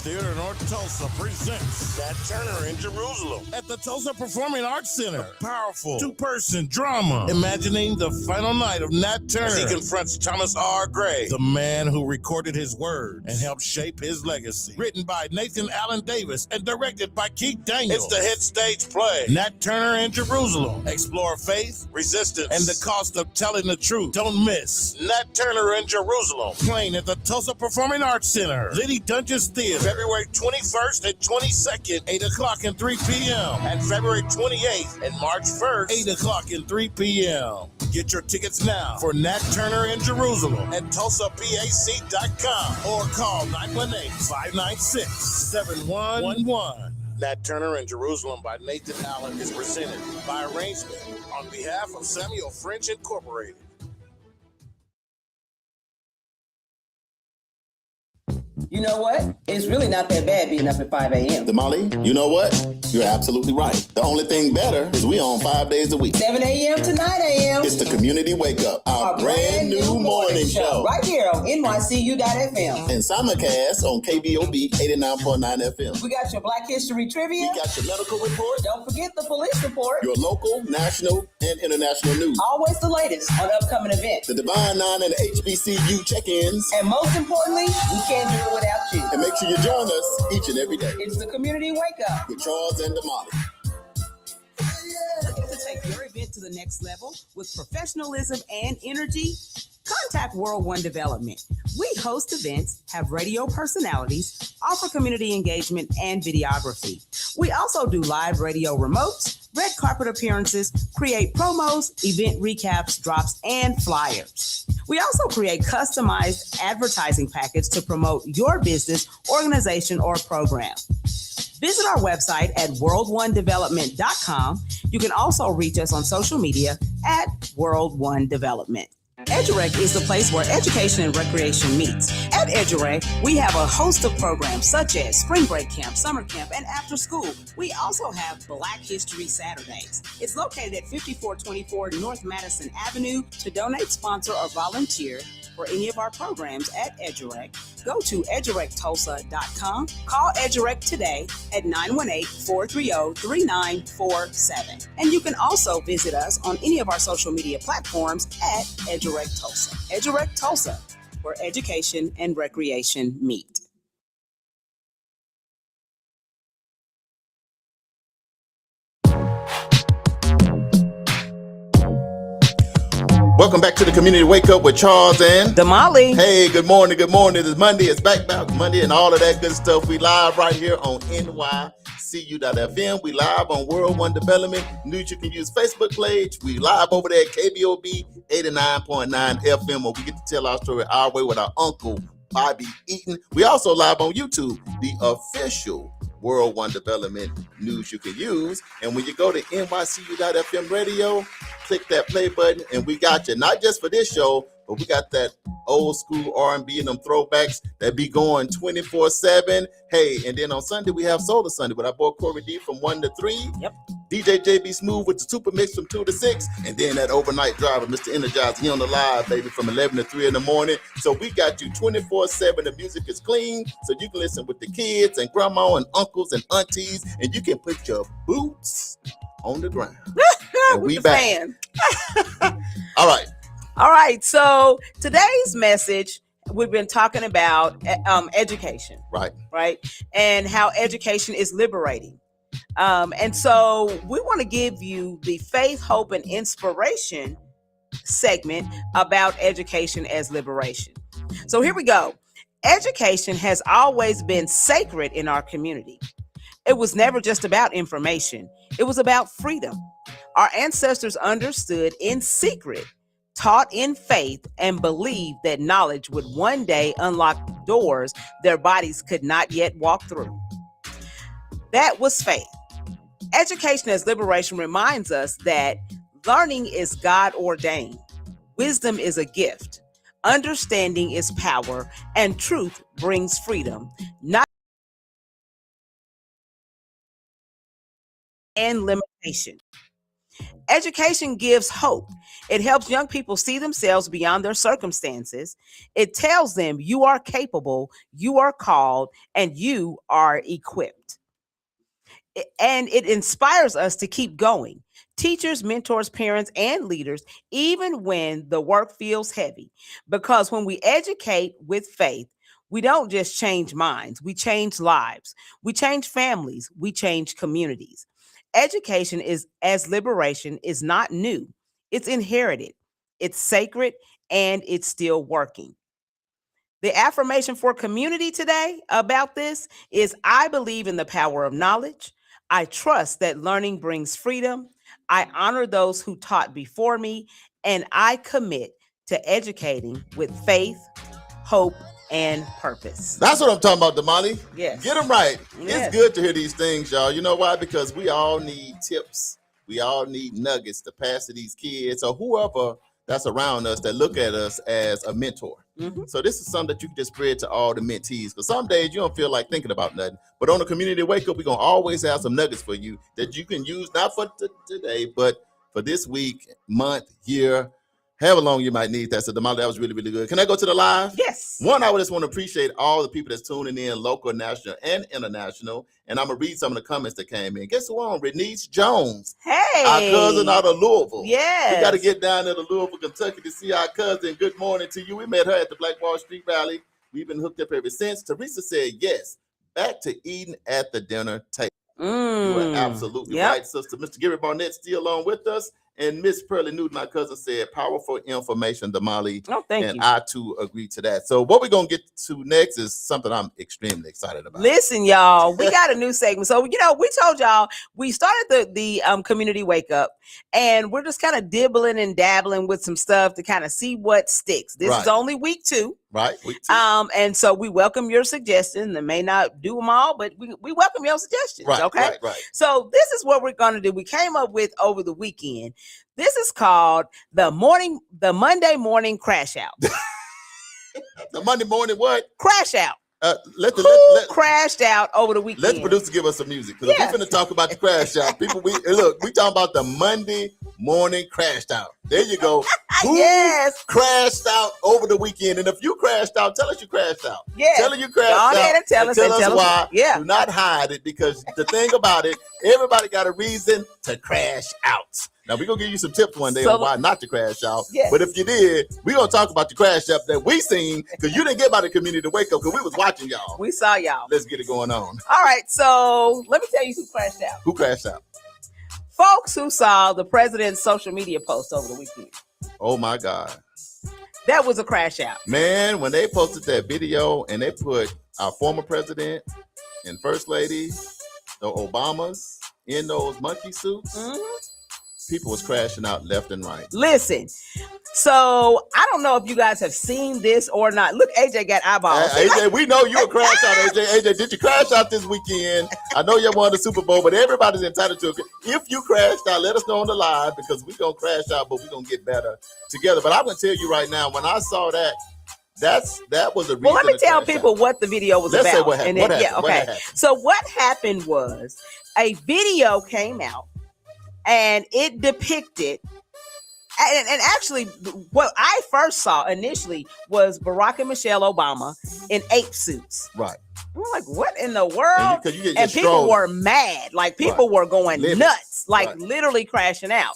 Theater North Tulsa presents Nat Turner in Jerusalem at the Tulsa Performing Arts Center. A powerful two-person drama imagining the final night of Nat Turner as he confronts Thomas R. Gray, the man who recorded his words and helped shape his legacy. Written by Nathan Allen Davis and directed by Keith Daniels. It's the hit stage play Nat Turner in Jerusalem. Explore faith, resistance, and the cost of telling the truth. Don't miss Nat Turner in Jerusalem, playing at the Tulsa Performing Arts Center, Liddy Dungeons Theater, February 21st and 22nd, 8 o'clock and 3 p.m. And February 28th and March 1st, 8 o'clock and 3 p.m. Get your tickets now for Nat Turner in Jerusalem at TulsaPAC.com or call 918-596-7111. Nat Turner in Jerusalem by Nathan Allen is presented by arrangement on behalf of Samuel French Incorporated. You know what? It's really not that bad being up at 5 a.m. Damali, you know what? You're absolutely right. The only thing better is we on 5 days a week. 7 a.m. to 9 a.m. It's the Community Wake Up, our brand new morning show. Right here on NYCU.FM. And simulcast on KBOB 89.9 FM. We got your Black History Trivia. We got your medical report. Don't forget the police report. Your local, national, and international news. Always the latest on upcoming events. The Divine Nine and the HBCU check-ins. And most importantly, we can't do it without you. And make sure you join us each and every day. It's the Community Wake Up with Charles and Damali. Looking to take your event to the next level with professionalism and energy? Contact World One Development. We host events, have radio personalities, offer community engagement and videography. We also do live radio remotes, red carpet appearances, create promos, event recaps, drops, and flyers. We also create customized advertising packets to promote your business, organization, or program. Visit our website at world1development.com. You can also reach us on social media at World One Development. EduRec is the place where education and recreation meets. At EduRec, we have a host of programs such as Spring Break Camp, Summer Camp, and After School. We also have Black History Saturdays. It's located at 5424 North Madison Avenue. To donate, sponsor, or volunteer for any of our programs at EduRec, go to edurectulsa.com. Call EduRec today at 918-430-3947. And you can also visit us on any of our social media platforms at EduRec Tulsa. EduRec Tulsa, where education and recreation meet. Welcome back to the Community Wake Up with Charles and Damali. Hey, good morning, good morning. It's Monday, it's back Monday and all of that good stuff. We live right here on NYCU.FM. We live on World One Development News You Can Use Facebook page. We live over there at KBOB 89.9 FM where we get to tell our story our way with our uncle, Bobby Eaton. We also live on YouTube, the official World One Development News You Can Use. And when you go to NYCU.FM radio, click that play button and we got you. Not just for this show, but we got that old school R&B and them throwbacks that be going 24/7. Hey, and then on Sunday we have Solar Sunday with our boy Corey D from 1 to 3. Yep. DJ JB Smooth with the Super Mix from 2 to 6. And then that overnight driver, Mr. Energizer, he on the live, baby, from 11 to 3 in the morning. So we got you 24/7. The music is clean, so you can listen with the kids and grandma and uncles and aunties, and you can put your boots on the ground. And we back. All right. All right. So today's message, we've been talking about education. Right. Right. And how education is liberating. And so we want to give you the faith, hope, and inspiration segment about education as liberation. So here we go. Education has always been sacred in our community. It was never just about information. It was about freedom. Our ancestors understood in secret, taught in faith, and believed that knowledge would one day unlock doors their bodies could not yet walk through. That was faith. Education as liberation reminds us that learning is God ordained. Wisdom is a gift. Understanding is power, and truth brings freedom, not and limitation. Education gives hope. It helps young people see themselves beyond their circumstances. It tells them you are capable, you are called, and you are equipped. And it inspires us to keep going. Teachers, mentors, parents, and leaders, even when the work feels heavy. Because when we educate with faith, we don't just change minds, we change lives, we change families, we change communities. Education is as liberation is not new. It's inherited, it's sacred, and it's still working. The affirmation for community today about this is I believe in the power of knowledge. I trust that learning brings freedom. I honor those who taught before me, and I commit to educating with faith, hope, and purpose. That's what I'm talking about, Damali. Yes. Get them right. Yes. It's good to hear these things, y'all. You know why? Because we all need tips. We all need nuggets to pass to these kids or whoever that's around us that look at us as a mentor. Mm-hmm. So this is something that you can just spread to all the mentees, because some days you don't feel like thinking about nothing. But on the community wake up, we're going to always have some nuggets for you that you can use, not for today, but for this week, month, year, however long you might need that. So Damali, that was really, really good. Can I go to the live? Yes. One, I would just want to appreciate all the people that's tuning in, local, national, and international. And I'm going to read some of the comments that came in. Guess who on? Renice Jones. Hey. Our cousin out of Louisville. Yes. We got to get down there to Louisville, Kentucky to see our cousin. Good morning to you. We met her at the Black Wall Street Rally. We've been hooked up ever since. Teresa said, yes, back to eating at the dinner table. You are absolutely right, sister. Mr. Gary Barnett still on with us. And Miss Pearlie Newton, my cousin, said, powerful information, Damali. Oh, thank you. And I, too, agree to that. So what we're going to get to next is something I'm extremely excited about. Listen, y'all, we got a new segment. So, we told y'all we started the community wake up, and we're just kind of dibbling and dabbling with some stuff to kind of see what sticks. This is only week 2. Right. Week 2. And so we welcome your suggestions. They may not do them all, but we welcome your suggestions. Right, okay. Right. So this is what we're going to do. We came up with over the weekend. This is called the Monday morning crash out. The Monday morning what? Crash out. Who crashed out over the weekend? Let the producer give us some music, because if we're going to talk about the crash out, people, we talking about the Monday morning crashed out. There you go. Who crashed out over the weekend? And if you crashed out, tell us you crashed out. Tell us you crashed out. Go ahead and tell us why. Yeah. Do not hide it, because the thing about it, everybody got a reason to crash out. Now, we're going to give you some tips one day on why not to crash out. Yes. But if you did, we're going to talk about the crash out that we seen, because you didn't get by the community to wake up, because we was watching y'all. We saw y'all. Let's get it going on. All right, so let me tell you who crashed out. Who crashed out? Folks who saw the president's social media post over the weekend. Oh, my God. That was a crash out. Man, when they posted that video and they put our former president and first lady, the Obamas, in those monkey suits, people was crashing out left and right. Listen, so I don't know if you guys have seen this or not. Look, AJ got eyeballs. AJ, we know you a crash out, AJ. AJ, did you crash out this weekend? I know you won the Super Bowl, but everybody's entitled to it. If you crashed out, let us know on the live, because we're going to crash out, but we're going to get better together. But I'm going to tell you right now, when I saw that, that was a reason. Well, let me tell people what the video was about. Let's say what happened. And then, what happened. So what happened was a video came out, and it depicted, and actually what I first saw initially was Barack and Michelle Obama in ape suits. Right. I'm like, what in the world? And people were mad. Like, people were going nuts, like literally crashing out.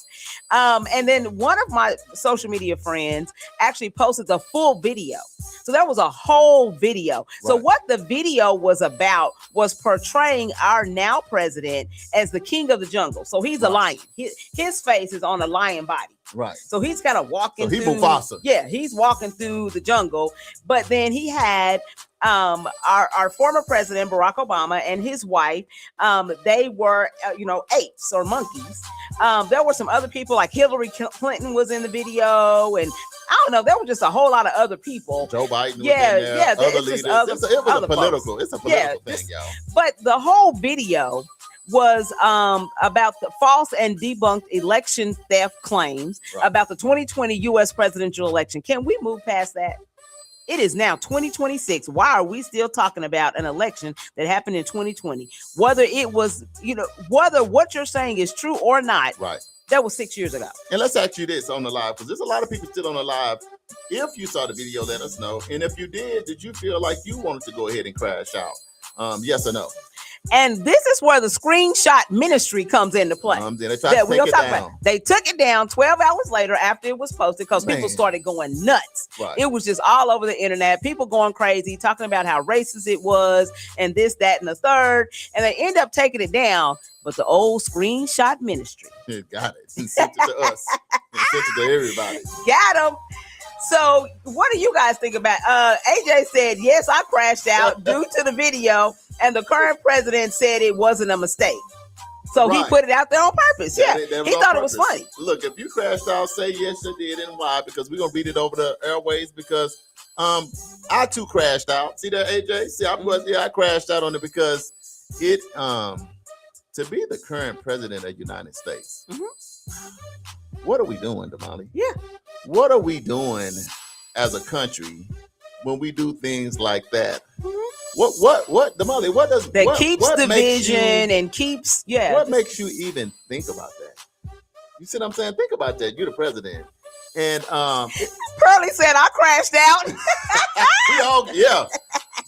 And then one of my social media friends actually posted the full video. So that was a whole video. So what the video was about was portraying our now president as the king of the jungle. So he's a lion. His face is on a lion body. Right. So he's kind of walking through. Mufasa. Yeah, he's walking through the jungle. But then he had our former president Barack Obama and his wife. They were apes or monkeys. There were some other people, like Hillary Clinton was in the video, and I don't know, there were just a whole lot of other people. Joe Biden was yeah, in there, other leaders. It was a political thing, y'all. But the whole video was about the false and debunked election theft claims about the 2020 U.S. presidential election. Can we move past that? It is now 2026. Why are we still talking about an election that happened in 2020? Whether it was, whether what you're saying is true or not, that was 6 years ago. And let's ask you this on the live, because there's a lot of people still on the live. If you saw the video, let us know. And if you did you feel like you wanted to go ahead and crash out? Yes or no? And this is where the screenshot ministry comes into play. They took it down 12 hours later after it was posted, because people started going nuts. It was just all over the internet. People going crazy, talking about how racist it was and this, that, and the third. And they end up taking it down. But the old screenshot ministry got it and sent it to us and sent it to everybody. Got them. So what do you guys think about? AJ said, yes, I crashed out due to the video, and the current president said it wasn't a mistake. So he put it out there on purpose. He thought it was funny. Look, if you crashed out, say yes, you did, and why? Because we're going to read it over the airways, because I I too crashed out. See that, AJ? See, I crashed out on it because it to be the current president of the United States. What are we doing, Damali? Yeah. What are we doing as a country when we do things like that? What, Damali? What does that what, keeps what division and keeps What makes you even think about that? You see what I'm saying? Think about that. You're the president, and Pearly said I crashed out. yeah.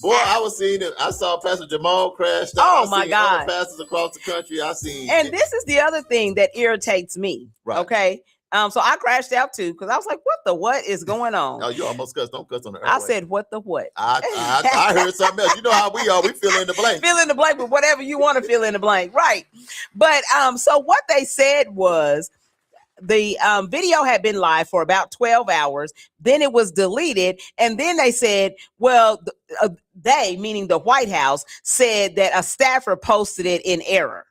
Boy, I was seeing it. I saw Pastor Jamal crash out. Oh my God! Other pastors across the country. I seen. And this is the other thing that irritates me. Right. Okay. So I crashed out too because I was like, what is going on? Oh, you almost cussed. Don't cuss on the airway. I said, what the what? I heard something else. You know how we are. We fill in the blank. Fill in the blank with whatever you want to fill in the blank. Right. But so what they said was the video had been live for about 12 hours. Then it was deleted. And then they said, well, they, meaning the White House, said that a staffer posted it in error.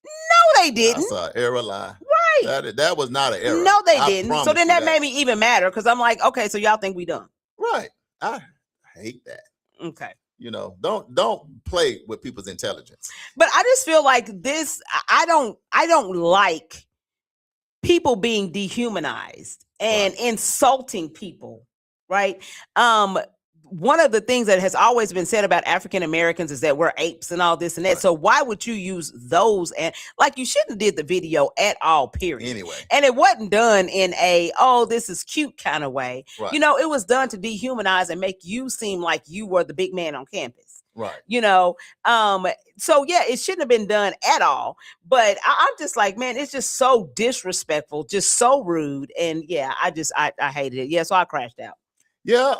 No, they didn't. That's an error lie. Right. That was not an error. No, they didn't. So then that made me even madder because I'm like, okay, so y'all think we done. Right. I hate that. Okay. You know, don't play with people's intelligence. But I just feel like this, I don't like people being dehumanized and insulting people, right? One of the things that has always been said about African Americans is that we're apes and all this and that. Right. So why would you use those? And like, you shouldn't have did the video at all, period. Anyway. And it wasn't done in a, oh, this is cute kind of way. Right. You know, it was done to dehumanize and make you seem like you were the big man on campus. Right. You know, so yeah, it shouldn't have been done at all. But I'm just like, man, it's just so disrespectful, just so rude. And yeah, I hated it. Yeah, so I crashed out. Yeah.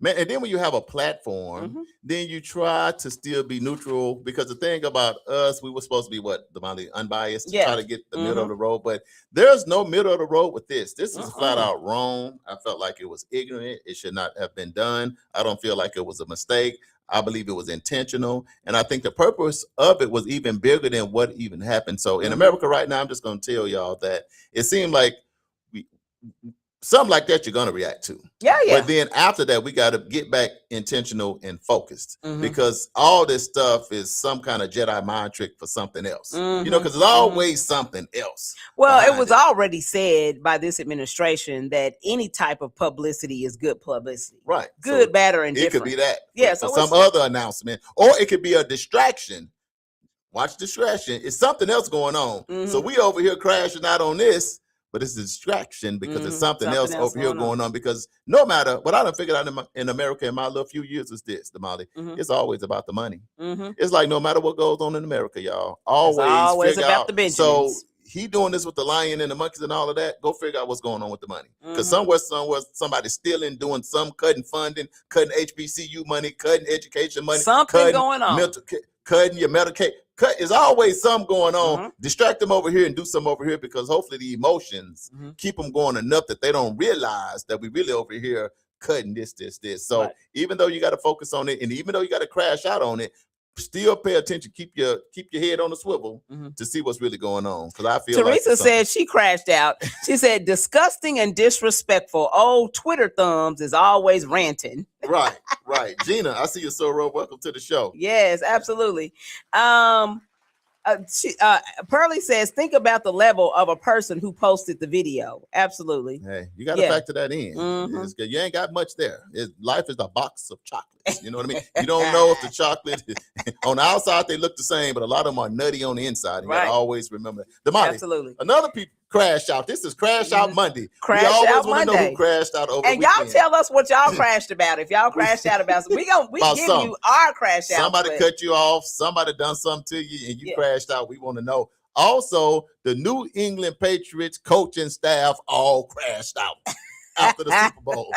Man, and then when you have a platform, then you try to still be neutral, because the thing about us, we were supposed to be Damali, unbiased, to try to get the middle of the road, but there's no middle of the road with this. This is flat out wrong. I felt like it was ignorant. It should not have been done. I don't feel like it was a mistake. I believe it was intentional. And I think the purpose of it was even bigger than what even happened. So in America right now, I'm just going to tell y'all that it seemed like something like that you're going to react to. Yeah. But then after that, we got to get back intentional and focused, because all this stuff is some kind of Jedi mind trick for something else. You know, because there's always something else. Well, it was already said by this administration that any type of publicity is good publicity. Right. Good, so bad, or indifferent. It could be that. Yeah. So some other announcement, or it could be a distraction. Watch distraction. It's something else going on. So we over here crashing out on this, but it's a distraction because there's something else over here going on. Because no matter what I done figured out in America in my little few years is this, Damali, it's always about the money. It's like no matter what goes on in America, y'all, always figure about out the Benjamins. So he doing this with the lion and the monkeys and all of that. Go figure out what's going on with the money. Because somewhere somebody's stealing, doing some cutting funding, cutting HBCU money, cutting education money, something going on. Cutting your Medicaid. There's always something going on. Distract them over here and do some over here, because hopefully the emotions keep them going enough that they don't realize that we really over here cutting this. So even though you got to focus on it, and even though you got to crash out on it, still pay attention. Keep your head on the swivel to see what's really going on. Because I feel Teresa said she crashed out. She said, disgusting and disrespectful. Old Twitter thumbs is always ranting. Right. Gina, I see you, Soro. Welcome to the show. Yes, absolutely. Pearly says, think about the level of a person who posted the video. Absolutely. Hey, you got to factor that in. You ain't got much there. Life is a box of chocolates. You know what I mean? You don't know if the chocolate on the outside they look the same, but a lot of them are nutty on the inside. You got to always remember that. Damali, absolutely. Another people crash out. This is Crash Out Monday. Crash we always out want to know who crashed out over and the weekend. y'all tell us what y'all crashed about. If y'all crashed out about something, we give you our crash out. Somebody cut you off. Somebody done something to you, and you crashed out. We want to know. Also, the New England Patriots coaching staff all crashed out after the Super Bowl.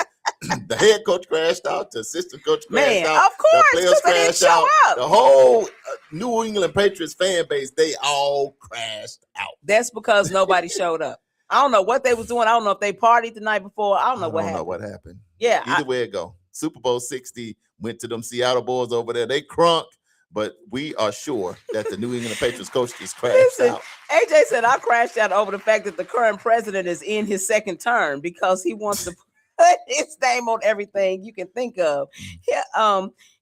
The head coach crashed out. The assistant coach crashed out. Of course, the players crashed out. Up. The whole New England Patriots fan base, they all crashed out. That's because nobody showed up. I don't know what they was doing. I don't know if they partied the night before. I don't know what happened. Yeah. Either way it go. Super Bowl 60 went to them Seattle Boys over there. They crunk, but we are sure that the New England Patriots coach just crashed out. AJ said, I crashed out over the fact that the current president is in his second term because he wants to put his name on everything you can think of.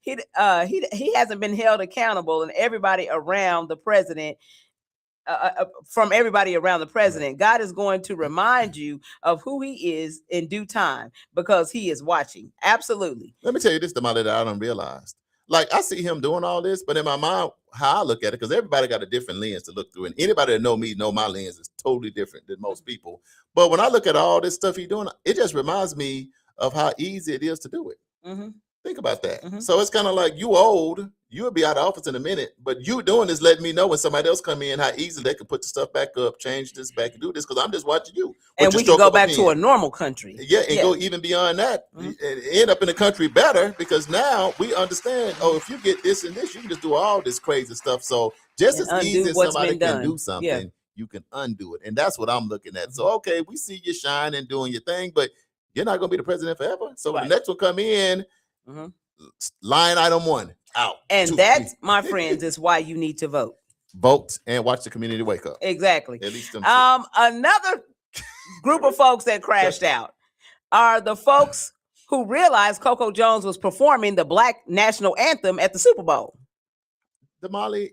He hasn't been held accountable, and everybody around the president. From everybody around the president, God is going to remind you of who he is in due time because he is watching. Absolutely. Let me tell you this, Damali, that I don't realize. Like, I see him doing all this, but in my mind, how I look at it, because everybody got a different lens to look through, and anybody that know me know my lens is totally different than most people. But when I look at all this stuff he's doing, it just reminds me of how easy it is to do it. Mm-hmm. Think about that. Mm-hmm. So it's kind of like, you old, you'll be out of office in a minute, but you doing this letting me know when somebody else come in how easy they can put the stuff back up, change this back, and do this, because I'm just watching you. And we can go back to a normal country. Yeah, and go even beyond that, and end up in a country better, because now we understand, oh, if you get this and this, you can just do all this crazy stuff. So just as easy as somebody can do something, you can undo it. And that's what I'm looking at. So, okay, we see you shine and doing your thing, but you're not going to be the president forever. So when the next one come in, line item 1 out. And that, my friends, is why you need to vote. Vote and watch the community wake up. Exactly. At least them another group of folks that crashed out are the folks who realized Coco Jones was performing the Black national anthem at the Super Bowl. Damali,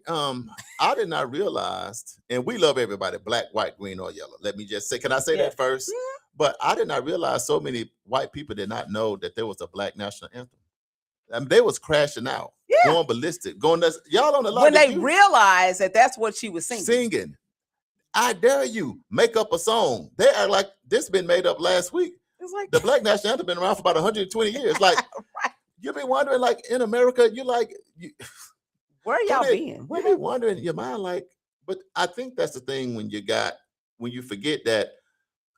I did not realize, and we love everybody, black, white, green, or yellow. Let me just say, can I say that first? But I did not realize so many white people did not know that there was a Black national anthem. I mean, they was crashing out, going ballistic, going nuts. Y'all on the line. When they realized that that's what she was singing. I dare you, make up a song. They act like this been made up last week. It's like the Black national anthem been around for about 120 years. Like, you be wondering, like, in America, you like, where y'all been? You be wondering in your mind, like, but I think that's the thing when you forget that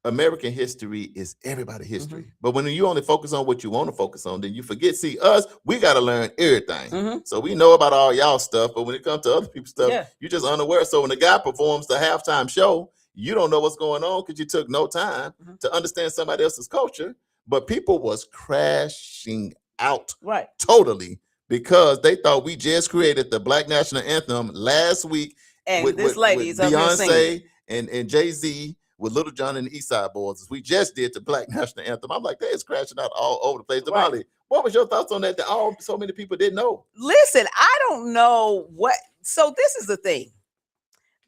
American history is everybody's history. But when you only focus on what you want to focus on, then you forget. See, us, we got to learn everything. So we know about all y'all stuff, but when it comes to other people's stuff, you're just unaware. So when the guy performs the halftime show, you don't know what's going on because you took no time to understand somebody else's culture. But people was crashing out totally because they thought we just created the Black national anthem last week. And with Beyonce and Jay-Z, with Little John and the East Side Boys. We just did the Black national anthem. I'm like, they is crashing out all over the place. Damali, what was your thoughts on that? That so many people didn't know. Listen, I don't know what. So this is the thing.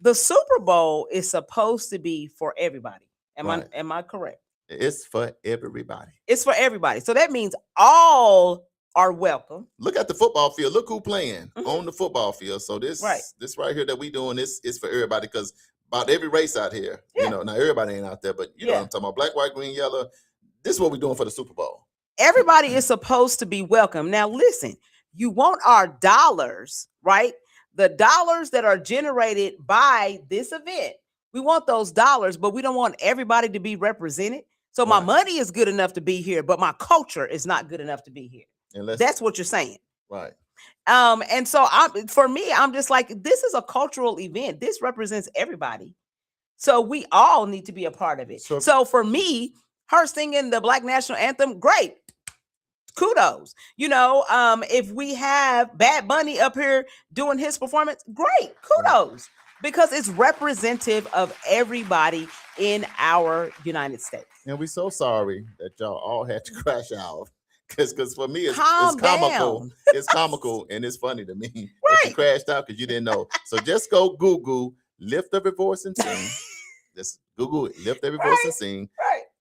The Super Bowl is supposed to be for everybody. Am I correct? It's for everybody. It's for everybody. So that means all are welcome. Look at the football field. Look who playing on the football field. So this right here that we doing, this is for everybody, because about every race out here, you know, now everybody ain't out there, but you know what I'm talking about, black, white, green, yellow. This is what we're doing for the Super Bowl. Everybody is supposed to be welcome. Now, listen, you want our dollars, right? The dollars that are generated by this event, we want those dollars, but we don't want everybody to be represented. So my money is good enough to be here, but my culture is not good enough to be here. That's what you're saying. Right. And so for me, I'm just like, this is a cultural event. This represents everybody. So we all need to be a part of it. So for me, her singing the Black national anthem, great. Kudos. You know, if we have Bad Bunny up here doing his performance, great. Kudos. Because it's representative of everybody in our United States. And we're so sorry that y'all all had to crash out. Because for me, it's comical. It's comical and it's funny to me. That you crashed out because you didn't know. So just go Google, lift every voice and sing. Just Google it, lift every voice and sing.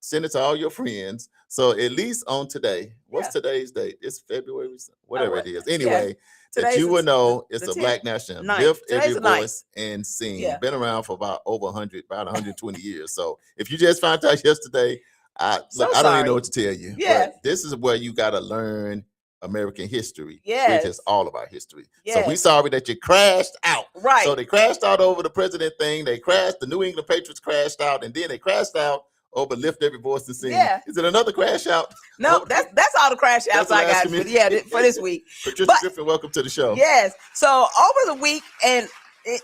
Send it to all your friends. So at least on today, what's today's date? It's February, whatever it is. Anyway, that you will know it's a Black national anthem. Lift every voice and sing. Been around for about 120 years. So if you just found out yesterday, I don't even know what to tell you. But this is where you got to learn American history, which is all of our history. So we sorry that you crashed out. Right. So they crashed out over the president thing. They crashed. The New England Patriots crashed out, and then they crashed out over lift every voice and sing. Is it another crash out? No, that's all the crash outs I got for this week. Patricia Griffin, welcome to the show. Yes. So over the week and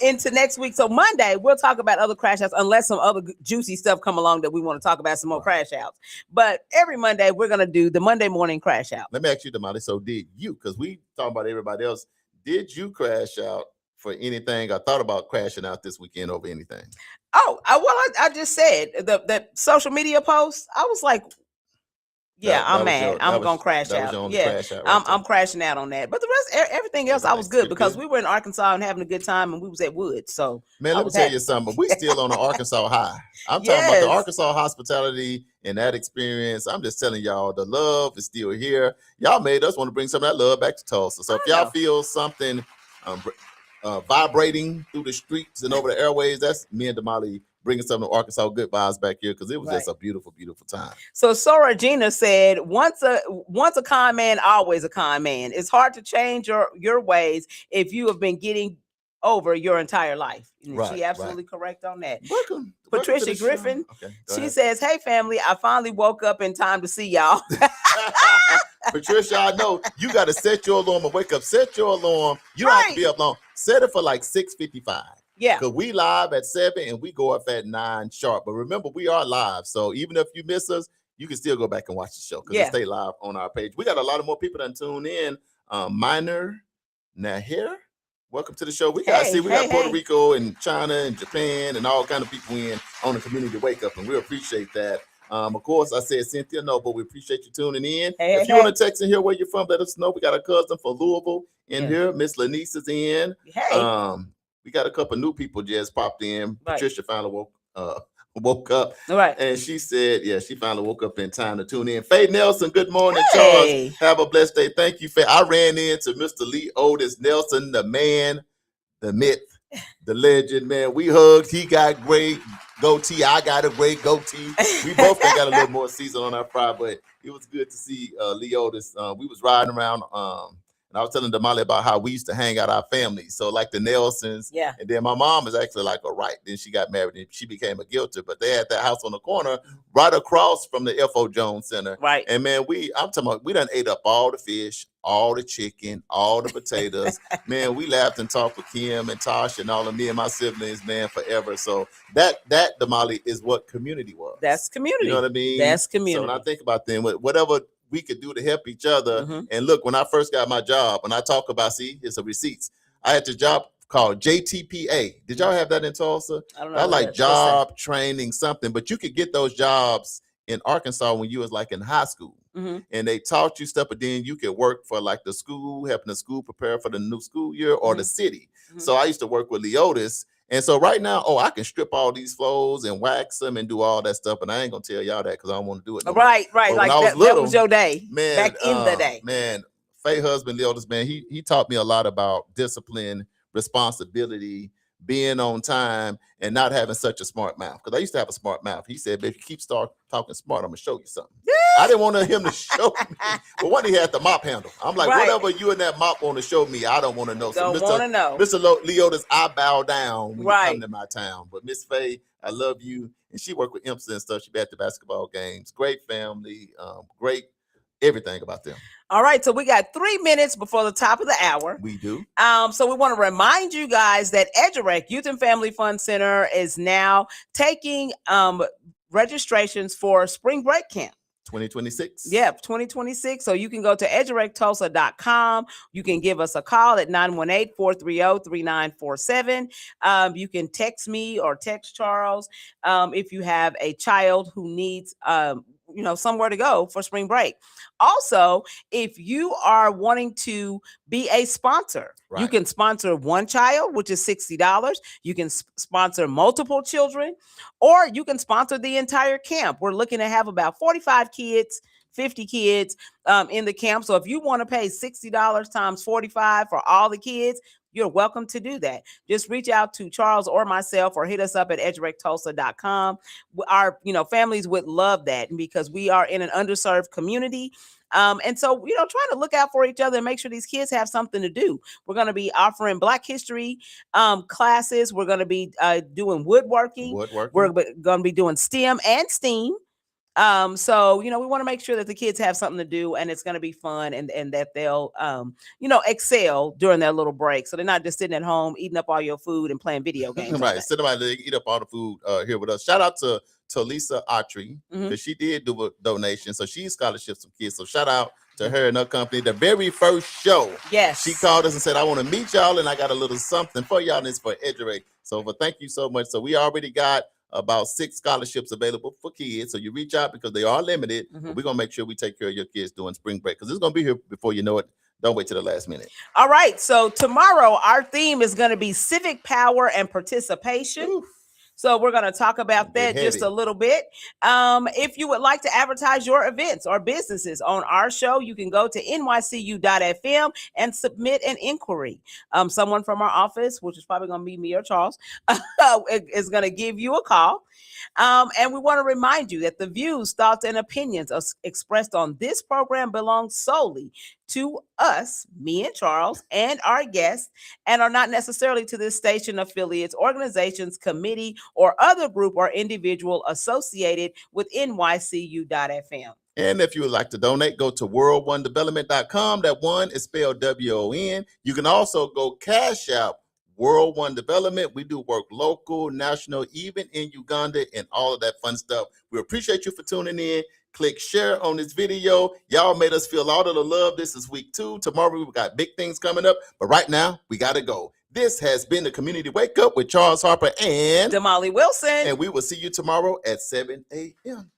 into next week, so Monday we'll talk about other crash outs, unless some other juicy stuff come along that we want to talk about, some more crash outs. But every Monday we're gonna do the Monday morning crash out. Let me ask you, Damali. So did you? Because we talking about everybody else. Did you crash out for anything? I thought about crashing out this weekend over anything. Oh, I just said the social media post. I was like, Yeah, I'm was mad. your- I'm that was- gonna crash that was out. your only Yeah, crash out right I'm crashing out on that. But the rest, everything else, I was Everything. good because Good. we were in Arkansas and having a good time, and we was at Woods. So Man, I let me was tell happy. you something. We still on the Arkansas high. I'm talking about the Yes. Arkansas hospitality and that experience. I'm just telling y'all, the love is still here. Y'all made us want to bring some of that love back to Tulsa. So if I y'all know. feel something vibrating through the streets and over the airways, that's me and Damali bringing some of the Arkansas good vibes back here because it was just a beautiful, beautiful time. So Sora Gina said, once a con man, always a con man. It's hard to change your ways if you have been getting over your entire life. And she absolutely correct on that. Welcome. Patricia Griffin, okay, she ahead. says, hey family, I finally woke up in time to see y'all. Patricia, I know you got to set your alarm and wake up. Set your alarm. You don't have to be up long. Set it for like 6:55. Yeah. Because we live at 7 and we go up at 9 sharp. But remember, we are live. So even if you miss us, you can still go back and watch the show because it stay live on our page. We got a lot of more people that tune in. Minor Nahir, welcome to the show. We got Puerto Rico and China and Japan and all kind of people in on the community wake up, and we appreciate that. Of course, I said Cynthia, no, but we appreciate you tuning in. If you want to text in here where you're from, let us know. We got a cousin from Louisville in here. Miss Lanice is in. We got a couple new people just popped in. Patricia finally woke up. And she said, she finally woke up in time to tune in. Faye Nelson, good morning, Charles. Have a blessed day. Thank you, Faye. I ran into Mr. Lee Otis Nelson, the man, the myth, the legend, man. We hugged. He got great goatee. I got a great goatee. We both got a little more season on our fry, but it was good to see Lee Otis. We was riding around and I was telling Damali about how we used to hang out our families. So like the Nelsons. Yeah. And then my mom is actually like a right. Then she got married and she became a guilter. But they had that house on the corner right across from the F.O. Jones Center. Right. And man, I'm talking about, we done ate up all the fish, all the chicken, all the potatoes. Man, we laughed and talked with Kim and Tosh and all of me and my siblings, man, forever. So that Damali is what community was. That's community. You know what I mean? That's community. So when I think about them, whatever we could do to help each other. And look, when I first got my job, when I talk about, it's a receipts. I had the job called JTPA. Did y'all have that in Tulsa? I don't know. That like job training something, but you could get those jobs in Arkansas when you was like in high school. And they taught you stuff, but then you could work for like the school, helping the school prepare for the new school year or the city. So I used to work with Leotis. And so right now, I can strip all these flows and wax them and do all that stuff. And I ain't gonna tell y'all that because I don't want to do it. No right. But like that was your day, man. Back in the day, man. Faye husband, Leotis, man. He taught me a lot about discipline, responsibility, being on time, and not having such a smart mouth. Because I used to have a smart mouth. He said, "If you keep talking smart, I'm gonna show you something." I didn't want him to show me, but one day he had the mop handle. I'm like, whatever you and that mop want to show me, I don't want to know. Don't want to know. Mr. Leotis, I bow down when you come to my town. But Miss Faye, I love you. And she worked with IMSA and stuff. She be at the basketball games. Great family, great everything about them. All right, so we got 3 minutes before the top of the hour. We do. So we want to remind you guys that EduRec, Youth and Family Fun Center, is now taking registrations for spring break camp. 2026. Yeah, 2026. So you can go to edurectulsa.com. You can give us a call at 918-430-3947. You can text me or text Charles if you have a child who needs somewhere to go for spring break. Also, if you are wanting to be a sponsor, you can sponsor one child, which is $60. You can sponsor multiple children, or you can sponsor the entire camp. We're looking to have about 45 kids, 50 kids in the camp. So if you want to pay $60 times 45 for all the kids, you're welcome to do that. Just reach out to Charles or myself or hit us up at edurectulsa.com. Our families would love that because we are in an underserved community. And so, trying to look out for each other and make sure these kids have something to do. We're going to be offering Black History classes. We're going to be doing woodworking. We're going to be doing STEM and STEAM. So, we want to make sure that the kids have something to do and it's going to be fun and that they'll, excel during their little break. So they're not just sitting at home eating up all your food and playing video games. Right. Sit about to eat up all the food here with us. Shout out to Lisa Autry because she did do a donation. So she's scholarships some kids. So shout out to her and her company. The very first show. Yes. She called us and said, I want to meet y'all and I got a little something for y'all and it's for EduRec. So thank you so much. So we already got about 6 scholarships available for kids. So you reach out because they are limited. Mhm. We're going to make sure we take care of your kids during spring break because it's going to be here before you know it. Don't wait till the last minute. All right. So tomorrow, our theme is going to be civic power and participation. Oof. So we're going to talk about Be that just a heavy. little bit. If you would like to advertise your events or businesses on our show, you can go to nycu.fm and submit an inquiry. Someone from our office, which is probably going to be me or Charles, is going to give you a call. And we want to remind you that the views, thoughts, and opinions expressed on this program belong solely to us, me and Charles, and our guests, and are not necessarily to this station, affiliates, organizations, committee, or other group or individual associated with NYCU.FM. And if you would like to donate, go to world1development.com. That one is spelled WON. You can also go cash out World One Development. We do work local, national, even in Uganda, and all of that fun stuff. We appreciate you for tuning in. Click share on this video. Y'all made us feel all of the love. This is week 2. Tomorrow we've got big things coming up, but right now we got to go. This has been the Community Wake Up with Charles Harper and Damali Wilson. we will see you tomorrow at 7 a.m.